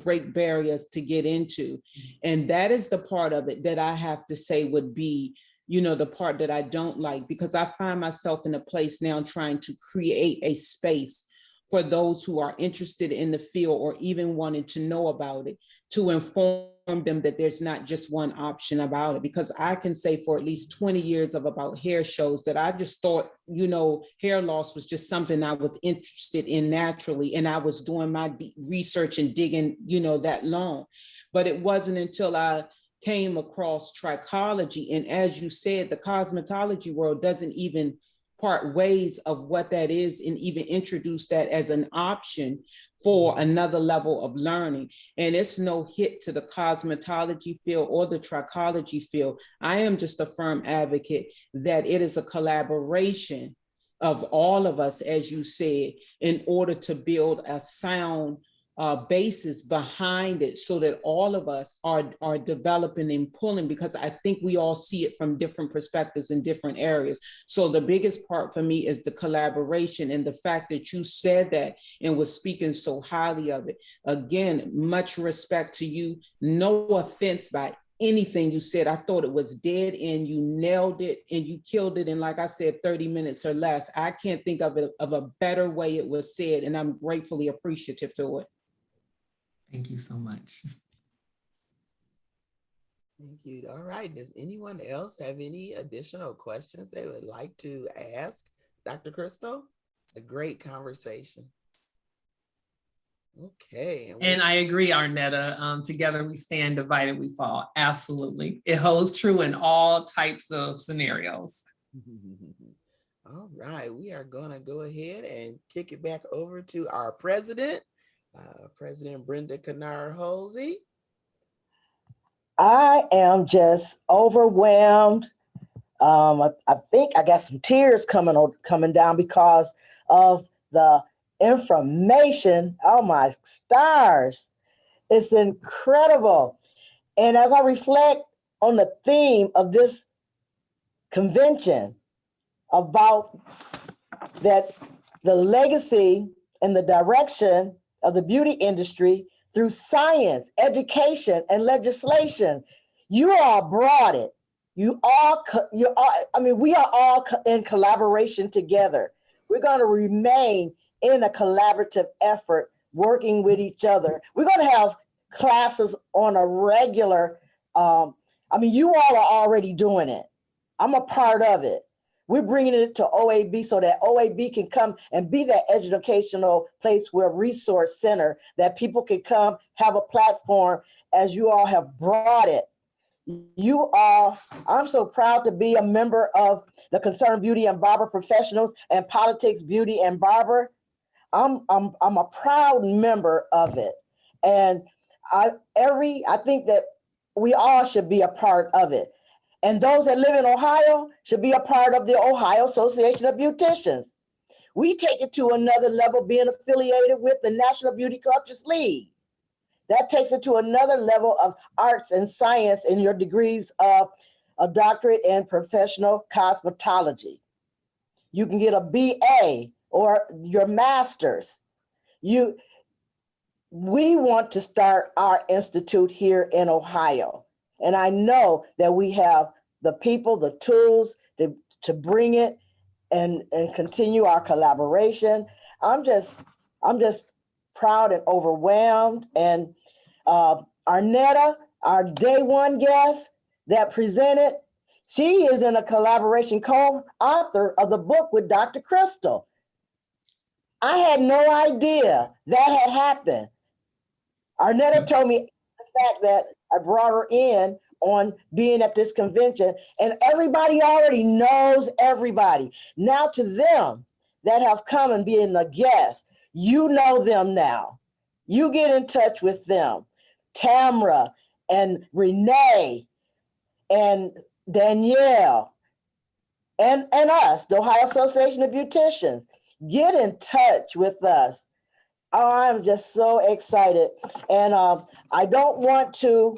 [SPEAKER 13] break barriers to get into. And that is the part of it that I have to say would be, the part that I don't like, because I find myself in a place now trying to create a space for those who are interested in the field or even wanting to know about it, to inform them that there's not just one option about it. Because I can say for at least 20 years about hair shows that I just thought, hair loss was just something I was interested in naturally. And I was doing my research and digging, that long. But it wasn't until I came across trichology. And as you said, the cosmetology world doesn't even part ways of what that is and even introduce that as an option for another level of learning. And it's no hit to the cosmetology field or the trichology field. I am just a firm advocate that it is a collaboration of all of us, as you said, in order to build a sound basis behind it, so that all of us are developing and pulling, because I think we all see it from different perspectives in different areas. So the biggest part for me is the collaboration, and the fact that you said that and was speaking so highly of it. Again, much respect to you. No offense by anything you said. I thought it was dead and you nailed it and you killed it in, like I said, 30 minutes or less. I can't think of a better way it was said, and I'm gratefully appreciative to it.
[SPEAKER 12] Thank you so much.
[SPEAKER 4] Thank you. All right. Does anyone else have any additional questions they would like to ask Dr. Crystal? A great conversation. Okay.
[SPEAKER 12] And I agree, Arnetta. Together we stand, divided we fall. Absolutely. It holds true in all types of scenarios.
[SPEAKER 4] All right. We are going to go ahead and kick it back over to our president, President Brenda Kennard-Holsey.
[SPEAKER 14] I am just overwhelmed. I think I got some tears coming down because of the information. Oh my stars. It's incredible. And as I reflect on the theme of this convention about that, the legacy and the direction of the beauty industry through science, education, and legislation, you all brought it. We are all in collaboration together. We're going to remain in a collaborative effort, working with each other. We're going to have classes on a regular, you all are already doing it. I'm a part of it. We're bringing it to OAB so that OAB can come and be that educational place, where resource center that people can come, have a platform as you all have brought it. I'm so proud to be a member of the Concerned Beauty and Barber Professionals and Politics, Beauty and Barber. I'm a proud member of it. And I think that we all should be a part of it. And those that live in Ohio should be a part of the Ohio Association of Beauticians. We take it to another level being affiliated with the National Beauty Cultures League. That takes it to another level of arts and science in your degrees of a doctorate in professional cosmetology. You can get a BA or your master's. We want to start our institute here in Ohio. And I know that we have the people, the tools to bring it and continue our collaboration. I'm just proud and overwhelmed. And Arnetta, our day one guest that presented, she is in a collaboration co-author of the book with Dr. Crystal. I had no idea that had happened. Arnetta told me the fact that I brought her in on being at this convention, and everybody already knows everybody. Now to them that have come and being a guest, you know them now. You get in touch with them. Tamara and Renee and Danielle and us, the Ohio Association of Beauticians. Get in touch with us. Oh, I'm just so excited. And I know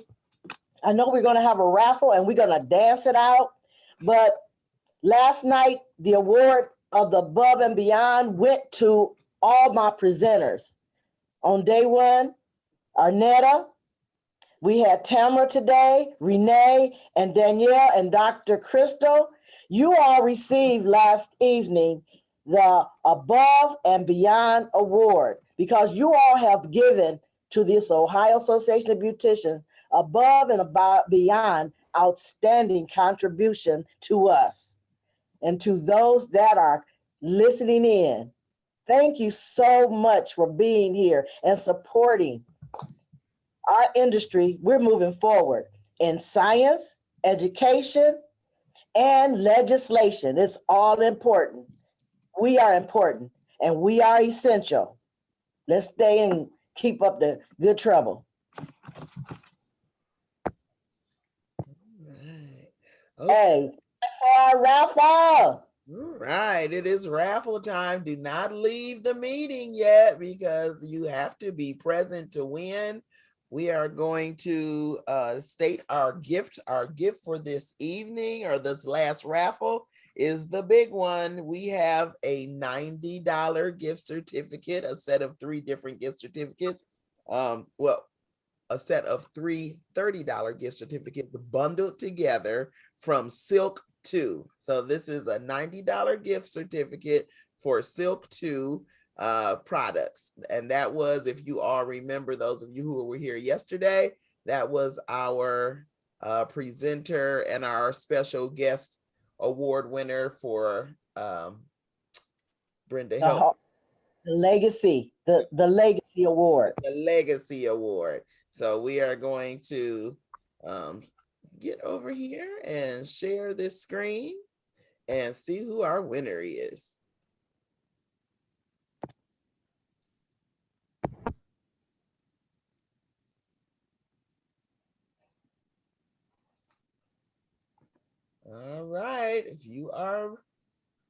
[SPEAKER 14] we're going to have a raffle and we're going to dance it out. But last night, the award of the Above and Beyond went to all my presenters. On day one, Arnetta, we had Tamara today, Renee, and Danielle, and Dr. Crystal. You all received last evening the Above and Beyond Award because you all have given to this Ohio Association of Beauticians above and beyond outstanding contribution to us and to those that are listening in. Thank you so much for being here and supporting our industry. We're moving forward in science, education, and legislation. It's all important. We are important and we are essential. Let's stay and keep up the good trouble. Hey, for our raffle.
[SPEAKER 4] All right, it is raffle time. Do not leave the meeting yet because you have to be present to win. We are going to state our gift. Our gift for this evening or this last raffle is the big one. We have a $90 gift certificate, a set of 3 different gift certificates. A set of 3 $30 gift certificates bundled together from Silk 2. So this is a $90 gift certificate for Silk 2 products. And that was, if you all remember, those of you who were here yesterday, that was our presenter and our special guest award winner for Brenda Hill.
[SPEAKER 14] The Legacy Award.
[SPEAKER 4] The Legacy Award. So we are going to get over here and share this screen and see who our winner is. All right, if you are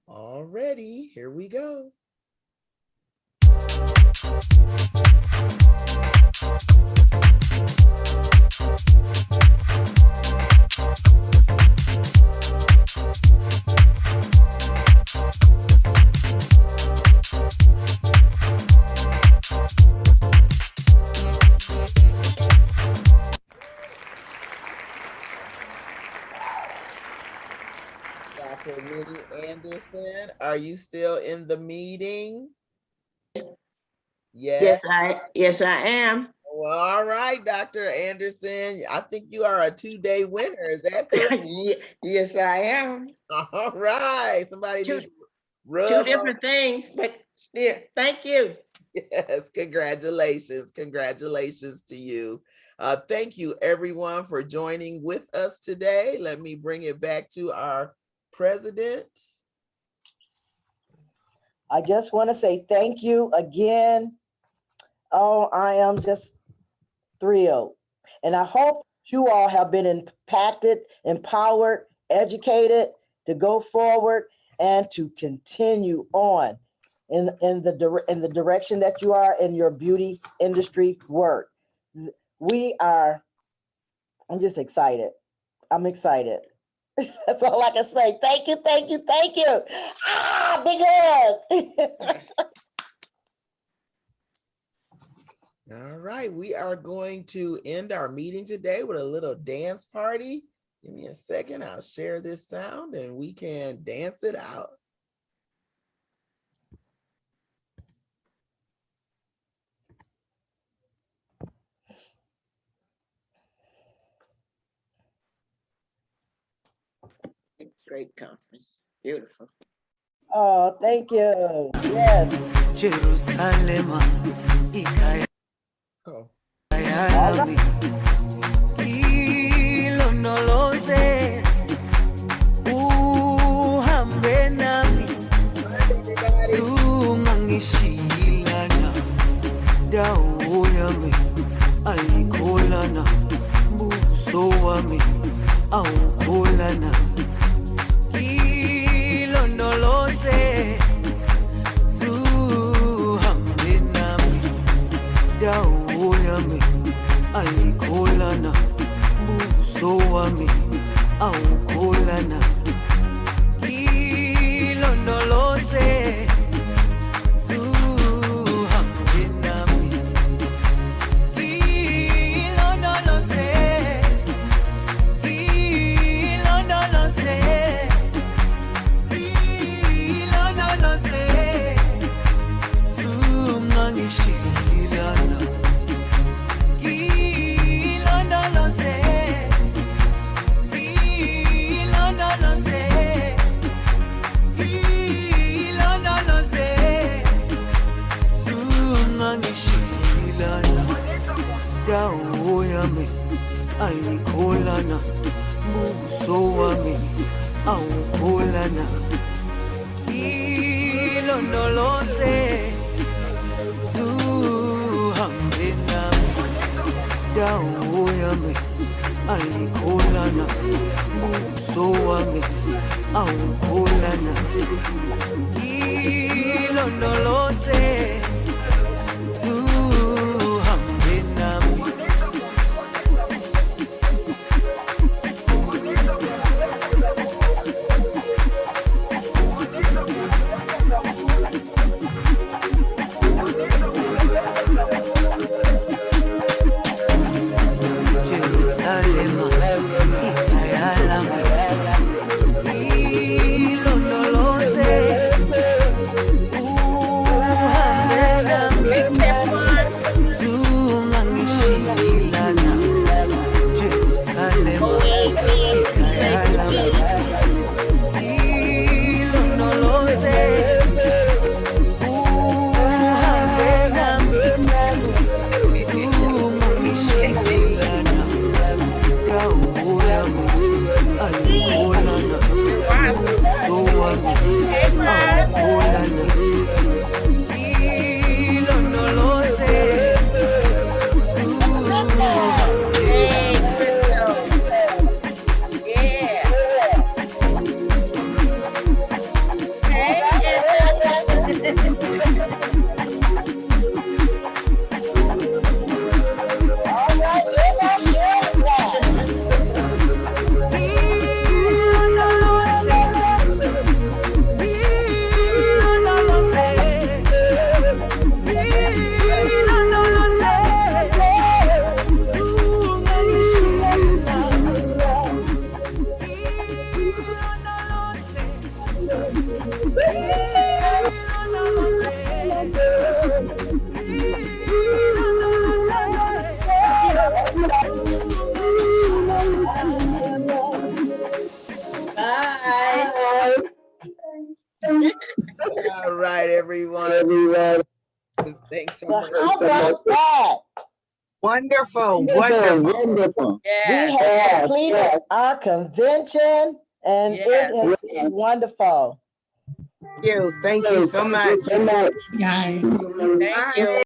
[SPEAKER 4] all ready, here we go. Dr. Minnie Anderson, are you still in the meeting? Yes.
[SPEAKER 9] Yes, I am.
[SPEAKER 4] Well, all right, Dr. Anderson. I think you are a 2-day winner. Is that correct?
[SPEAKER 9] Yes, I am.
[SPEAKER 4] All right. Somebody
[SPEAKER 9] Two
[SPEAKER 4] need to rub
[SPEAKER 9] Two
[SPEAKER 4] on-
[SPEAKER 9] different things, but still, thank you.
[SPEAKER 4] Yes, congratulations. Congratulations to you. Thank you everyone for joining with us today. Let me bring it back to our president.
[SPEAKER 14] I just want to say thank you again. Oh, I am just thrilled. And I hope you all have been impacted, empowered, educated to go forward and to continue on in the direction that you are in your beauty industry work. I'm just excited. I'm excited. That's all I can say. Thank you, thank you, thank you. Big hug.
[SPEAKER 4] All right, we are going to end our meeting today with a little dance party. Give me a second, I'll share this sound and we can dance it out.
[SPEAKER 9] Great conference. Beautiful.
[SPEAKER 14] Oh, thank you. Yes.
[SPEAKER 15] Jerusalem, ikaya yami, ilondoloze, uhambe nami, sungangishilana, dawo yami, ayikholana, buso wami, awukholana, ilondoloze. Dawo yami ayikholana, buso wami awukholana, ilondoloze zuhambe nami, ilondoloze, ilondoloze, ilondoloze zungangishilana. Dawo yami ayikholana, buso wami awukholana, ilondoloze zuhambe nami, dawo yami ayikholana, buso wami awukholana, ilondoloze zuhambe nami. All right, everyone. Thanks so much.
[SPEAKER 14] How about that?
[SPEAKER 16] Wonderful, wonderful.
[SPEAKER 14] We have completed our convention and it has been wonderful.
[SPEAKER 16] Thank you so much.
[SPEAKER 12] Guys.
[SPEAKER 16] Thank you.